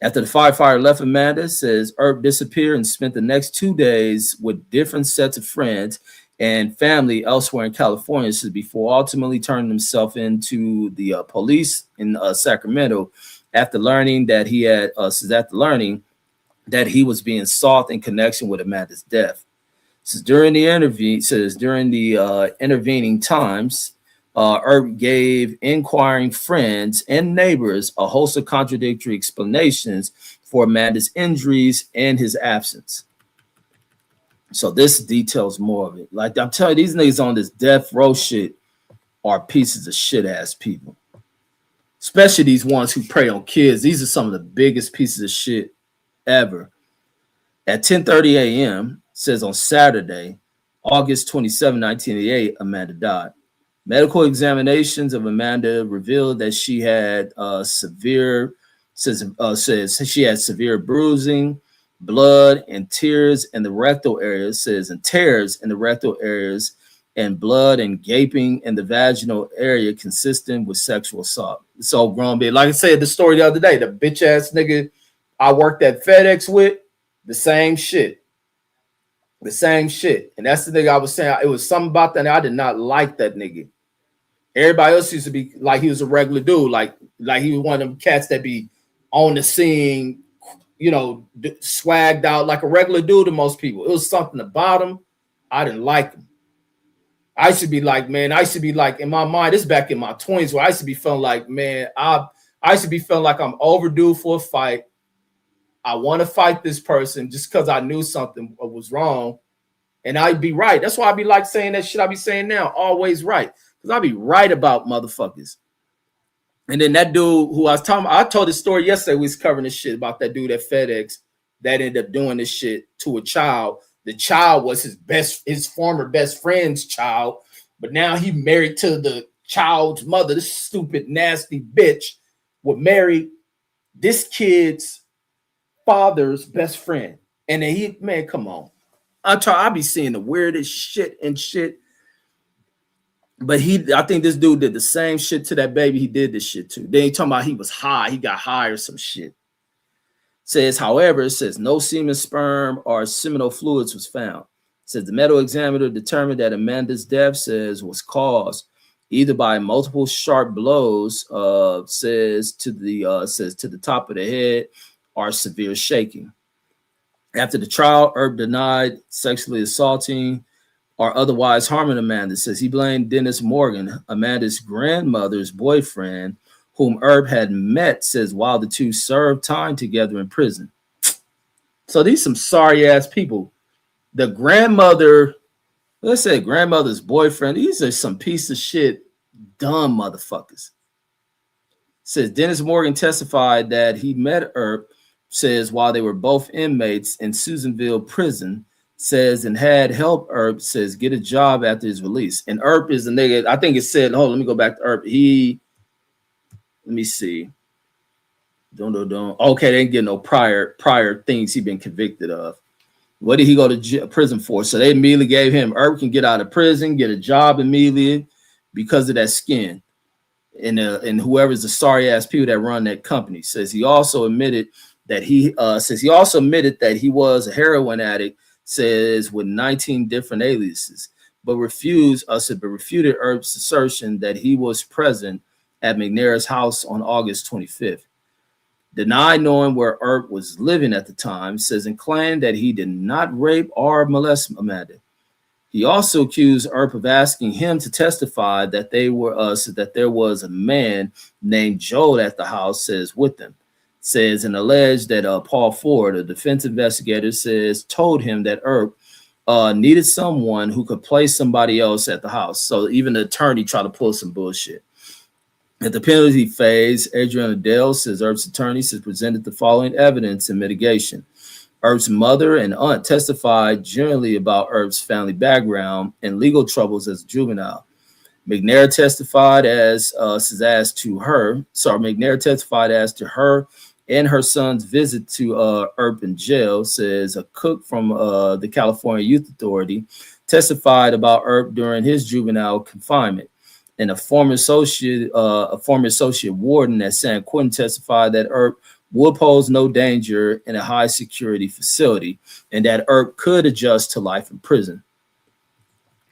After the firefighter left Amanda, says Earp disappeared and spent the next 2 days with different sets of friends and family elsewhere in California, says before ultimately turning himself into the police in Sacramento after learning that he had that he was being sought in connection with Amanda's death. Says during the intervening times, Earp gave inquiring friends and neighbors a host of contradictory explanations for Amanda's injuries and his absence. So this details more of it. Like I'm telling you, these niggas on this death row shit are pieces of shit ass people. Especially these ones who prey on kids. These are some of the biggest pieces of shit ever. At 10:30 a.m., says on Saturday, August 27, 1988, Amanda died. Medical examinations of Amanda revealed that she had severe bruising, blood and tears in the rectal areas, and tears in the rectal areas, and blood and gaping in the vaginal area consistent with sexual assault. So grown bitch. Like I said, the story the other day, the bitch ass nigga I worked at FedEx with, the same shit. The same shit. And that's the nigga I was saying. It was something about that. I did not like that nigga. Everybody else used to be like he was a regular dude, like he was one of them cats that be on the scene, you know, swagged out like a regular dude to most people. It was something about him. I didn't like him. I used to be like in my mind, this back in my 20s where I used to be feeling like, man, I used to be feeling like I'm overdue for a fight. I want to fight this person just because I knew something was wrong. And I'd be right. That's why I be like saying that shit I be saying now, always right. Because I'll be right about motherfuckers. And then that dude who I was talking about, I told this story yesterday. We was covering this shit about that dude at FedEx that ended up doing this shit to a child. The child was his former best friend's child, but now he married to the child's mother. This stupid, nasty bitch would marry this kid's father's best friend. And then man, come on. I be seeing the weirdest shit and shit. But I think this dude did the same shit to that baby he did this shit to. Then he talking about he was high. He got high or some shit. Says, however, it says no semen, sperm, or seminal fluids was found. Says the medical examiner determined that Amanda's death was caused either by multiple sharp blows, says to the top of the head, or severe shaking. After the trial, Earp denied sexually assaulting or otherwise harming Amanda. Says he blamed Dennis Morgan, Amanda's grandmother's boyfriend, whom Earp had met, says while the two served time together in prison. So these some sorry ass people. The grandmother, let's say grandmother's boyfriend, these are some piece of shit, dumb motherfuckers. Says Dennis Morgan testified that he met Earp, says while they were both inmates in Susanville prison, says and had helped Earp, says get a job after his release. And Earp is a nigga, I think it said, hold on, let me go back to Earp. Let me see. Don't. Okay, they didn't get no prior things he been convicted of. What did he go to prison for? So they immediately gave him, Earp can get out of prison, get a job immediately because of that skin. And whoever's the sorry ass people that run that company. Says he also admitted that he was a heroin addict, says with 19 different aliases, but refuted Earp's assertion that he was present at McNair's house on August 25th. Denied knowing where Earp was living at the time, says and claimed that he did not rape or molest Amanda. He also accused Earp of asking him to testify that there was a man named Joel at the house, says with them, says and alleged that Paul Ford, a defense investigator, says told him that Earp needed someone who could place somebody else at the house. So even the attorney tried to pull some bullshit. At the penalty phase, Adriana Dale, says Earp's attorney, has presented the following evidence in mitigation. Earp's mother and aunt testified generally about Earp's family background and legal troubles as a juvenile. McNair testified as to her and her son's visit to Earp in jail, says a cook from the California Youth Authority testified about Earp during his juvenile confinement. And a former associate warden at San Quentin testified that Earp would pose no danger in a high security facility and that Earp could adjust to life in prison.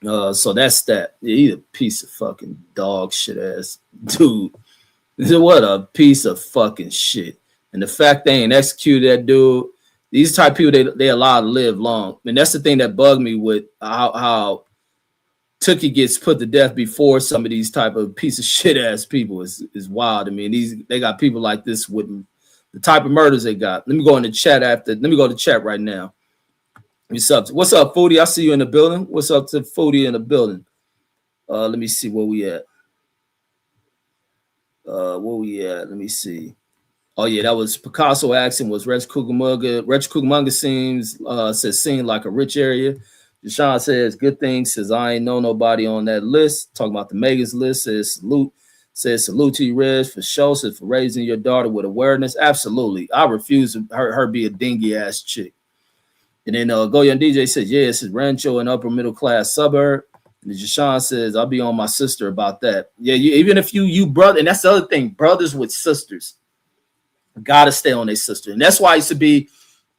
So that's that. He's a piece of fucking dog shit ass dude. What a piece of fucking shit. And the fact they ain't executed that dude, these type of people, they allowed to live long. And that's the thing that bugged me with how Tookie gets put to death before some of these type of piece of shit ass people is wild. I mean, they got people like this with the type of murders they got. Let me go in the chat Let me go to chat right now. What's up, Foodie? I see you in the building. What's up to Foodie in the building? Let me see where we at. Let me see. Oh yeah, that was Picasso accent was Reg Cucamonga. Reg Cucamonga seemed like a rich area. Deshaun says, good thing, says, I ain't know nobody on that list. Talking about the Megan's list, says, salute to you, Reg, for sure, says, for raising your daughter with awareness. Absolutely. I refuse to her be a dingy-ass chick. And then Go Young DJ says, yeah, it's Rancho, an upper middle-class suburb. And Deshaun says, I'll be on my sister about that. Yeah, even if you brother, and that's the other thing, brothers with sisters got to stay on their sister. And that's why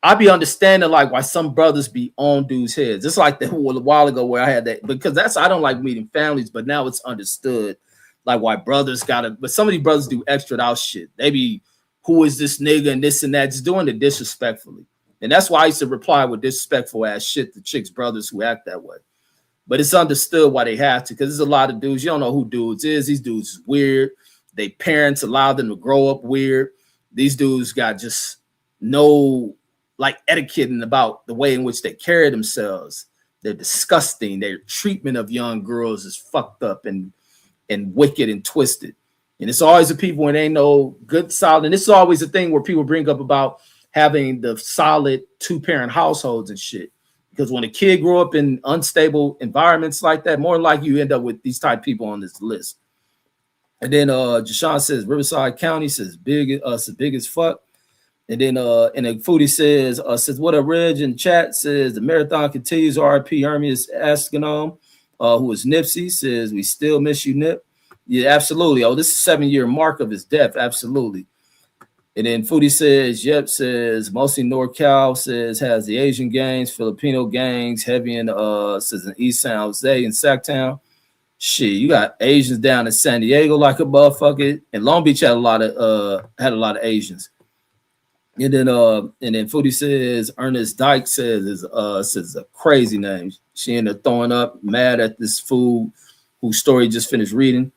I be understanding like why some brothers be on dudes' heads. It's like that a while ago where I had that, because I don't like meeting families, but now it's understood like why brothers gotta, but some of these brothers do extra out shit. They be, who is this nigga and this and that, just doing it disrespectfully. And that's why I used to reply with disrespectful ass shit to chicks' brothers who act that way. But it's understood why they have to, because there's a lot of dudes, you don't know who dudes is. These dudes is weird. They parents allowed them to grow up weird. These dudes got just no like etiquette and about the way in which they carry themselves. They're disgusting. Their treatment of young girls is fucked up and wicked and twisted. And it's always the people when they ain't no good solid. And this is always the thing where people bring up about having the solid 2-parent households and shit. Because when a kid grew up in unstable environments like that, more like you end up with these type of people on this list. And then Jashawn says Riverside County says big as fuck. And then Foodie says what a Reg in chat says the marathon continues. RIP Hermes Askenom, who is Nipsey, says we still miss you, Nip. Yeah, absolutely. Oh, this is 7-year mark of his death. Absolutely. And then Foodie says, yep, says mostly NorCal, says has the Asian gangs, Filipino gangs, heavy in says in East San Jose and Sacktown. Shit, you got Asians down in San Diego like a motherfucker. And Long Beach had a lot of Asians. And then Foodie says Ernest Dyke says a crazy name. She ended up throwing up, mad at this fool whose story he just finished reading.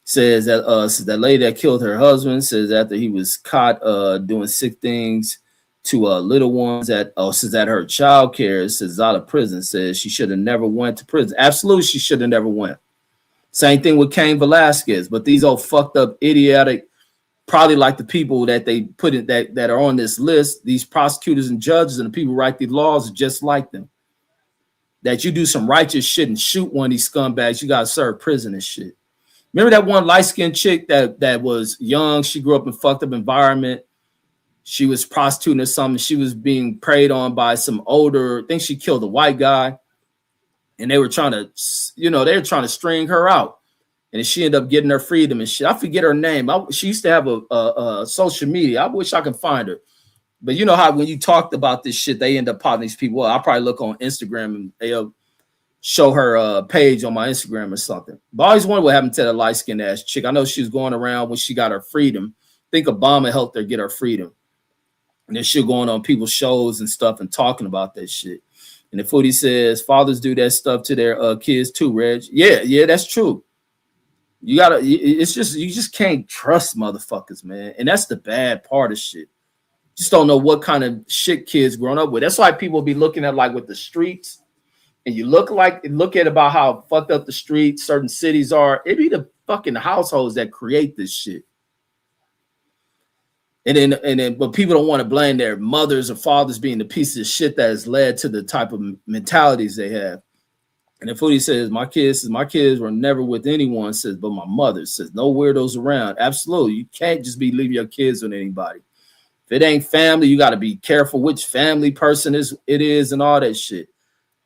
Says that lady that killed her husband, says after he was caught doing sick things to little ones says that her child care, says out of prison, says she should have never went to prison. Absolutely, she should have never went. Same thing with Cain Velasquez, but these old fucked up idiotic probably like the people that they put in that are on this list, these prosecutors and judges and the people who write these laws are just like them. That you do some righteous shit and shoot one of these scumbags, you gotta serve prison and shit. Remember that one light-skinned chick that was young, she grew up in a fucked up environment. She was prostituting or something. She was being preyed on by some older, I think she killed a white guy. And they were trying to, string her out. And she ended up getting her freedom and shit. I forget her name. She used to have a social media. I wish I could find her. But you know how when you talked about this shit, they end up popping these people up. I'll probably look on Instagram and they'll show her page on my Instagram or something. But I always wonder what happened to that light-skinned ass chick. I know she was going around when she got her freedom. I think Obama helped her get her freedom. And then she'll going on people's shows and stuff and talking about that shit. And the Footy says fathers do that stuff to their kids too, Reg. Yeah, that's true. You just can't trust motherfuckers, man. And that's the bad part of shit. Just don't know what kind of shit kids growing up with. That's why people be looking at like with the streets, and you look at about how fucked up the streets, certain cities are. It be the fucking households that create this shit. And then, but people don't want to blame their mothers or fathers being the pieces of shit that has led to the type of mentalities they have. And then Footy says, my kids were never with anyone, says, but my mother says, no weirdos around. Absolutely. You can't just be leaving your kids with anybody. If it ain't family, you got to be careful which family person it is and all that shit.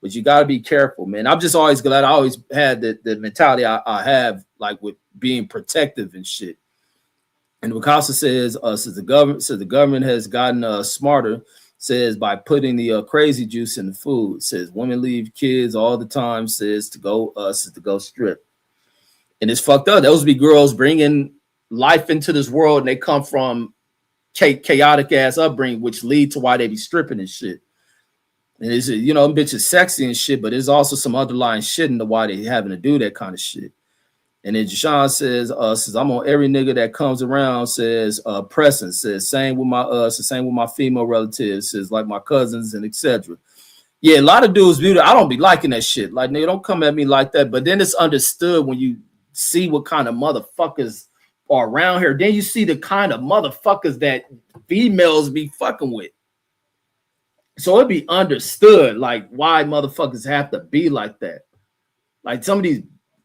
But you got to be careful, man. I'm just always glad I always had the mentality I have, like with being protective and shit. And Wakasa says, the government has gotten smarter, says by putting the crazy juice in the food, says women leave kids all the time, says to go strip. And it's fucked up. Those be girls bringing life into this world and they come from chaotic ass upbringing, which lead to why they be stripping and shit. And it's, bitches sexy and shit, but there's also some underlying shit into why they having to do that kind of shit. And then Jashawn says, I'm on every nigga that comes around, says, pressing, says, same with my female relatives, says, like my cousins and etc. Yeah, a lot of dudes, I don't be liking that shit. Like, nigga, don't come at me like that. But then it's understood when you see what kind of motherfuckers are around here. Then you see the kind of motherfuckers that females be fucking with. So it be understood, like, why motherfuckers have to be like that. Like, some of these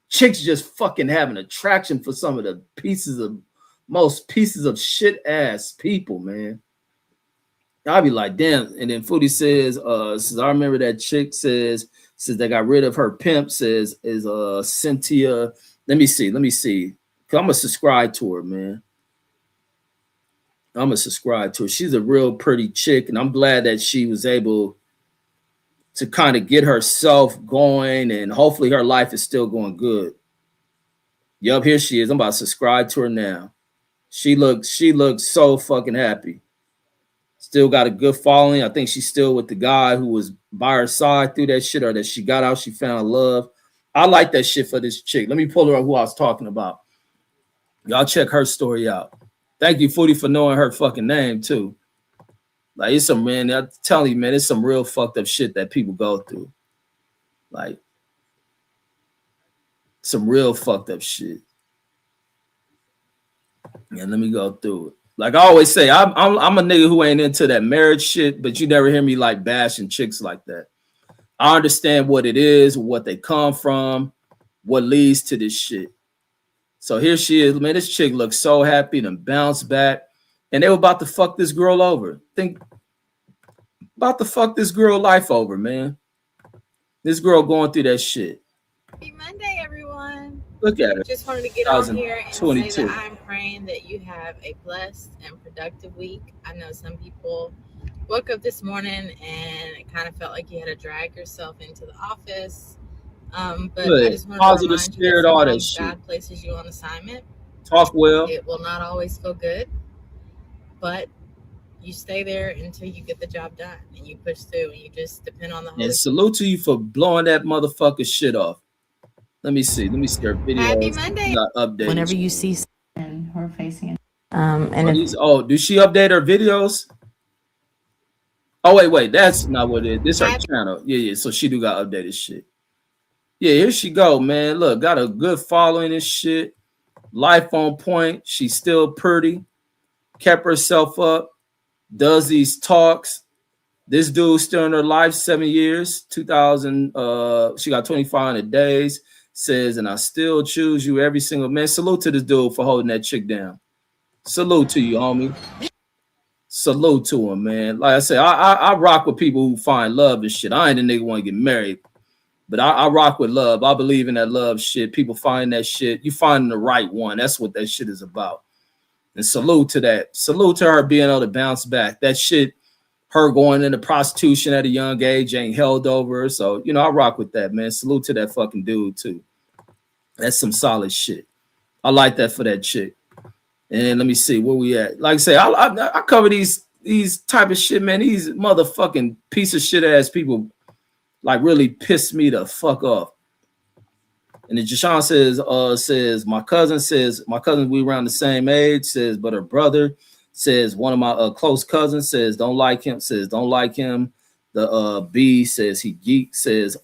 chicks just fucking have an attraction for some of the most pieces of shit ass people, man. I'll be like, damn. And then Footy says, I remember that chick says they got rid of her pimp, says is Cynthia. Let me see. Cause I'm gonna subscribe to her, man. She's a real pretty chick, and I'm glad that she was able to kind of get herself going, and hopefully her life is still going good. Yup, here she is. I'm about to subscribe to her now. She looks so fucking happy. Still got a good following. I think she's still with the guy who was by her side through that shit, or that she got out, she found love. I like that shit for this chick. Let me pull her up who I was talking about. Y'all check her story out. Thank you, Footy, for knowing her fucking name too. Like, it's some, man, I'm telling you, man, it's some real fucked up shit that people go through. Like, some real fucked up shit. And let me go through it. Like I always say, I'm a nigga who ain't into that marriage shit, but you never hear me like bashing chicks like that. I understand what it is, what they come from, what leads to this shit. So here she is, man. This chick looks so happy and bounced back. And they were about to fuck this girl over. About to fuck this girl life over, man. This girl going through that shit. Happy Monday, everyone. Look at her. Just wanted to get on here and say that I'm praying that you have a blessed and productive week. I know some people woke up this morning and it kind of felt like you had to drag yourself into the office. But good. I just want Positive to spirit, remind you all that that shit. God places you on assignment. Talk well. It will not always feel good, but you stay there until you get the job done, and you push through, and you just depend on the Holy And salute to you for blowing that motherfucker shit off. Let me see her video. Happy Monday. Whenever you see her facing it. Do she update her videos? Oh wait, that's not what it is. This her channel. Yeah. So she do got updated shit. Yeah, here she go, man. Look, got a good following and shit. Life on point. She's still pretty. kept herself up, does these talks. This dude still in her life 7 years, 2000. She got 2,500 days. Says, and I still choose you every single man. Salute to this dude for holding that chick down. Salute to you, homie. Salute to him, man. Like I said, I rock with people who find love and shit. I ain't a nigga want to get married, but I rock with love. I believe in that love shit. People find that shit. You find the right one. That's what that shit is about. And salute to that. Salute to her being able to bounce back. That shit, her going into prostitution at a young age ain't held over her. So, you know, I rock with that, man. Salute to that fucking dude, too. That's some solid shit. I like that for that chick. And let me see where we at. Like I say, I cover these type of shit, man. These motherfucking piece of shit ass people like really piss me the fuck off. And then Jashawn says my cousin, we around the same age, says, but her brother says one of my close cousins says don't like him, The B says he geek, said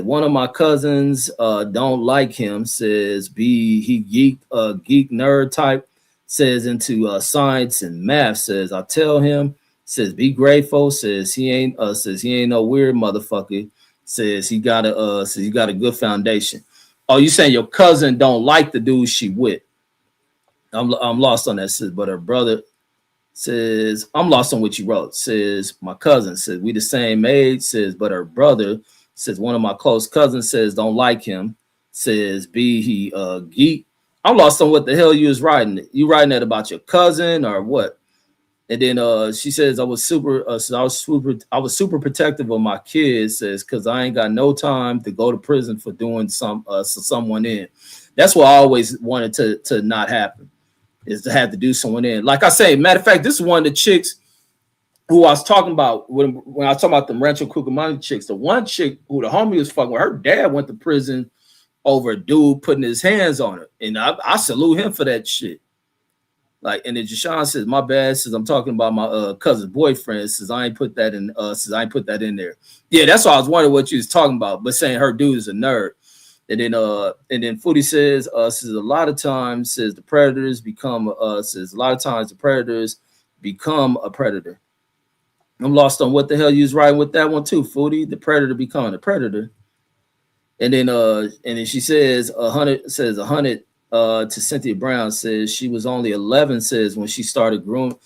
one of my cousins don't like him, says B, he geek nerd type, says into science and math, says I tell him, says be grateful, says he ain't no weird motherfucker, says he got a good foundation. Oh, you saying your cousin don't like the dude she with? I'm lost on that, says, but her brother says, I'm lost on what you wrote, says my cousin, says we the same age, says, but her brother says one of my close cousins says don't like him, says B, he geek. I'm lost on what the hell you was writing. You writing that about your cousin or what? And then she says I was super protective of my kids, says, because I ain't got no time to go to prison for doing someone in. That's what I always wanted to not happen, is to have to do someone in. Like I say, matter of fact, this is one of the chicks who I was talking about when I was talking about the Rancho Cucamonga chicks. The one chick who the homie was fucking with, her dad went to prison over a dude putting his hands on her. And I salute him for that shit. Like, and then Jashawn says, my bad, says I'm talking about my cousin's boyfriend, says I ain't put that in there. Yeah, that's why I was wondering what you was talking about, but saying her dude is a nerd. And then Foodie says a lot of times, says the predators become a predator. I'm lost on what the hell you was writing with that one too, Foodie. The predator becoming a predator. And then she says 100 to Cynthia Brown, says she was only 11, says when he started grooming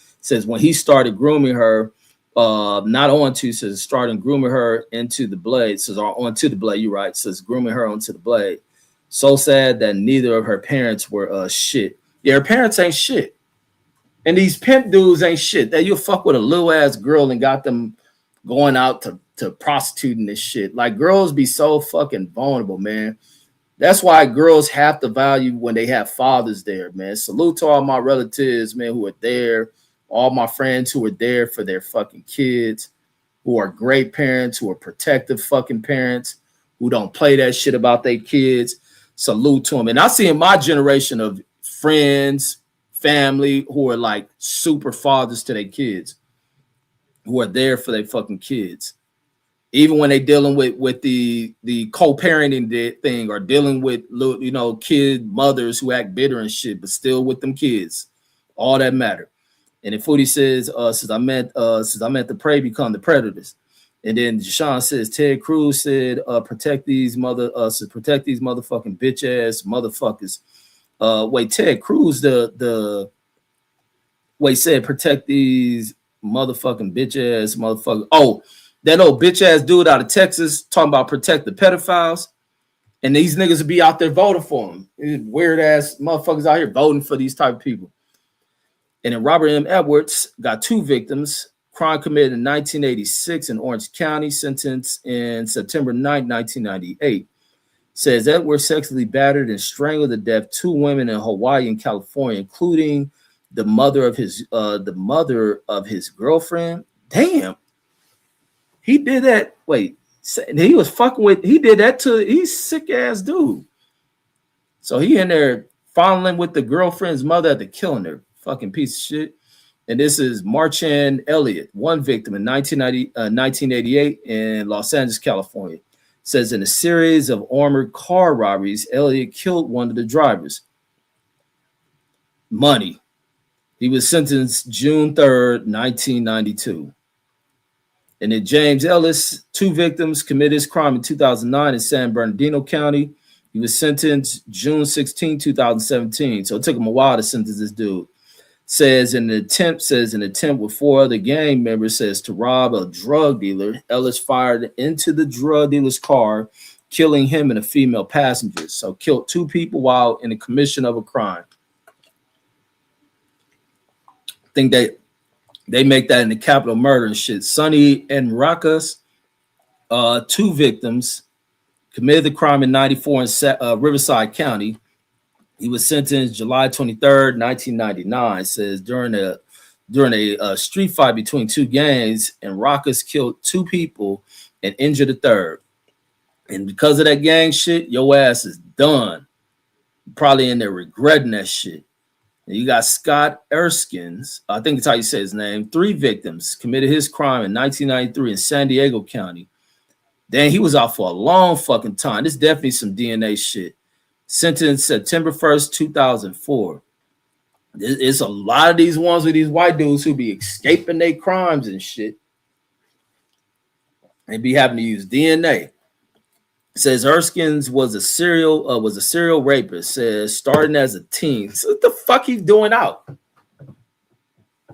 her, starting grooming her into the blade, says or onto the blade, you right, says grooming her onto the blade. So sad that neither of her parents were shit. Yeah, her parents ain't shit. And these pimp dudes ain't shit. That you fuck with a little ass girl and got them going out to prostituting this shit. Like, girls be so fucking vulnerable, man. That's why girls have to value when they have fathers there, man. Salute to all my relatives, man, who are there. All my friends who are there for their fucking kids, who are great parents, who are protective fucking parents, who don't play that shit about their kids. Salute to them. And I see in my generation of friends, family, who are like super fathers to their kids, who are there for their fucking kids. Even when they dealing with the co-parenting thing, or dealing with, you know, kid mothers who act bitter and shit, but still with them kids, all that matter. And then Foodie says, I meant the prey become the predators. And then Jashawn says Ted Cruz said, protect these motherfucking bitch ass motherfuckers. Ted Cruz said protect these motherfucking bitch ass motherfuckers. Oh, that old bitch ass dude out of Texas talking about protect the pedophiles. And these niggas will be out there voting for them. Weird ass motherfuckers out here voting for these type of people. And then Robert M. Edwards got 2 victims. Crime committed in 1986 in Orange County, sentenced in September 9, 1998. Says Edwards sexually battered and strangled to death 2 women in Hawaii and California, including the mother of his girlfriend. Damn. He did that. Wait, he was fucking with. He did that to. He's sick ass dude. So he in there fondling with the girlfriend's mother after killing her. Fucking piece of shit. And this is Marchand Elliott, 1 victim in 1988 in Los Angeles, California. Says in a series of armored car robberies, Elliott killed one of the drivers. Money. He was sentenced June 3rd, 1992. And then James Ellis, 2 victims, committed his crime in 2009 in San Bernardino County. He was sentenced June 16, 2017. So it took him a while to sentence this dude. Says an attempt with 4 other gang members, says to rob a drug dealer. Ellis fired into the drug dealer's car, killing him and a female passenger. So killed 2 people while in the commission of a crime. I think they make that in the capital murder and shit. Sonny and Maracas, 2 victims, committed the crime in 94 in Riverside County. He was sentenced July 23rd, 1999. Says during a street fight between 2 gangs, and Racas killed 2 people and injured a third. And because of that gang shit, your ass is done. Probably in there regretting that shit. And you got Scott Erskines, I think that's how you say his name, 3 victims, committed his crime in 1993 in San Diego County. Then he was out for a long fucking time. This is definitely some DNA shit. Sentenced September 1st, 2004. It's a lot of these ones with these white dudes who be escaping their crimes and shit. They be having to use DNA. It says Erskines was a serial rapist. Says starting as a teen. So what the fuck he doing out?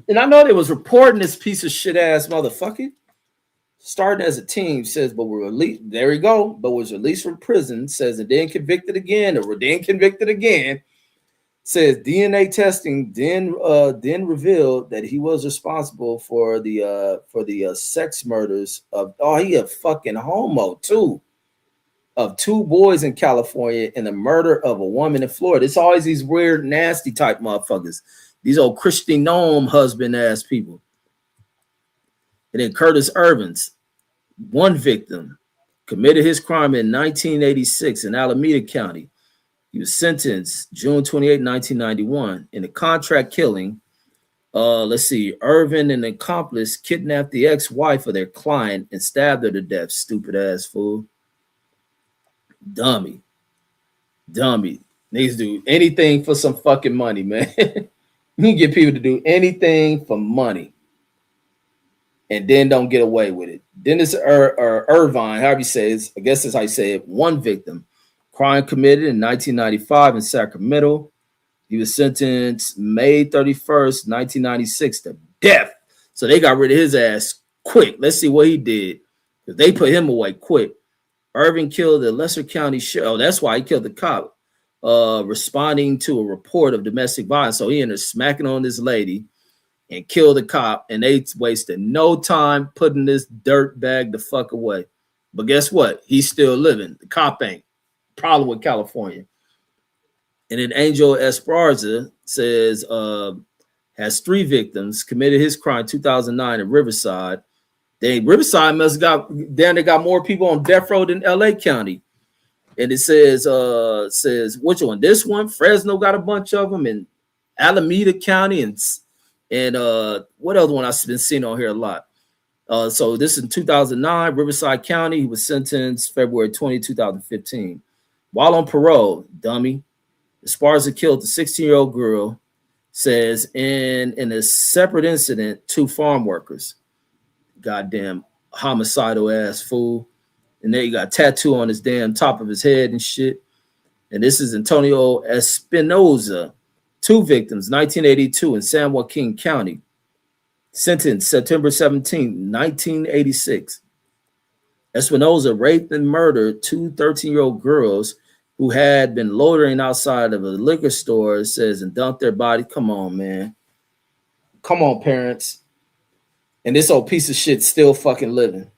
And I know they was reporting this piece of shit ass motherfucker. Starting as a teen, says, but were released. There we go. But was released from prison. Says, and then convicted again, or then convicted again. Says DNA testing then revealed that he was responsible for the sex murders of he a fucking homo too, of 2 boys in California and the murder of a woman in Florida. It's always these weird, nasty type motherfuckers. These old Christy Nome husband ass people. And then Curtis Irvins, 1 victim, committed his crime in 1986 in Alameda County. He was sentenced June 28, 1991 in a contract killing. Irvin and an accomplice kidnapped the ex-wife of their client and stabbed her to death. Stupid ass fool. Dummy. Niggas do anything for some fucking money, man. You can get people to do anything for money and then don't get away with it. Then it's Irvine, however you say it. I guess that's how you say it. 1 victim. Crime committed in 1995 in Sacramento. He was sentenced May 31st, 1996 to death. So they got rid of his ass quick. Let's see what he did. Because they put him away quick. Irvin killed the Lesser County sheriff. Oh, that's why he killed the cop. Responding to a report of domestic violence. So he ended up smacking on this lady and killed the cop. And they wasted no time putting this dirt bag the fuck away. But guess what? He's still living. The cop ain't. Problem with California. And then Angel Esparza says has 3 victims, committed his crime in 2009 in Riverside. Riverside must got they got more people on death row than LA County. And it says which one? This one, Fresno got a bunch of them, and Alameda County, and what other one I've been seeing on here a lot. So this is in 2009, Riverside County. He was sentenced February 20, 2015. While on parole, dummy, Esparza killed the 16-year-old girl, says in a separate incident, 2 farm workers. Goddamn homicidal ass fool. And then he got a tattoo on his damn top of his head and shit. And this is Antonio Espinoza, 2 victims, 1982 in San Joaquin County. Sentenced September 17, 1986. Espinoza raped and murdered 2 13-year-old girls who had been loitering outside of a liquor store, it says, and dumped their body. Come on, man. Come on, parents. And this old piece of shit still fucking living.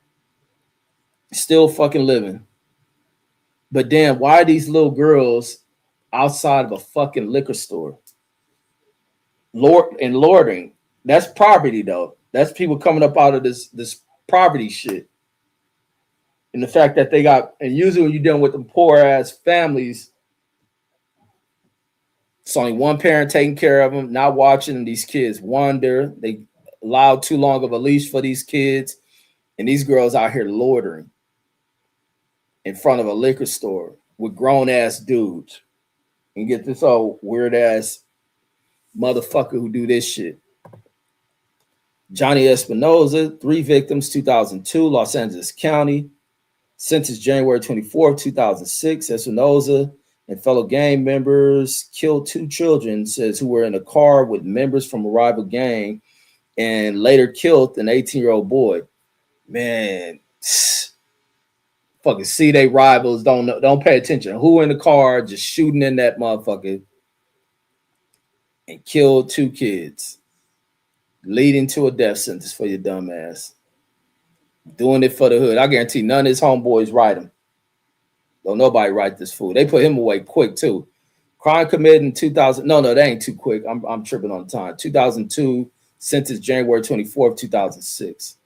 Still fucking living. But damn, why are these little girls outside of a fucking liquor store? Loitering. That's poverty, though. That's people coming up out of this poverty shit. And the fact that they got, and usually when you're dealing with the poor ass families, it's only one parent taking care of them, not watching these kids wander. They allowed too long of a leash for these kids. And these girls out here loitering in front of a liquor store with grown ass dudes. And get this old weird ass motherfucker who do this shit. Johnny Espinoza, 3 victims, 2002, Los Angeles County. Sentenced January 24th, 2006. Espinoza and fellow gang members killed 2 children, says, who were in a car with members from a rival gang, and later killed an 18-year-old boy. Man, fucking see they rivals, don't pay attention. Who in the car just shooting in that motherfucker and killed 2 kids, leading to a death sentence for your dumb ass. Doing it for the hood. I guarantee none of his homeboys write him. Don't nobody write this fool. They put him away quick too. Crime committed in 2000. No, that ain't too quick. I'm tripping on the time. 2002, sentenced January 24th, 2006.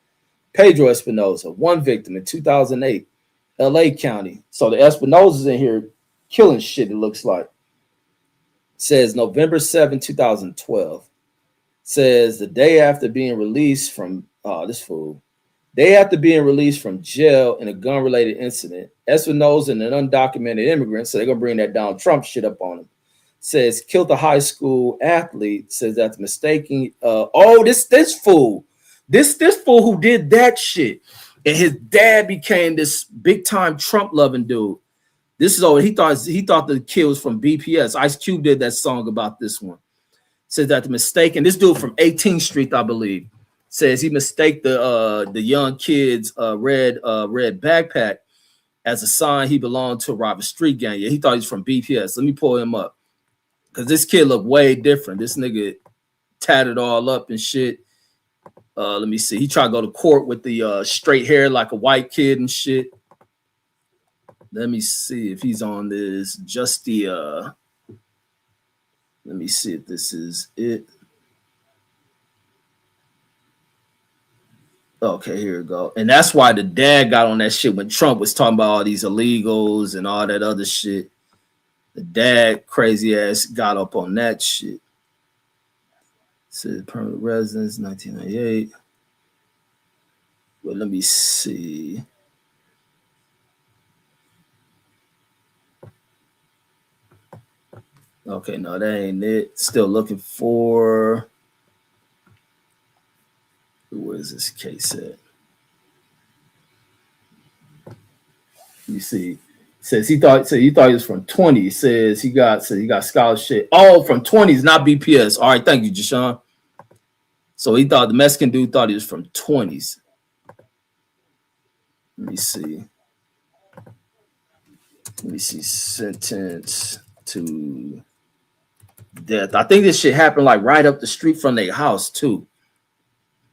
Pedro Espinoza, 1 victim in 2008, LA County. So the Espinozas in here killing shit, it looks like. Says November 7, 2012. Says the day after being released from this fool. Day after being released from jail in a gun-related incident, Espinoza and an undocumented immigrant, so they're gonna bring that Donald Trump shit up on him, says killed a high school athlete. Says that's mistaking. This fool who did that shit, and his dad became this big time Trump loving dude. This is he thought the kid was from BPS. Ice Cube did that song about this one. Says that the mistaken, this dude from 18th Street, I believe, says he mistake the young kid's red backpack as a sign he belonged to a Robert Street gang. Yeah, he thought he was from BPS. Let me pull him up, because this kid looked way different. This nigga tatted all up and shit. Let me see. He tried to go to court with the straight hair like a white kid and shit. Let me see if he's on this. Just the let me see if this is it. Okay, here we go. And that's why the dad got on that shit when Trump was talking about all these illegals and all that other shit. The dad, crazy ass, got up on that shit. Said permanent residence, 1998. Well, let me see. Okay, no, that ain't it. Still looking for. Where is this case at? You see, says he thought he was from 20. Says he got scholarship. Oh, from 20s, not BPS. All right, thank you, Jashawn. So he thought the Mexican dude thought he was from 20s. Let me see. Sentence to death. I think this shit happened like right up the street from their house too.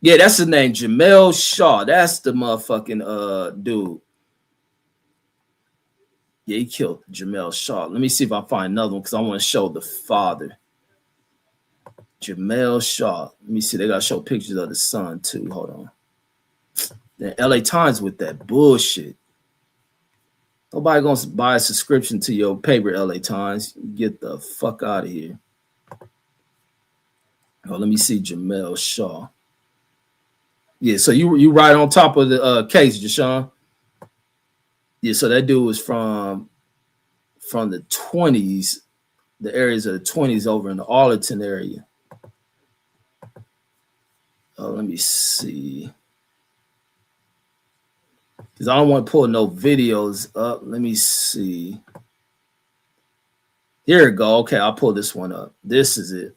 Yeah, that's his name, Jamel Shaw. That's the motherfucking dude. Yeah, he killed Jamel Shaw. Let me see if I find another one because I want to show the father. Jamel Shaw. Let me see. They gotta show pictures of the son too. Hold on. The LA Times with that bullshit. Nobody gonna buy a subscription to your paper, LA Times. Get the fuck out of here. Oh, let me see Jamel Shaw. Yeah, so you right on top of the case, Jashawn. Yeah, so that dude was from the 20s, the areas of the 20s over in the Arlington area. Let me see. Because I don't want to pull no videos up. Let me see. Here we go. Okay, I'll pull this one up. This is it.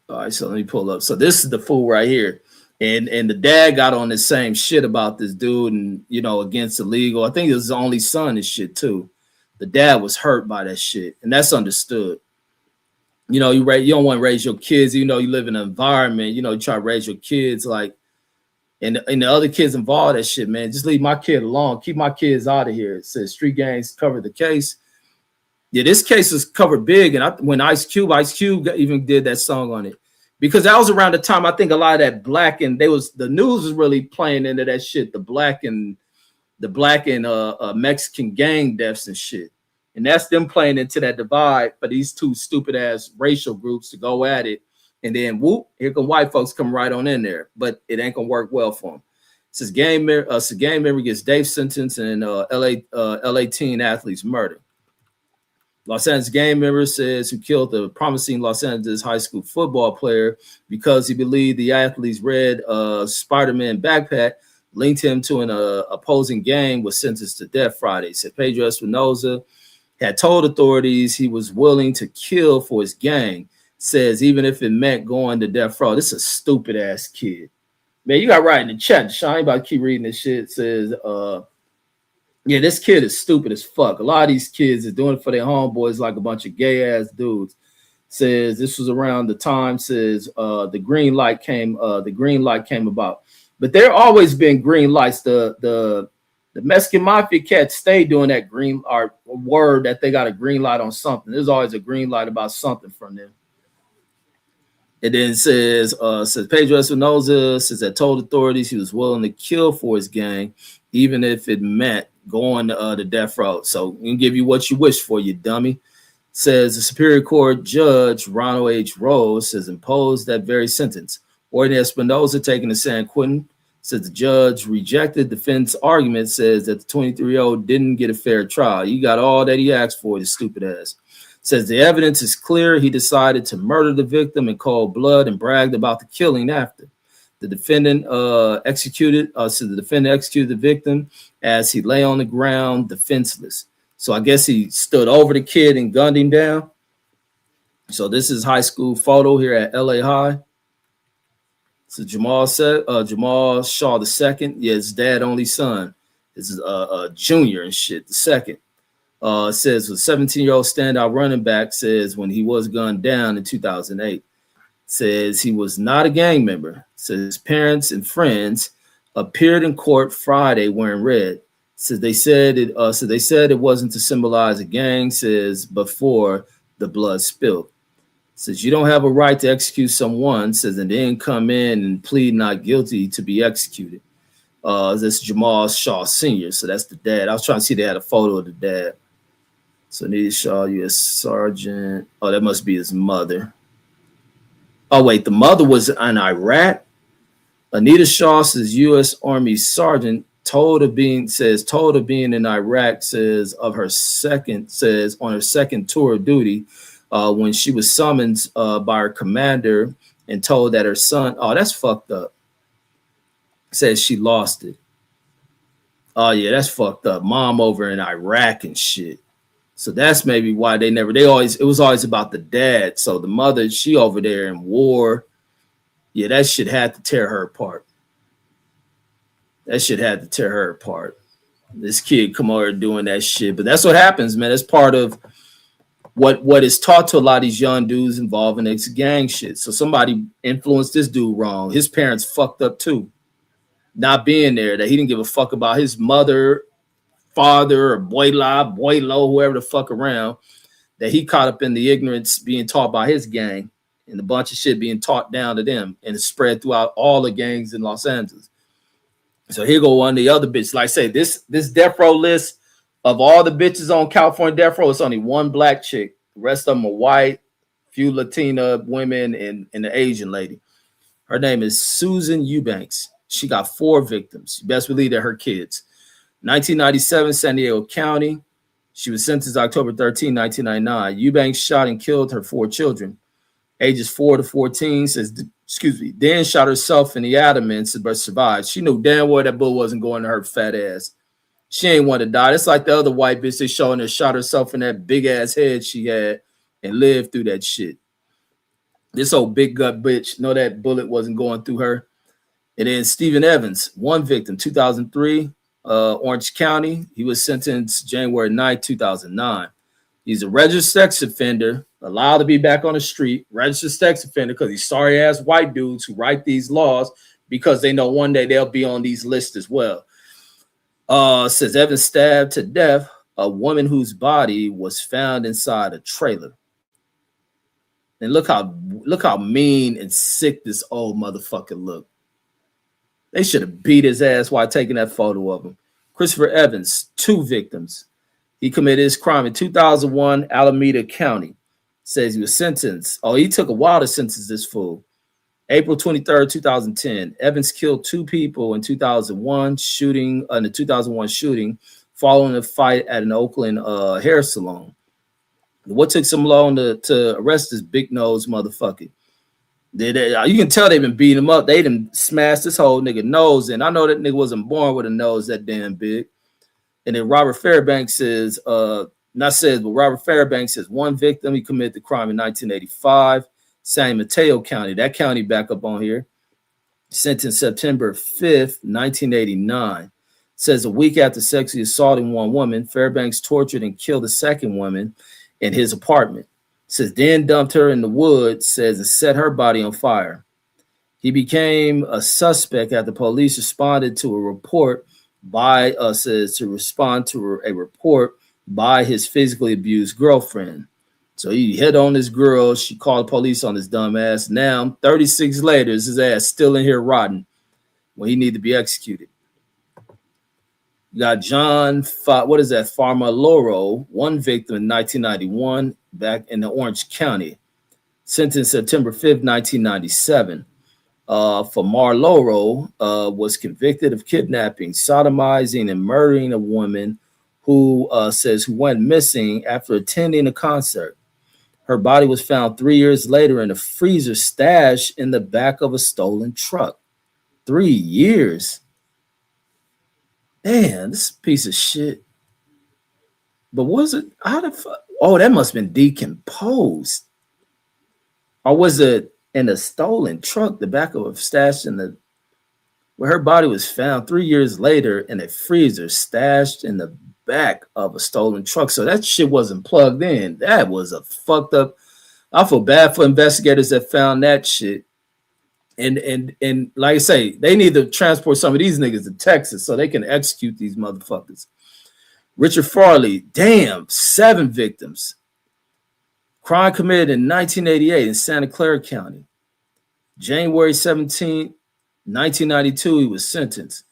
All right, so let me pull up. So this is the fool right here. And the dad got on the same shit about this dude and, against illegal. I think it was his only son and shit too. The dad was hurt by that shit. And that's understood. You don't want to raise your kids, you live in an environment, you try to raise your kids like, and the other kids involved that shit, man. Just leave my kid alone. Keep my kids out of here. It says street gangs covered the case. Yeah, this case is covered big. And when Ice Cube even did that song on it. Because that was around the time I think a lot of that black and the news was really playing into that shit, the black and Mexican gang deaths and shit. And that's them playing into that divide for these two stupid ass racial groups to go at it. And then whoop, here come white folks come right on in there. But it ain't gonna work well for them. It says gang member gets Dave sentence and LA teen athletes murder. Los Angeles gang member says who killed the promising Los Angeles high school football player because he believed the athlete's red Spider-Man backpack linked him to an opposing gang was sentenced to death Friday. Said Pedro Espinoza had told authorities he was willing to kill for his gang. Says even if it meant going to death row. This is a stupid ass kid. Man, you got right in the chat. Sean, about to keep reading this shit. It says, yeah, this kid is stupid as fuck. A lot of these kids is doing it for their homeboys like a bunch of gay ass dudes. Says this was around the time, says the green light came about. But there always been green lights. The Mexican mafia cats stay doing that green art word that they got a green light on something. There's always a green light about something from them. It then says Pedro Espinoza says that told authorities he was willing to kill for his gang, even if it meant going to death row. So we can give you what you wish for, you dummy. Says the Superior Court Judge Ronald H. Rose has imposed that very sentence. Ordinary Espinoza taken to San Quentin. Says the judge rejected defense argument, says that the 23-year-old didn't get a fair trial. You got all that he asked for, this stupid ass. Says the evidence is clear. He decided to murder the victim in cold blood and bragged about the killing after. The defendant executed the victim as he lay on the ground defenseless. So I guess he stood over the kid and gunned him down. So this is high school photo here at LA High. So Jamal Shaw II, yeah, his dad only son. This is a junior and shit, the second. Says a 17-year-old standout running back says when he was gunned down in 2008, says he was not a gang member. Says his parents and friends appeared in court Friday wearing red. Says they said it wasn't to symbolize a gang. Says before the blood spilled. Says you don't have a right to execute someone. Says and then come in and plead not guilty to be executed. This Jamal Shaw Sr. So that's the dad. I was trying to see if they had a photo of the dad. So Anita Shaw, U.S. Sergeant. Oh, that must be his mother. Oh, wait, the mother was in Iraq. Anita Shaw says U.S. Army Sergeant told of being in Iraq, says on her second tour of duty when she was summoned by her commander and told that her son, oh, that's fucked up. Says she lost it. Oh, yeah, that's fucked up. Mom over in Iraq and shit. So that's maybe why it was always about the dad. So the mother, she over there in war. Yeah, that shit had to tear her apart. This kid come over doing that shit. But that's what happens, man. That's part of what is taught to a lot of these young dudes involving this gang shit. So somebody influenced this dude wrong. His parents fucked up too. Not being there, that he didn't give a fuck about his mother, father, or boylo, whoever the fuck around, that he caught up in the ignorance being taught by his gang and a bunch of shit being taught down to them, and it's spread throughout all the gangs in Los Angeles. So here go one of the other bitches. Like I say, this death row list of all the bitches on California death row, it's only one black chick. The rest of them are white, few Latina women, and the Asian lady. Her name is Susan Eubanks. She got 4 victims. You best believe they're her kids. 1997, San Diego County. She was sentenced October 13, 1999. Eubanks shot and killed her 4 children, ages 4 to 14. Then shot herself in the abdomen, but survived. She knew damn well that bullet wasn't going to her fat ass. She ain't want to die. It's like the other white bitch they showing her shot herself in that big ass head she had and lived through that shit. This old big gut bitch know that bullet wasn't going through her. And then Stephen Evans, 1 victim, 2003, Orange County. He was sentenced January 9, 2009. He's a registered sex offender, allowed to be back on the street, registered sex offender because he's sorry ass white dudes who write these laws because they know one day they'll be on these lists as well. Says Evans stabbed to death a woman whose body was found inside a trailer. And look how mean and sick this old motherfucker looked. They should have beat his ass while taking that photo of him. Christopher Evans, 2 victims. He committed his crime in 2001, Alameda County. Says he was sentenced. Oh, he took a while to sentence this fool. April 23rd, 2010. Evans killed 2 people in 2001 shooting following a fight at an Oakland hair salon. What took so long to arrest this big nose motherfucker? You can tell they've been beating him up. They done smashed this whole nigga nose in. I know that nigga wasn't born with a nose that damn big. And then Robert Fairbanks says, but Robert Fairbanks says one victim, he committed the crime in 1985, San Mateo County, that county back up on here, sentenced September 5th, 1989. Says a week after sexually assaulting one woman, Fairbanks tortured and killed a second woman in his apartment. Says then dumped her in the woods, says, and set her body on fire. He became a suspect after police responded to a report by a report by his physically abused girlfriend. So he hit on this girl. She called the police on his dumb ass. Now, 36 later, his ass still in here rotting when he need to be executed. You got Farmaloro, one victim in 1991, back in the Orange County, sentenced September 5th, 1997. Farmaloro was convicted of kidnapping, sodomizing, and murdering a woman who went missing after attending a concert. Her body was found 3 years later in a freezer stashed in the back of a stolen truck. 3 years. Man, this piece of shit. But was it? How the fuck? Oh, that must have been decomposed. Or was it in a stolen truck, the back of a stash where her body was found 3 years later in a freezer stashed in the back of a stolen truck? So that shit wasn't plugged in. That was a fucked up. I feel bad for investigators that found that shit. And like I say, they need to transport some of these niggas to Texas so they can execute these motherfuckers. Richard Farley, damn, 7 victims. Crime committed in 1988 in Santa Clara County. January 17, 1992, he was sentenced.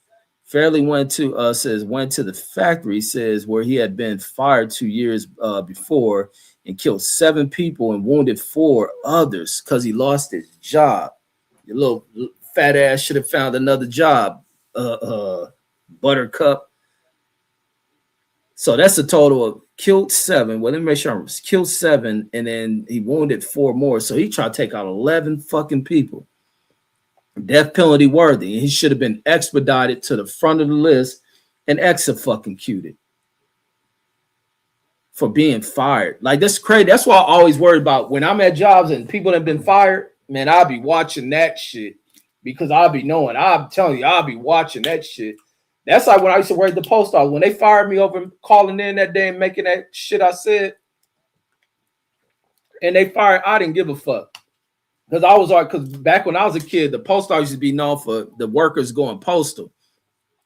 Fairley went to the factory, says, where he had been fired 2 years before and killed 7 people and wounded 4 others because he lost his job. Your little fat ass should have found another job, Buttercup. So that's a total of killed 7. Well, let me make sure I was killed 7, and then he wounded 4 more. So he tried to take out 11 fucking people. Death penalty worthy. And he should have been expedited to the front of the list and executed for being fired. Like, that's crazy. That's why I always worry about when I'm at jobs and people that have been fired. Man, I'll be watching that shit because I'll be knowing. I'm telling you, I'll be watching that shit. That's like when I used to work at the post office. When they fired me over calling in that day and making that shit I said, and they fired, I didn't give a fuck. Because I was like, because back when I was a kid, the post office used to be known for the workers going postal,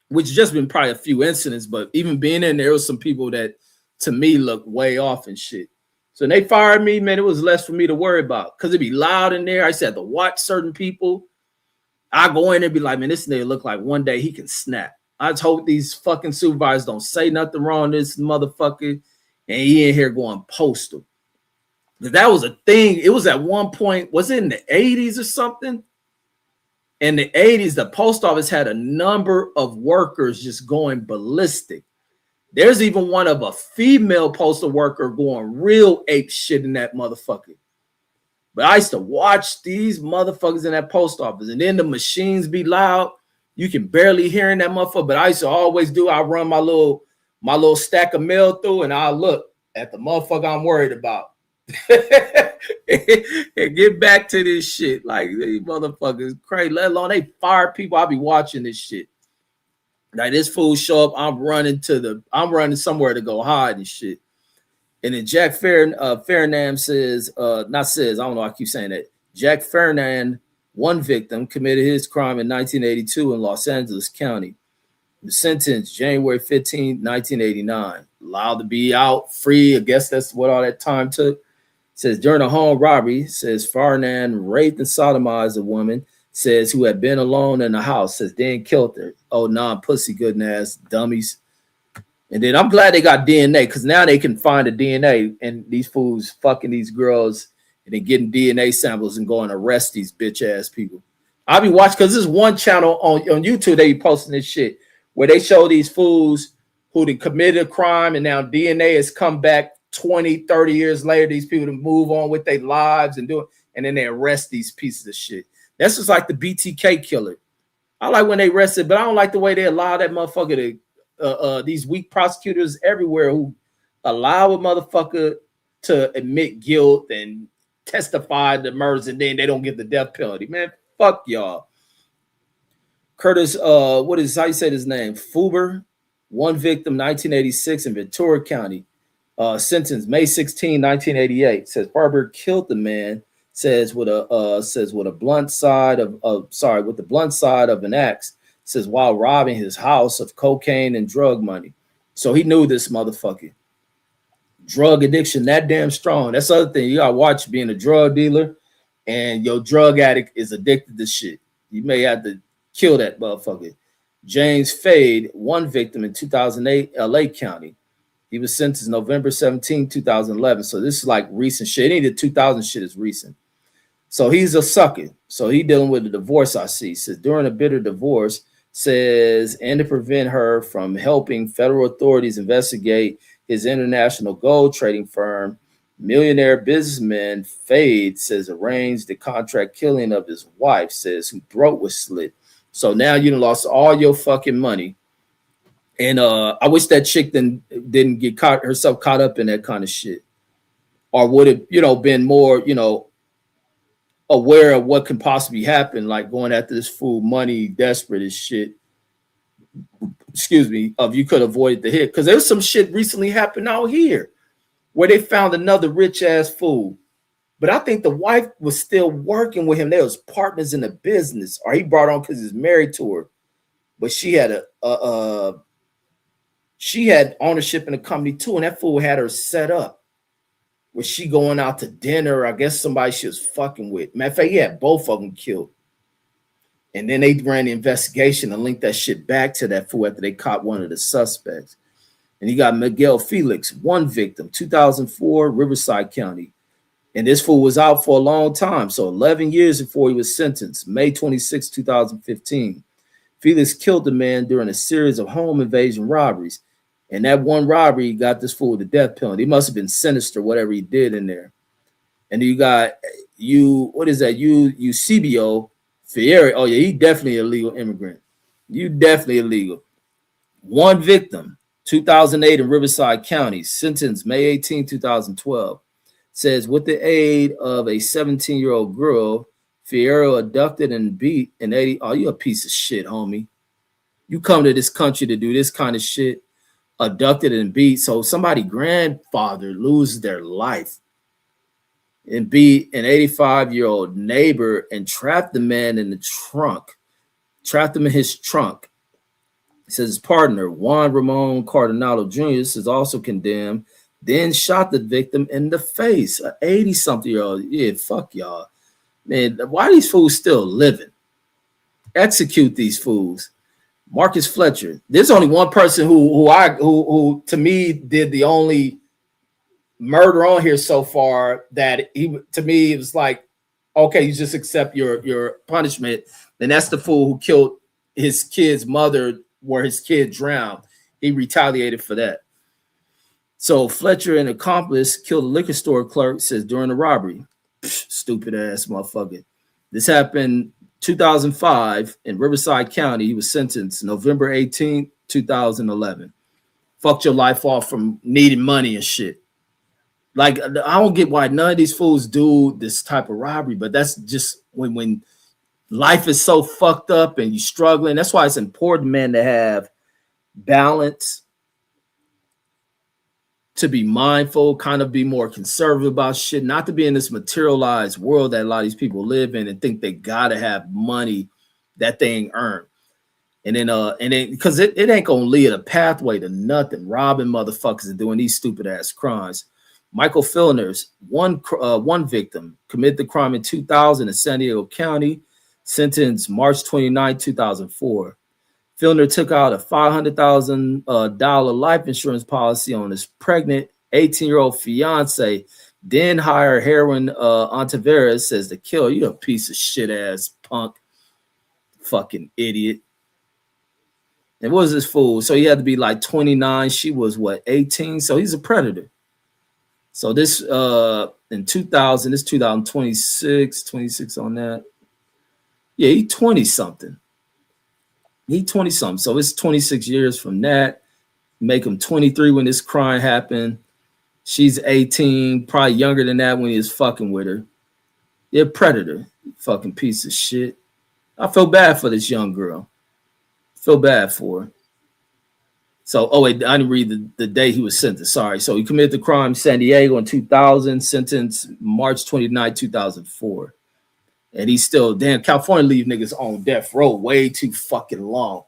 which has just been probably a few incidents. But even being in there was some people that to me looked way off and shit. So when they fired me, man, it was less for me to worry about because it'd be loud in there. I used to have to watch certain people. I go in and be like, man, this nigga look like one day he can snap. I just hope these fucking supervisors don't say nothing wrong to this motherfucker and he in here going postal. That was a thing. It was at one point, was it in the 80s or something? In the 80s, the post office had a number of workers just going ballistic. There's even one of a female postal worker going real ape shit in that motherfucker. But I used to watch these motherfuckers in that post office, and then the machines be loud. You can barely hear in that motherfucker. But I used to always do. I run my little stack of mail through, and I look at the motherfucker I'm worried about, and get back to this shit. Like these motherfuckers crazy. Let alone they fire people. I'll be watching this shit. Like this fool show up, I'm running somewhere to go hide and shit. And then Jack Fernand says, I don't know, I keep saying that. Jack Fernand, one victim, committed his crime in 1982 in Los Angeles County. He was sentenced January 15, 1989. Allowed to be out free. I guess that's what all that time took. Says during a home robbery, says Fernand raped and sodomized a woman, says who had been alone in the house, says then killed her. Oh, non-pussy good ass dummies. And then I'm glad they got DNA because now they can find the DNA and these fools fucking these girls and then getting DNA samples and going to arrest these bitch ass people. I'll be watching because there's one channel on YouTube they be posting this shit where they show these fools who committed a crime and now DNA has come back 20, 30 years later, these people to move on with their lives and do it, and then they arrest these pieces of shit. That's just like the BTK killer. I like when they arrested, but I don't like the way they allow that motherfucker to these weak prosecutors everywhere who allow a motherfucker to admit guilt and testify to murders, and then they don't get the death penalty. Man, fuck y'all. Curtis, what is how you say his name? Fuber, one victim, 1986 in Ventura County. Sentenced May 16, 1988. Says Barber killed the man. Says with a blunt side of with the blunt side of an axe. Says while robbing his house of cocaine and drug money. So he knew this motherfucker. Drug addiction that damn strong. That's the other thing. You gotta watch being a drug dealer, and your drug addict is addicted to shit. You may have to kill that motherfucker. James Fade, one victim in 2008, LA County. He was sentenced November 17, 2011. So this is like recent shit. Any of the 2000 shit is recent. So he's a sucker. So he dealing with a divorce, I see. Says during a bitter divorce, says, and to prevent her from helping federal authorities investigate his international gold trading firm, millionaire businessman Fade says arranged the contract killing of his wife, says who throat was slit. So now you done lost all your fucking money. And I wish that chick didn't get herself caught up in that kind of shit. Or would have, been more, aware of what can possibly happen, like going after this fool, money, desperate as shit. Excuse me, you could avoid the hit. Because there's some shit recently happened out here where they found another rich ass fool. But I think the wife was still working with him. They was partners in the business, or he brought on because he's married to her. But she had she had ownership in the company too, and that fool had her set up. Was she going out to dinner? I guess somebody she was fucking with. Matter of fact, he had both of them killed. And then they ran the investigation and linked that shit back to that fool after they caught one of the suspects. And you got Miguel Felix, one victim, 2004, Riverside County. And this fool was out for a long time, so 11 years before he was sentenced, May 26, 2015. Felix killed the man during a series of home invasion robberies. And that one robbery got this fool the death penalty. He must have been sinister, whatever he did in there. And you got Eusebio Fieri. Oh, yeah, he definitely a legal immigrant. You definitely illegal. One victim, 2008 in Riverside County, sentenced May 18, 2012. Says with the aid of a 17-year-old girl, Fierro abducted and beat an 80. Oh, you a piece of shit, homie. You come to this country to do this kind of shit. Abducted and beat. So somebody's grandfather loses their life and beat an 85-year-old neighbor and trapped the man in the trunk. Trapped him in his trunk. It says his partner, Juan Ramon Cardinalo Jr., is also condemned, then shot the victim in the face. An 80-something-year-old. Yeah, fuck y'all. Man, why are these fools still living? Execute these fools. Marcus Fletcher. There's only one person who to me did the only murder on here so far that to me it was like, okay, you just accept your punishment. And that's the fool who killed his kid's mother where his kid drowned. He retaliated for that. So Fletcher, an accomplice, killed a liquor store clerk, says during the robbery. Stupid ass motherfucker. This happened 2005 in Riverside County. He was sentenced November 18, 2011. Fucked your life off from needing money and shit. Like, I don't get why none of these fools do this type of robbery, but that's just when life is so fucked up and you're struggling. That's why it's important, man, to have balance, to be mindful, kind of be more conservative about shit, not to be in this materialized world that a lot of these people live in and think they gotta have money that they ain't earned. And then because it ain't gonna lead a pathway to nothing, robbing motherfuckers and doing these stupid ass crimes. Michael Filner's one victim committed the crime in 2000 in San Diego County, sentenced March 29, 2004. Filner took out a $500,000 life insurance policy on his pregnant 18-year-old fiance, then hired heroin Ontiveros, says the killer. You a piece of shit ass punk, fucking idiot. And what was this fool? So he had to be like 29. She was what, 18? So he's a predator. So this in 2000, this 26 on that. Yeah, he 20 something. He 20 something. So it's 26 years from that. Make him 23 when this crime happened. She's 18, probably younger than that when he was fucking with her. You're a predator, fucking piece of shit. I feel bad for this young girl. Feel bad for her. So, oh wait, I didn't read the day he was sentenced. Sorry. So he committed the crime in San Diego in 2000, sentenced March 29, 2004. And he's still, damn, California leave niggas on death row way too fucking long.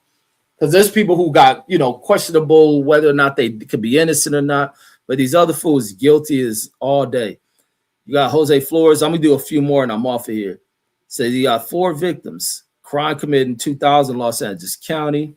Because there's people who got, questionable whether or not they could be innocent or not. But these other fools guilty as all day. You got Jose Flores. I'm going to do a few more and I'm off of here. Says he got 4 victims. Crime committed in 2000, Los Angeles County.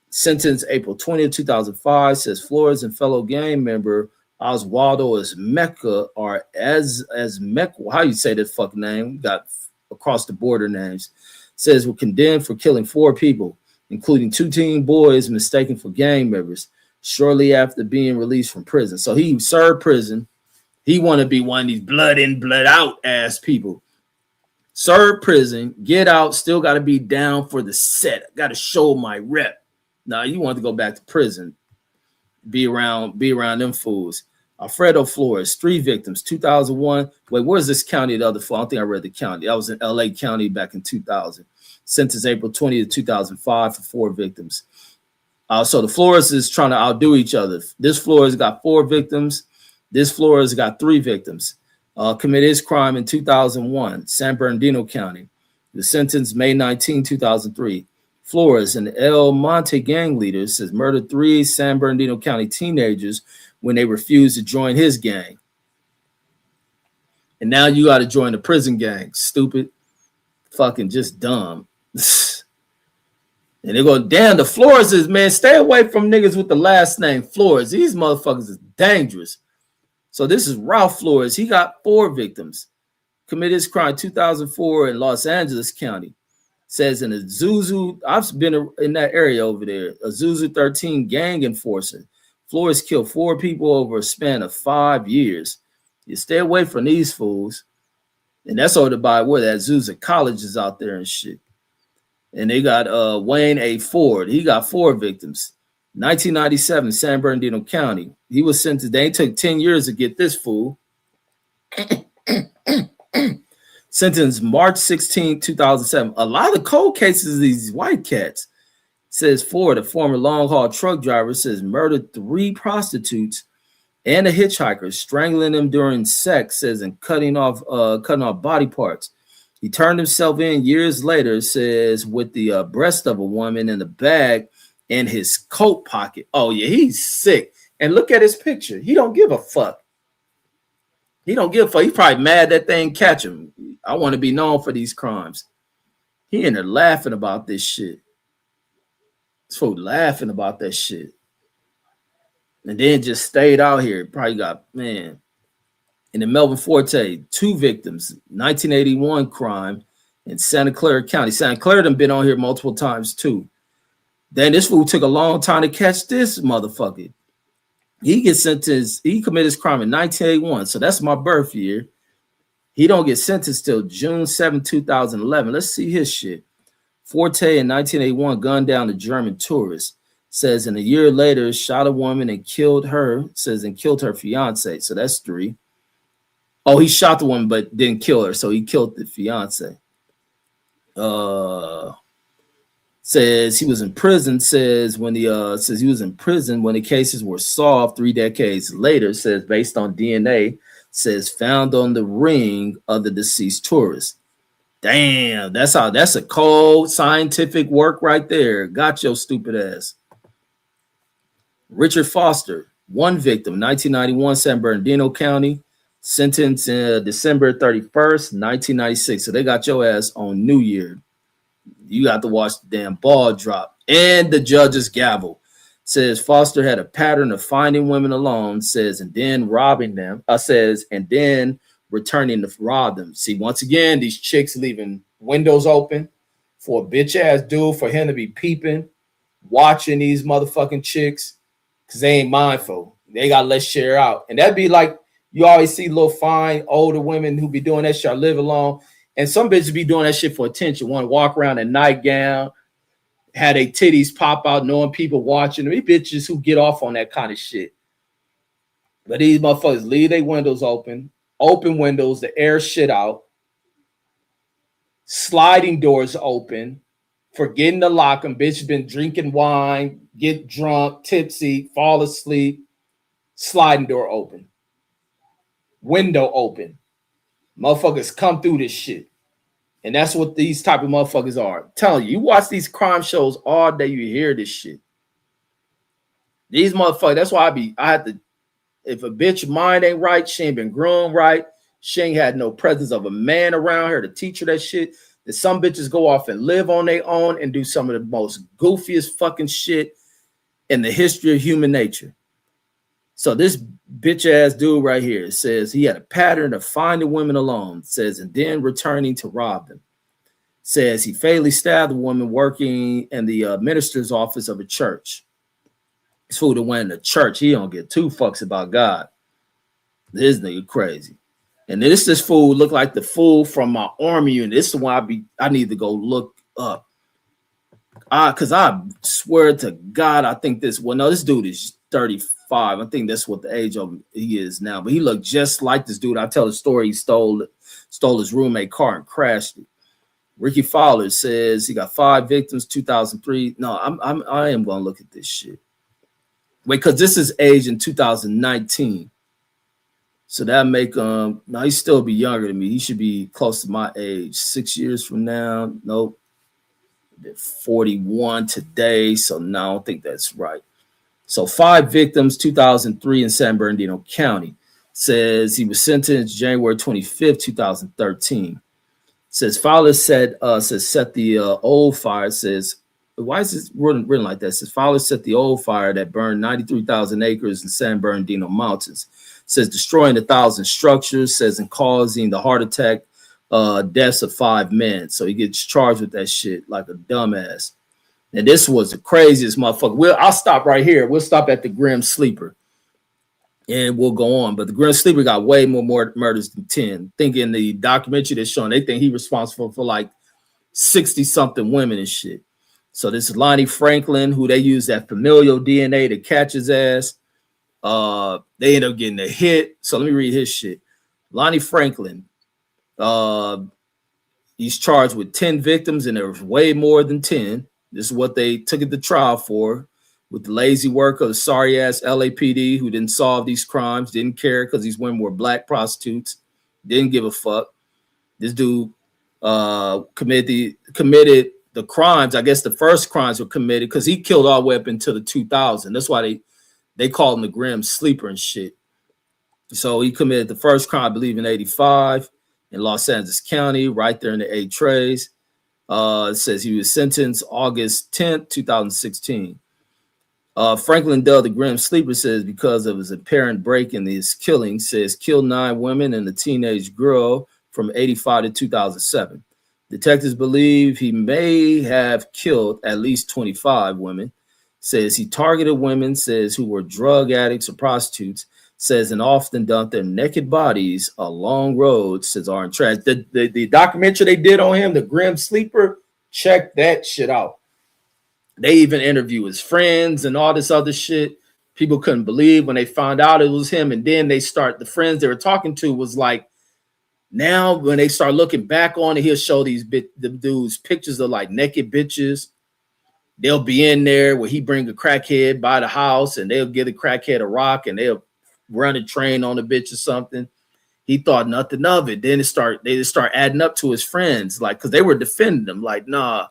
Sentenced April 20th, 2005. Says Flores and fellow gang member Oswaldo Mecca or as Mecca. How you say that fucking name? Got across the border names. Says were condemned for killing 4 people, including 2 teen boys mistaken for gang members shortly after being released from prison. So he served prison. He want to be one of these blood in, blood out ass people. Serve prison, get out, still got to be down for the set. Got to show my rep. Now you want to go back to prison, be around them fools. Alfredo Flores, 3 victims, 2001. Wait, where's this county? The other fool? I don't think I read the county. I was in LA County back in 2000. Sentenced April 20th, 2005 for 4 victims. So the Flores is trying to outdo each other. This Flores got 4 victims. This Flores got 3 victims. Committed his crime in 2001, San Bernardino County. The sentence May 19, 2003. Flores, an El Monte gang leader, says murdered 3 San Bernardino County teenagers when they refused to join his gang. And now you got to join the prison gang. Stupid. Fucking just dumb. And they go, damn, the Flores is, man, stay away from niggas with the last name Flores. These motherfuckers is dangerous. So this is Ralph Flores. He got 4 victims. Committed his crime in 2004 in Los Angeles County. Says in Azusa, I've been in that area over there, Azusa 13 gang enforcer. Flores killed 4 people over a span of 5 years. You stay away from these fools. And that's ordered by where that Azusa College is out there and shit. And they got Wayne A. Ford. He got 4 victims. 1997, San Bernardino County. He was sentenced. They took 10 years to get this fool. Sentenced March 16, 2007. A lot of cold cases, these white cats. Says Ford, a former long-haul truck driver, says murdered 3 prostitutes and a hitchhiker, strangling them during sex, says, and cutting off body parts. He turned himself in years later, says, with the breast of a woman in the bag in his coat pocket. Oh, yeah, he's sick. And look at his picture. He don't give a fuck. He don't give a fuck. He's probably mad that they ain't catch him. I want to be known for these crimes. He in there laughing about this shit. This fool laughing about that shit. And then just stayed out here. Probably got, man. And then Melvin Forte, 2 victims, 1981 crime in Santa Clara County. Santa Clara done been on here multiple times too. Then this fool took a long time to catch this motherfucker. He gets sentenced. He committed his crime in 1981. So that's my birth year. He don't get sentenced till June 7, 2011. Let's see his shit. Forte in 1981 gunned down a German tourist. Says, and a year later, shot a woman and killed her. Says, and killed her fiance. So that's 3. Oh, he shot the woman but didn't kill her. So he killed the fiance. Says he was in prison. Says when he was in prison when the cases were solved 3 decades later. Says based on DNA. Says found on the ring of the deceased tourist. Damn, that's a cold scientific work right there. Got your stupid ass. Richard Foster, 1 victim, 1991, San Bernardino County. Sentenced December 31st, 1996. So they got your ass on New Year. You got to watch the damn ball drop. And the judge's gavel. Says Foster had a pattern of finding women alone, says, and then robbing them. Says, and then returning to rob them. See, once again, these chicks leaving windows open for a bitch ass dude, for him to be peeping, watching these motherfucking chicks, because they ain't mindful. They got to let share out. And that'd be like, you always see little fine older women who be doing that shit, live alone. And some bitches be doing that shit for attention. Want to walk around in nightgown, had their titties pop out, knowing people watching them. These bitches who get off on that kind of shit. But these motherfuckers leave their windows open windows, the air shit out, sliding doors open, forgetting to lock them. Bitch been drinking wine, get drunk, tipsy, fall asleep, sliding door open, window open. Motherfuckers come through this shit. And that's what these type of motherfuckers are. I'm telling you, you watch these crime shows all day, you hear this shit. These motherfuckers, that's why I have to, if a bitch mind ain't right, she ain't been grown right, she ain't had no presence of a man around her to teach her that shit, that some bitches go off and live on their own and do some of the most goofiest fucking shit in the history of human nature. So this bitch ass dude right here says he had a pattern of finding women alone, says, and then returning to rob them. Says he fatally stabbed a woman working in the minister's office of a church. This fool that went in the church, he don't give two fucks about God. This nigga crazy. And this fool look like the fool from my army unit. This is why I need to go look up. Because I swear to God, I think this dude is 35. I think that's what the age of he is now. But he looked just like this dude. I tell the story. He stole his roommate car and crashed it. Ricky Fowler says he got 5 victims, 2003. No, I am gonna look at this shit. Wait, because this is age in 2019. So that make no, he still be younger than me. He should be close to my age. 6 years from now, nope. 41 today. So no, I don't think that's right. So 5 victims, 2003 in San Bernardino County. Says he was sentenced January 25th, 2013. Says Fowler set the old fire. Says, why is this written like that? Says Fowler set the old fire that burned 93,000 acres in San Bernardino Mountains. Says destroying 1,000 structures. Says and causing the heart attack deaths of 5 men. So he gets charged with that shit like a dumbass. And this was the craziest motherfucker. I'll stop right here. We'll stop at the Grim Sleeper. And we'll go on. But the Grim Sleeper got way more murders than 10. Thinking the documentary that's showing, they think he's responsible for like 60-something women and shit. So this is Lonnie Franklin, who they use that familial DNA to catch his ass. They end up getting a hit. So let me read his shit. Lonnie Franklin. He's charged with 10 victims, and there was way more than 10. This is what they took it to trial for, with the lazy work of the sorry ass LAPD who didn't solve these crimes, didn't care because these women were black prostitutes, didn't give a fuck. This dude committed the crimes. I guess the first crimes were committed because he killed all the way up until the 2000. That's why they called him the Grim Sleeper and shit. So he committed the first crime, I believe, in 85 in Los Angeles County, right there in the 8 trays. It says he was sentenced August 10th, 2016. Franklin Dell, the Grim Sleeper, says because of his apparent break in his killing, says killed 9 women and a teenage girl from 85 to 2007. Detectives believe he may have killed at least 25 women. Says he targeted women, says who were drug addicts or prostitutes, says and often dumped their naked bodies along roads, says are in trash. The documentary they did on him, the Grim Sleeper, check that shit out. They even interview his friends and all this other shit. People couldn't believe when they found out it was him. And then the friends they were talking to was like, now when they start looking back on it, he'll show the dudes pictures of like naked bitches. They'll be in there where he bring a crackhead by the house and they'll give the crackhead a rock and they'll run a train on the bitch or something. He thought nothing of it. Then they just start adding up to his friends, like, because they were defending him, like, nah.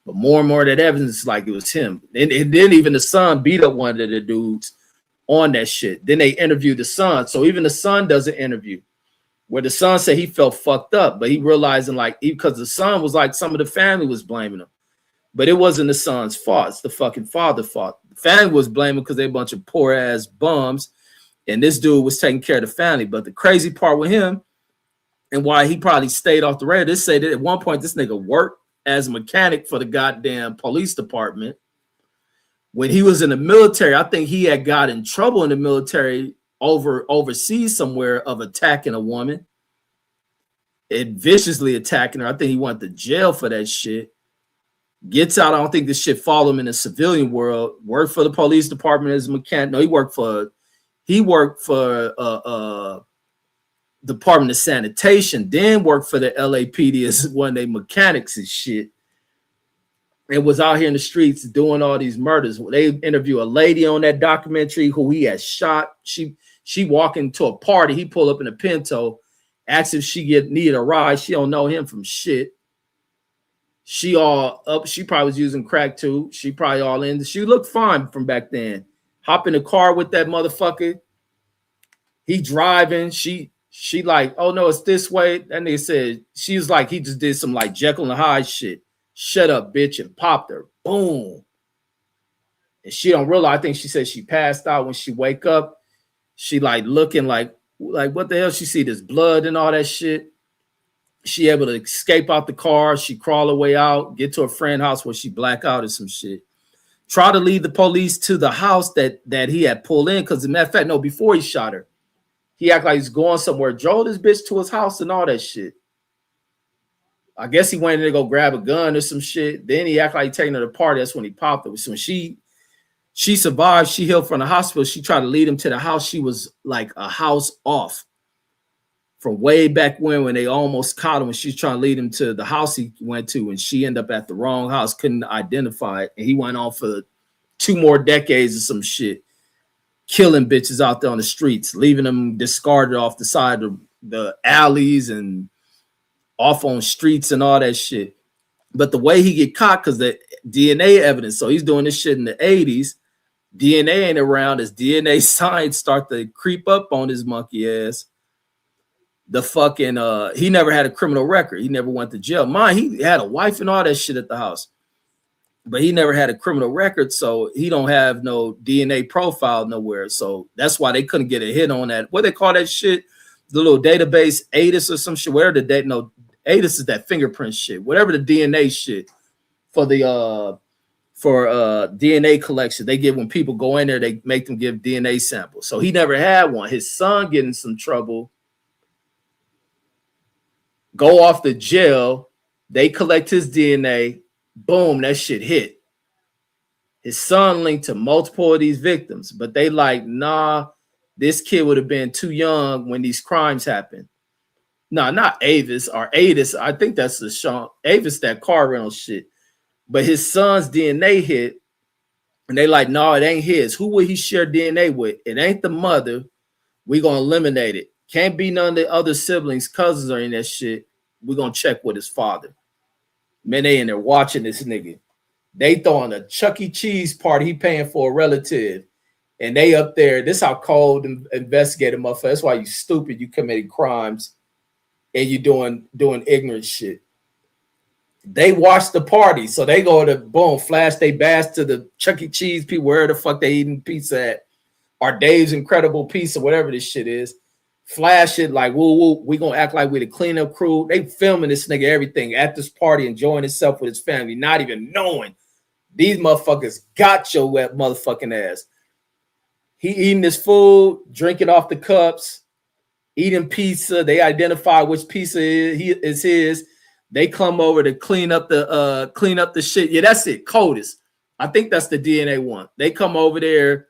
But more and more of that evidence, like it was him. And then even the son beat up one of the dudes on that shit. Then they interviewed the son. So even the son does an interview where the son said he felt fucked up, but he realizing like, because the son was like, some of the family was blaming him. But it wasn't the son's fault. It's the fucking father's fault. The family was blaming because they're a bunch of poor ass bums. And this dude was taking care of the family. But the crazy part with him and why he probably stayed off the radar, they say that at one point this nigga worked as a mechanic for the goddamn police department, when he was in the military, I think he had got in trouble in the military overseas somewhere of attacking a woman and viciously attacking her. I think he went to jail for that shit. Gets out. I don't think this shit followed him in the civilian world. Worked for the police department as a mechanic. No, he worked for Department of Sanitation, then worked for the LAPD as one of their mechanics and shit. And was out here in the streets doing all these murders. They interview a lady on that documentary who he had shot. She walking to a party. He pulled up in a Pinto, asked if she needed a ride. She don't know him from shit. She all up. She probably was using crack too. She probably all in. She looked fine from back then. Hop in the car with that motherfucker. He driving. She like, oh no, it's this way. That nigga said, she was like, he just did some like Jekyll and Hyde shit. Shut up, bitch, and popped her. Boom. And she don't realize. I think she said she passed out. When she wake up, she like looking like what the hell? She see this blood and all that shit. She able to escape out the car. She crawl her way out, get to a friend's house where she black out or some shit. Try to lead the police to the house that he had pulled in. Because as a matter of fact, no, before he shot her, he act like he's going somewhere. Drove this bitch to his house and all that shit. I guess he went in to go grab a gun or some shit. Then he act like he taking her to the party. That's when he popped her. So when she survived, she healed from the hospital. She tried to lead him to the house. She was like a house off from way back when they almost caught him when she's trying to lead him to the house he went to, and she ended up at the wrong house, couldn't identify it. And he went on for 2 more decades of some shit, killing bitches out there on the streets, leaving them discarded off the side of the alleys and off on streets and all that shit. But the way he get caught, because the DNA evidence, so he's doing this shit in the 80s, DNA ain't around. As DNA science start to creep up on his monkey ass, the fucking he never had a criminal record. He never went to jail. He had a wife and all that shit at the house, but he never had a criminal record, so he don't have no DNA profile nowhere. So that's why they couldn't get a hit on that. What they call that shit? The little database, ATIS or some shit. Whatever the date, no, ATIS is that fingerprint shit. Whatever the DNA shit for the DNA collection they give when people go in there, they make them give DNA samples. So he never had one. His son get in some trouble, go off to jail. They collect his DNA. Boom, that shit hit. His son linked to multiple of these victims, but they like, nah, this kid would have been too young when these crimes happened. No, not Avis or Atis. I think that's the Sean Avis, that car rental shit. But his son's DNA hit, and they like, no, it ain't his. Who would he share DNA with? It ain't the mother. We gonna eliminate it. Can't be none of the other siblings, cousins, or in that shit. We're gonna check with his father. Man, they in there watching this nigga. They throwing a Chuck E. Cheese party. He paying for a relative. And they up there. This how cold investigative motherfucker. That's why you stupid. You committing crimes and you doing ignorant shit. They watch the party. So they go to boom, flash they bash to the Chuck E. Cheese people, where the fuck they eating pizza at. Or Dave's Incredible Pizza, whatever this shit is. Flash it like, woo, woo, we gonna act like we the cleanup crew. They filming this nigga everything at this party, enjoying himself with his family, not even knowing these motherfuckers got your wet motherfucking ass. He eating his food, drinking off the cups, eating pizza. They identify which pizza is his. They come over to clean up the shit. Yeah, that's it. Coldest. I think that's the DNA one. They come over there.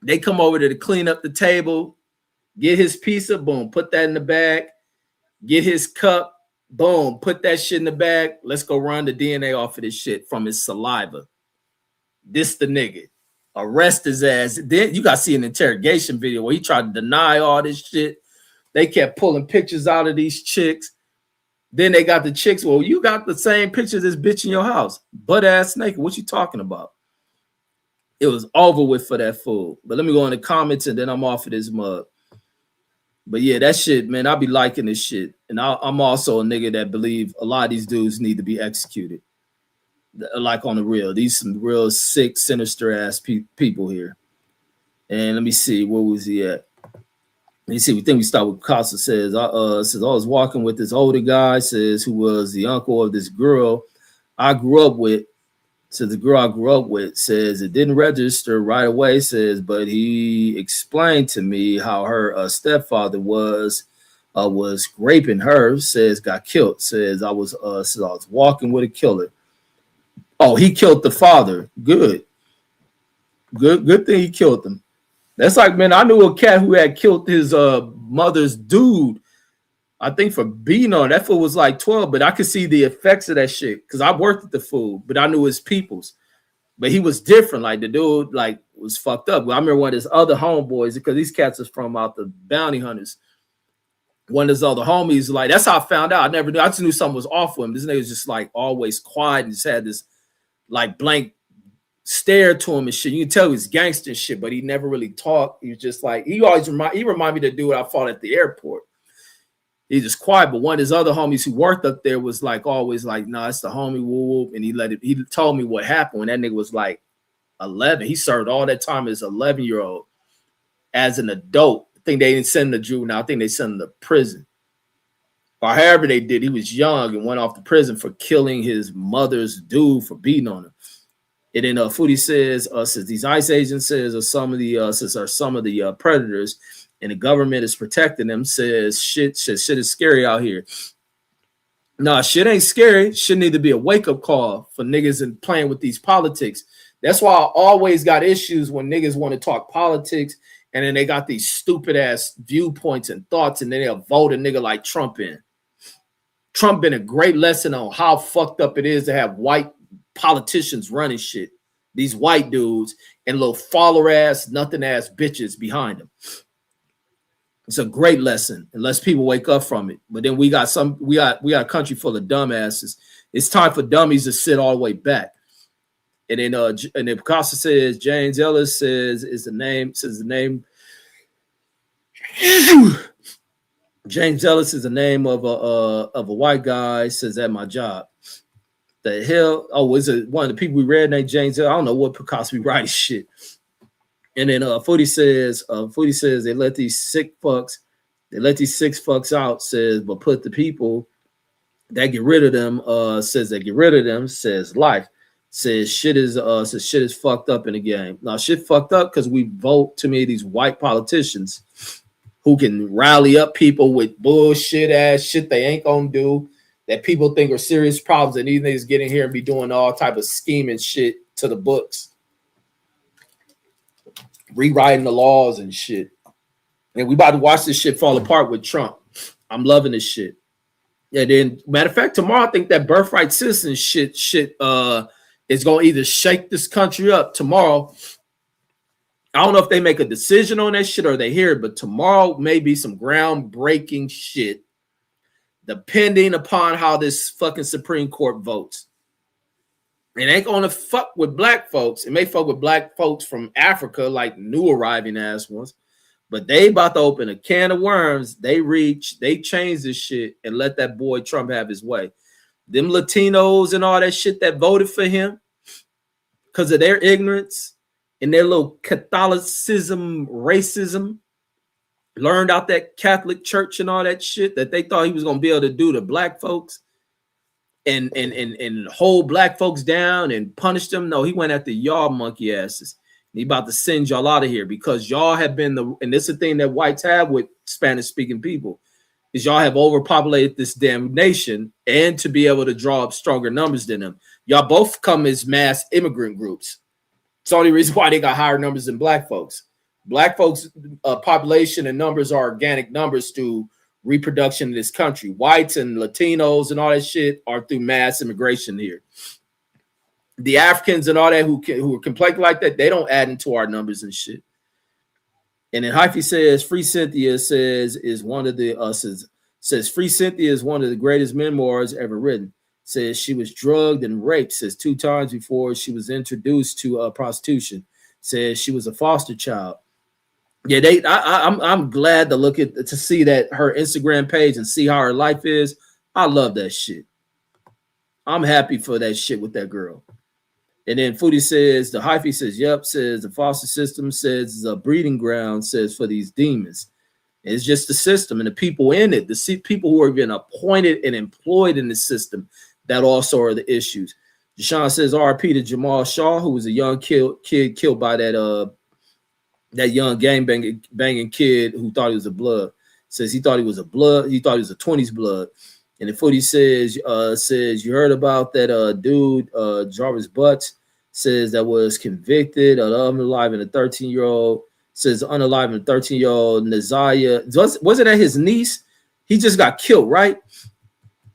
They come over there to clean up the table. Get his pizza, boom, put that in the bag. Get his cup, boom, put that shit in the bag. Let's go run the DNA off of this shit from his saliva. This the nigga. Arrest his ass. Then you got to see an interrogation video where he tried to deny all this shit. They kept pulling pictures out of these chicks. Then they got the chicks. Well, you got the same picture of this bitch in your house. Butt ass naked. What you talking about? It was over with for that fool. But let me go in the comments and then I'm off of this mug. But yeah, that shit, man, I be liking this shit. And I'm also a nigga that believe a lot of these dudes need to be executed. Like on the real. These some real sick, sinister ass people here. And let me see, where was he at? Let me see, we think we start with Casa says, I was walking with this older guy, says, who was the uncle of this girl I grew up with. So the girl I grew up with says it didn't register right away, says, but he explained to me how her stepfather was raping her, says got killed, says I was walking with a killer. Oh, he killed the father. Good thing he killed them. That's like, man, I knew a cat who had killed his mother's dude. I think for being on that fool was like 12, but I could see the effects of that shit because I worked with the fool, but I knew his peoples. But he was different. Like the dude, like was fucked up. I remember one of his other homeboys, because these cats are from out the bounty hunters. One of his other homies, like that's how I found out. I never knew. I just knew something was off with him. This nigga was just like always quiet and just had this like blank stare to him and shit. You can tell he was gangster and shit, but he never really talked. He was just like he reminded me of the dude I fought at the airport. He's just quiet, but one of his other homies who worked up there was like always like, nah, it's the homie, whoop. And he told me what happened when that nigga was like 11. He served all that time as 11-year-old. As an adult, I think they didn't send him to juvenile. I think they sent him to prison. Or however they did, he was young and went off to prison for killing his mother's dude for beating on him. And then Foodie says, since these ICE agents says are some of the predators, and the government is protecting them, says shit is scary out here. Nah, shit ain't scary. Shit need to be a wake-up call for niggas and playing with these politics. That's why I always got issues when niggas want to talk politics and then they got these stupid ass viewpoints and thoughts, and then they'll vote a nigga like Trump in. Trump been a great lesson on how fucked up it is to have white politicians running shit. These white dudes and little follower ass, nothing ass bitches behind them. It's a great lesson unless people wake up from it. But then we got a country full of dumbasses. It's time for dummies to sit all the way back. And then Picasso says James Ellis says the name. James Ellis is the name of a white guy. Says at my job. The hell? Oh, is it one of the people we read named James Ellis? I don't know what Picasso be writing shit. And then Foodie says they let these sick fucks out, says, but put the people that get rid of them, says life, says shit is fucked up in the game. Now shit fucked up because we vote to me these white politicians who can rally up people with bullshit ass shit they ain't gonna do, that people think are serious problems, and these niggas get in here and be doing all type of scheming shit to the books. Rewriting the laws and shit. And we about to watch this shit fall apart with Trump. I'm loving this shit. Yeah, then matter of fact, tomorrow I think that birthright citizen shit is gonna either shake this country up tomorrow. I don't know if they make a decision on that shit or they hear it, but tomorrow may be some groundbreaking shit, depending upon how this fucking Supreme Court votes. It ain't gonna fuck with black folks. It may fuck with black folks from Africa, like new arriving ass ones, but they about to open a can of worms. They change this shit and let that boy Trump have his way. Them Latinos and all that shit that voted for him because of their ignorance and their little Catholicism, racism, learned out that Catholic church and all that shit that they thought he was gonna be able to do to black folks. And hold black folks down and punish them. No, he went after y'all monkey asses. He about to send y'all out of here because y'all have been and this is the thing that whites have with Spanish speaking people, is y'all have overpopulated this damn nation, and to be able to draw up stronger numbers than them. Y'all both come as mass immigrant groups. It's the only reason why they got higher numbers than black folks. Black folks' population and numbers are organic numbers through reproduction in this country. Whites and Latinos and all that shit are through mass immigration here. The Africans and all that who are complaining like that, they don't add into our numbers and shit. And then Hyphy says Free Cynthia says Free Cynthia is one of the greatest memoirs ever written. Says she was drugged and raped, says 2 times before she was introduced to prostitution. Says she was a foster child. Yeah, I'm glad to see that her Instagram page and see how her life is. I love that shit. I'm happy for that shit with that girl. And then Foodie says, the Hyphy says, yep, says the foster system says is a breeding ground, says for these demons. It's just the system and the people in it, the people who are being appointed and employed in the system, that also are the issues. Deshaun says RP to Jamal Shaw, who was a young kid killed by that young gang banging kid who thought he was a blood. Says he thought he was a 20s blood. And the footy says you heard about that dude Jarvis Butts, says that was convicted of unaliving a 13-year-old. Says unaliving a 13-year-old Naziah. Wasn't that his niece? He just got killed, right?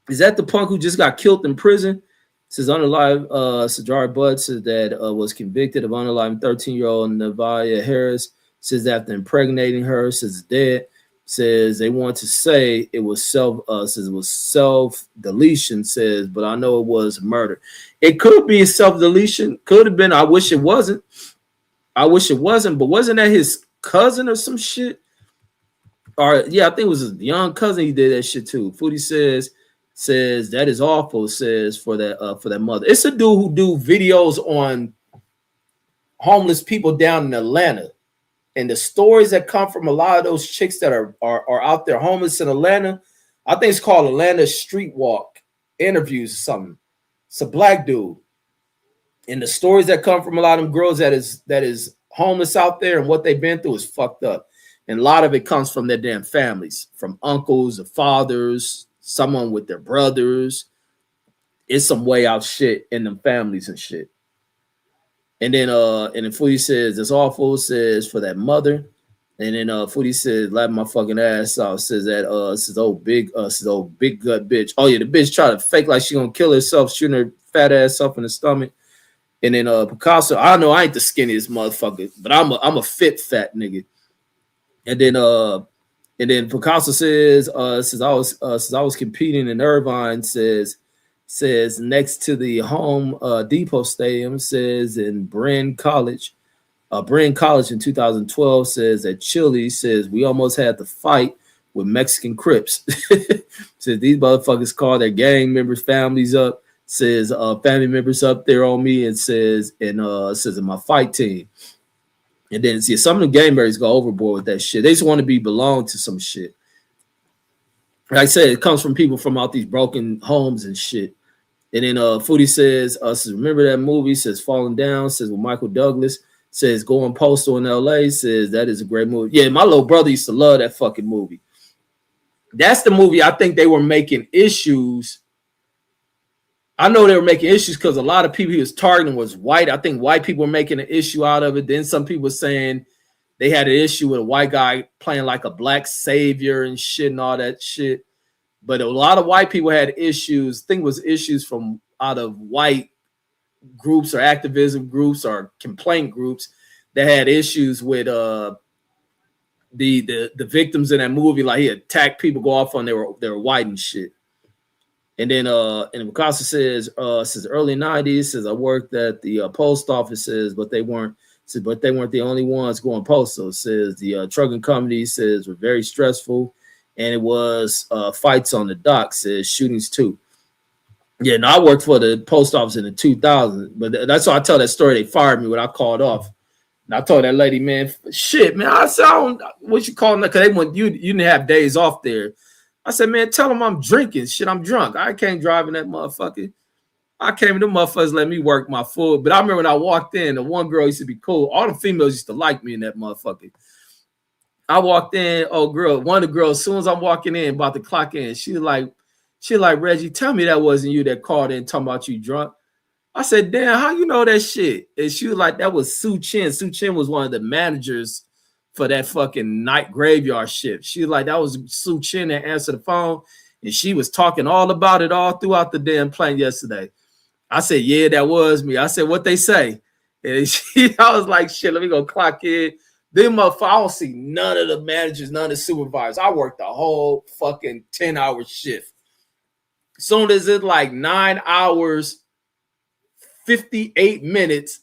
Is that the punk who just got killed in prison? Says unalive Sajari Butt says that was convicted of unaliving 13-year-old Naviah Harris. Says after impregnating her, says dead. Says they want to say it was self-deletion, says, but I know it was murder. It could be self-deletion, could have been. I wish it wasn't, but wasn't that his cousin or some shit? Or yeah, I think it was his young cousin. He did that shit too. Foodie says that is awful, says for that mother. It's a dude who do videos on homeless people down in Atlanta. And the stories that come from a lot of those chicks that are out there homeless in Atlanta, I think it's called Atlanta Street Walk Interviews or something. It's a black dude. And the stories that come from a lot of them girls that is homeless out there and what they've been through is fucked up. And a lot of it comes from their damn families, from uncles or fathers, someone with their brothers. It's some way out shit in them families and shit. And then Footy says it's awful, says for that mother. And then Footy says, laugh my fucking ass off, says that says old big gut bitch. Oh yeah, the bitch tried to fake like she gonna kill herself, shooting her fat ass up in the stomach. And then Picasso, I know I ain't the skinniest motherfucker, but I'm a fit fat nigga. And then Picasso says I was competing in Irvine, says next to the Home Depot Stadium, says in Bryn College in 2012, says at Chile, says we almost had to fight with Mexican Crips. Says these motherfuckers call their gang members, families up, says family members up there on me, and says in my fight team. And then see some of the gang members go overboard with that shit. They just want to belong to some shit. Like I said, it comes from people from out these broken homes and shit. And then Foodie says remember that movie, says Falling Down, says with Michael Douglas, says Going Postal in LA, says that is a great movie. Yeah, my little brother used to love that fucking movie. That's the movie I think they were making issues. I know they were making issues because a lot of people he was targeting was white. I think white people were making an issue out of it. Then some people were saying they had an issue with a white guy playing like a black savior and shit and all that shit. But a lot of white people had issues. I think it was issues from out of white groups or activism groups or complaint groups that had issues with the victims in that movie. Like he attacked people, go off on they were white and shit. And then and Picasso says early 90s, says I worked at the post office, says but they weren't the only ones going postal. Says the trucking company says were very stressful. And it was fights on the dock, says shootings too. Yeah, and I worked for the post office in the 2000s, but that's why I tell that story. They fired me when I called off. And I told that lady, man, shit, man, I said, what you calling that? Because they want you didn't have days off there. I said, man, tell them I'm drinking. Shit, I'm drunk. I can't drive in that motherfucker. I came in, the motherfuckers let me work my food. But I remember when I walked in, the one girl used to be cool. All the females used to like me in that motherfucker. I walked in, one of the girls, as soon as I'm walking in, about to clock in, she was like, Reggie, tell me that wasn't you that called in talking about you drunk. I said, damn, how you know that shit? And she was like, that was Sue Chin. Sue Chin was one of the managers for that fucking night graveyard shift. She was like, that was Sue Chin that answered the phone. And she was talking all about it all throughout the damn plane yesterday. I said, yeah, that was me. I said, what they say? And I was like, shit, let me go clock in. Then I don't see none of the managers, none of the supervisors. I worked the whole fucking 10-hour shift. Soon as it's like 9 hours, 58 minutes,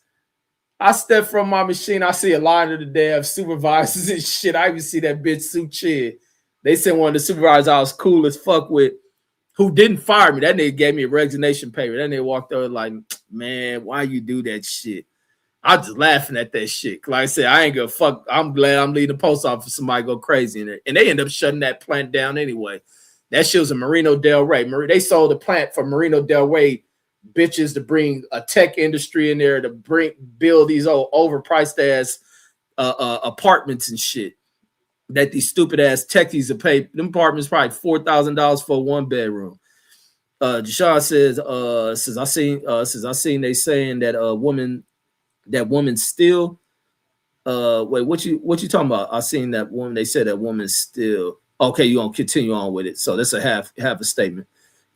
I step from my machine. I see a line of the damn supervisors and shit. I even see that bitch Sue Chin. They sent one of the supervisors I was cool as fuck with, who didn't fire me. That nigga gave me a resignation paper. That nigga walked over like, man, why you do that shit? I was just laughing at that shit. Like I said, I ain't gonna fuck. I'm glad I'm leaving the post office. Somebody go crazy in there. And they end up shutting that plant down anyway. That shit was in Marino Del Rey. They sold the plant for Marino Del Rey bitches to bring a tech industry in there to build these old overpriced ass apartments and shit that these stupid ass techies are paid. Them apartments probably $4,000 for a 1-bedroom. Deshaun says I seen they saying that woman still wait, what you talking about? I seen that woman, they said that woman still. Okay, you gonna continue on with it. So that's a half a statement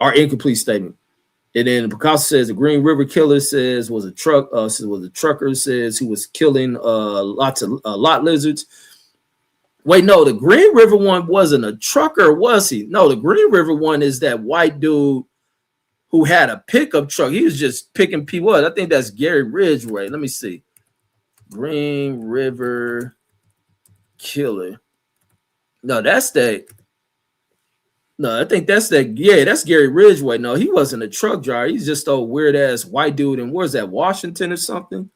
or incomplete statement. And then Picasso says the Green River killer says was a trucker says who was killing lots of lot lizards. Wait, no, the Green River one wasn't a trucker, was he? No, the Green River one is that white dude who had a pickup truck. He was just picking people up. I think that's Gary Ridgway. Let me see. Green River killer. No, that's that. No, I think that's that. Yeah, that's Gary Ridgway. No, he wasn't a truck driver. He's just a weird ass white dude. And where's that? Washington or something?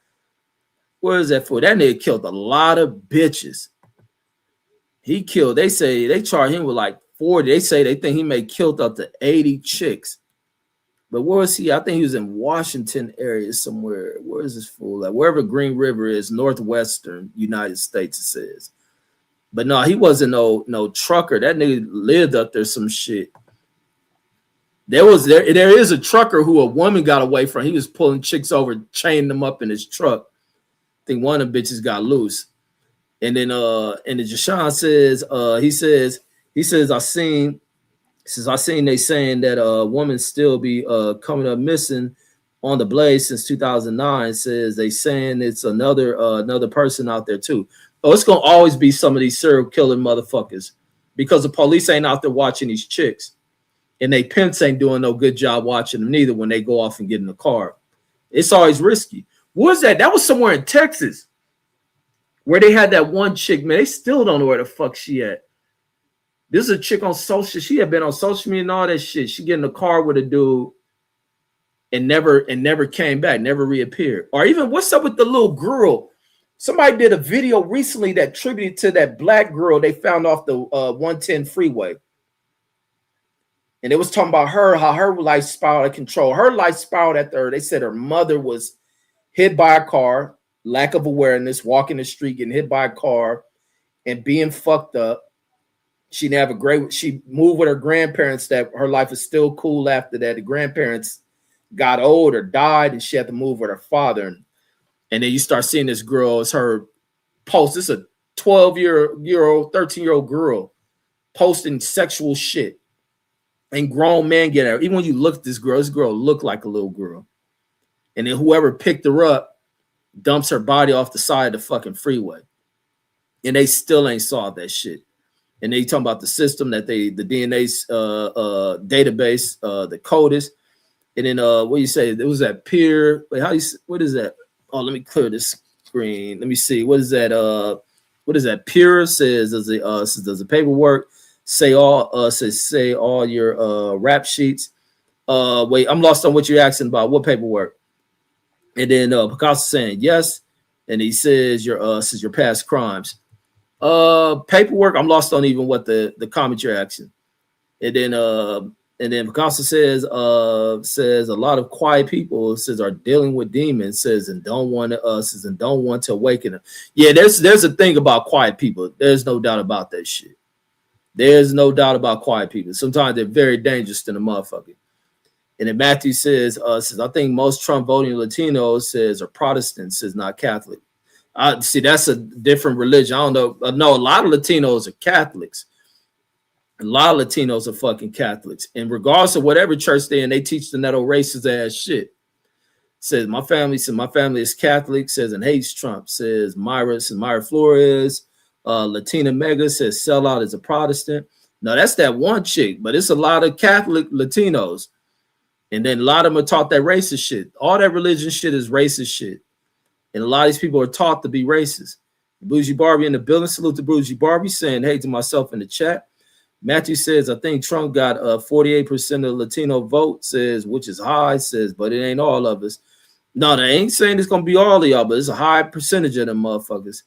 Where is that for? That nigga killed a lot of bitches. He killed. They say they charge him with like 40. They say they think he may killed up to 80 chicks. But where is he? I think he was in Washington area somewhere. Where is this fool? Like wherever Green River is, northwestern United States, it says. But no, he wasn't no trucker. That nigga lived up there some shit. There is a trucker who a woman got away from. He was pulling chicks over, chaining them up in his truck. I think one of the bitches got loose. And then and then Jashawn says, he says I seen they saying that a woman still be coming up missing on the blaze since 2009. Says they saying it's another person out there too. Oh, it's gonna always be some of these serial killing motherfuckers because the police ain't out there watching these chicks, and they pimps ain't doing no good job watching them neither when they go off and get in the car. It's always risky. What was that? That was somewhere in Texas where they had that one chick. Man, they still don't know where the fuck she at. This is a chick on social. She had been on social media and all that shit. She get in the car with a dude and never came back, never reappeared. Or even what's up with the little girl? Somebody did a video recently that attributed to that black girl they found off the 110 freeway. And it was talking about her, how her life spiraled out of control. Her life spiraled after her. They said her mother was hit by a car, lack of awareness, walking the street, getting hit by a car, and being fucked up. She didn't have she moved with her grandparents that her life was still cool after that. The grandparents got old or died, and she had to move with her father. And then you start seeing this girl, it's her post. This is a 12-year-old, 13-year-old girl posting sexual shit. And grown men get her. Even when you look at this girl looked like a little girl. And then whoever picked her up dumps her body off the side of the fucking freeway. And they still ain't solved that shit. And they talking about the system that the DNA database, the CODIS. And then what do you say? There was that peer. Wait, what is that? Oh, let me clear this screen. Let me see. What is that? What is that? Peer says does the paperwork say all your rap sheets? Wait, I'm lost on what you're asking about. What paperwork? And then Picasso saying yes, and he says your past crimes. Paperwork. I'm lost on even what the comment you're asking. And then Picasso says a lot of quiet people are dealing with demons and don't want to awaken them. Yeah, there's a thing about quiet people. There's no doubt about that shit. There's no doubt about quiet people. Sometimes they're very dangerous to the motherfucker. And then Matthew says I think most Trump voting Latinos are Protestants, not Catholic. See, that's a different religion. I don't know. I know a lot of Latinos are Catholics. A lot of Latinos are fucking Catholics. And regardless of whatever church they're in, they teach the netto racist ass shit. Says my family is Catholic, says and hates Trump. Says Myra Flores, Latina Mega says sellout is a Protestant. No, that's that one chick, but it's a lot of Catholic Latinos. And then a lot of them are taught that racist shit. All that religion shit is racist shit. And a lot of these people are taught to be racist. Bougie Barbie in the building. Salute to Bougie Barbie saying hey to myself in the chat. Matthew says, I think Trump got 48% of the Latino vote, says, which is high, says, but it ain't all of us. No, they ain't saying it's going to be all of y'all, but it's a high percentage of them motherfuckers.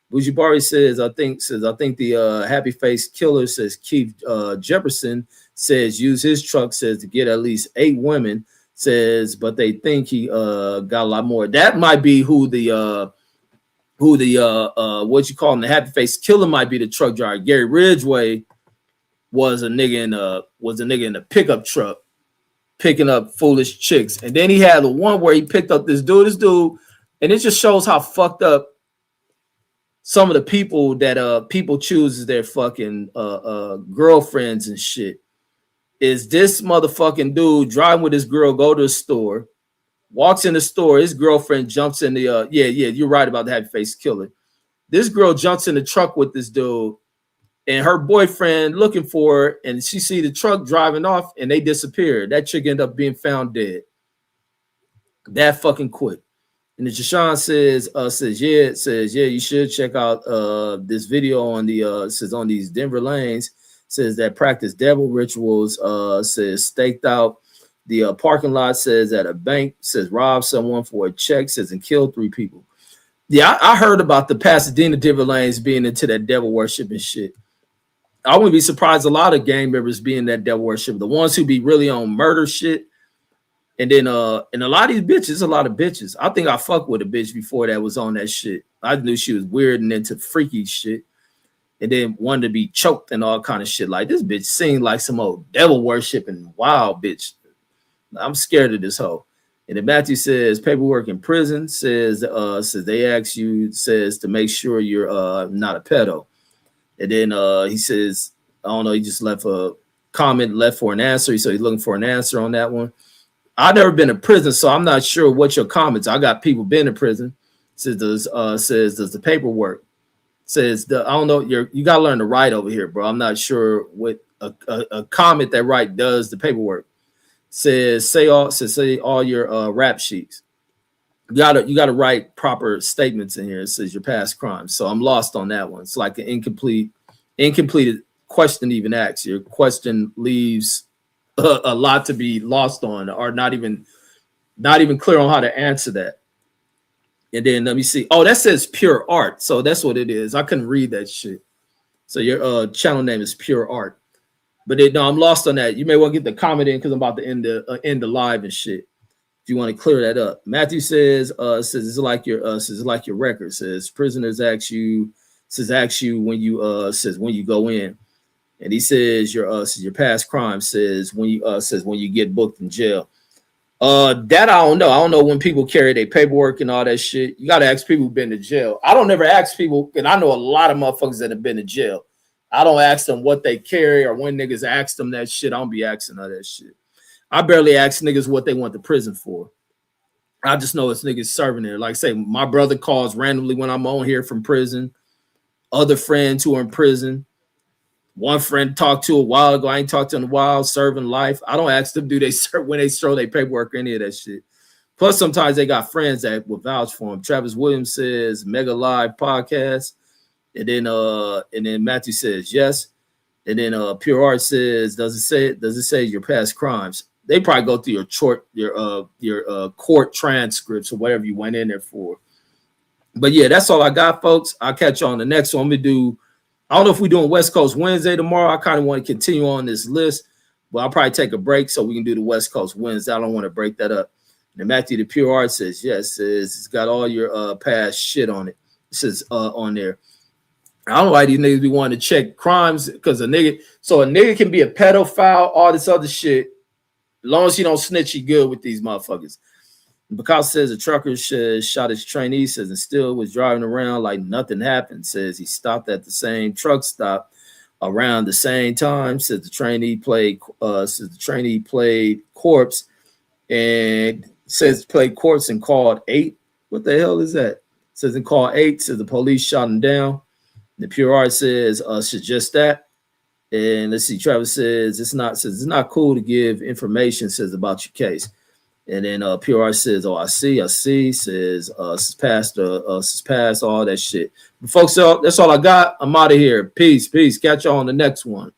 Bougie Barbie says, I think the happy face killer, says Keith Jefferson, says use his truck, says to get at least 8 women, Says, but they think he got a lot more. That might be who the what you call him, the happy face killer might be the truck driver. Gary Ridgway was a nigga in a pickup truck picking up foolish chicks. And then he had the one where he picked up this dude, and it just shows how fucked up some of the people that people choose as their fucking girlfriends and shit. Is this motherfucking dude driving with his girl, go to the store, walks in the store, his girlfriend jumps in the yeah, you're right about the happy face killer. This girl jumps in the truck with this dude, and her boyfriend looking for her, and she see the truck driving off, and they disappear. That chick ended up being found dead. That fucking quick. And the Jashawn says, yeah, you should check out this video on the says on these Denver lanes, says that practice devil rituals, says staked out the parking lot, says at a bank, says robbed someone for a check, says and killed 3 people. Yeah, I heard about the Pasadena Denver lanes being into that devil worship and shit. I wouldn't be surprised a lot of gang members being that devil worship. The ones who be really on murder shit. And then and a lot of these bitches, a lot of bitches. I think I fucked with a bitch before that was on that shit. I knew she was weird and into freaky shit. And then wanted to be choked and all kind of shit. Like this bitch seemed like some old devil worshiping wild bitch. I'm scared of this hoe. And then Matthew says paperwork in prison says they ask you, says to make sure you're not a pedo. And then he says, I don't know, he just left a comment, left for an answer. So he's looking for an answer on that one. I've never been in prison, so I'm not sure what your comments. I got people been in prison. Says does the paperwork. Says I don't know. You gotta learn to write over here, bro. I'm not sure what a comment that write does the paperwork. Says say all your rap sheets. You gotta write proper statements in here. It says your past crimes. So I'm lost on that one. It's like an incompleted question even asked. Your question leaves a lot to be lost on, or not even clear on how to answer that. And then let me see. Oh, that says pure art. So that's what it is. I couldn't read that shit. So your channel name is Pure Art. But no, I'm lost on that. You may want to get the comment in because I'm about to end the live and shit. If you want to clear that up. Matthew says it's like your record. Says prisoners ask you when you go in. And he says your past crime says when you get booked in jail. That I don't know. I don't know when people carry their paperwork and all that shit. You gotta ask people who've been to jail. I don't never ask people, and I know a lot of motherfuckers that have been to jail. I don't ask them what they carry or when niggas ask them that shit. I don't be asking all that shit. I barely ask niggas what they went to prison for. I just know it's niggas serving there. Like say, my brother calls randomly when I'm on here from prison. Other friends who are in prison. One friend talked to a while ago. I ain't talked to in a while, serving life. I don't ask them, do they serve when they throw their paperwork or any of that shit. Plus, sometimes they got friends that will vouch for them. Travis Williams says Mega Live podcast. And then Matthew says yes. And then Pure Art says, does it say your past crimes? They probably go through your court transcripts or whatever you went in there for. But yeah, that's all I got, folks. I'll catch you on the next one. I don't know if we're doing West Coast Wednesday tomorrow. I kind of want to continue on this list, but I'll probably take a break so we can do the West Coast Wednesday. I don't want to break that up. And Matthew the Pure Art says, yes, it's got all your past shit on it. It says on there. I don't know why these niggas be wanting to check crimes because a nigga can be a pedophile, all this other shit. As long as you don't snitch, you good with these motherfuckers. Because says the trucker shot his trainee, says and still was driving around like nothing happened. Says he stopped at the same truck stop around the same time. Says the trainee played corpse and says played corpse and called 8. What the hell is that? Says and called 8. Says the police shot him down. The Pure Art says just that. And let's see, Travis says it's not cool to give information, says about your case. And then Pure Art says, oh, I see, says passed all that shit. But folks, that's all I got. I'm out of here. Peace. Catch y'all on the next one.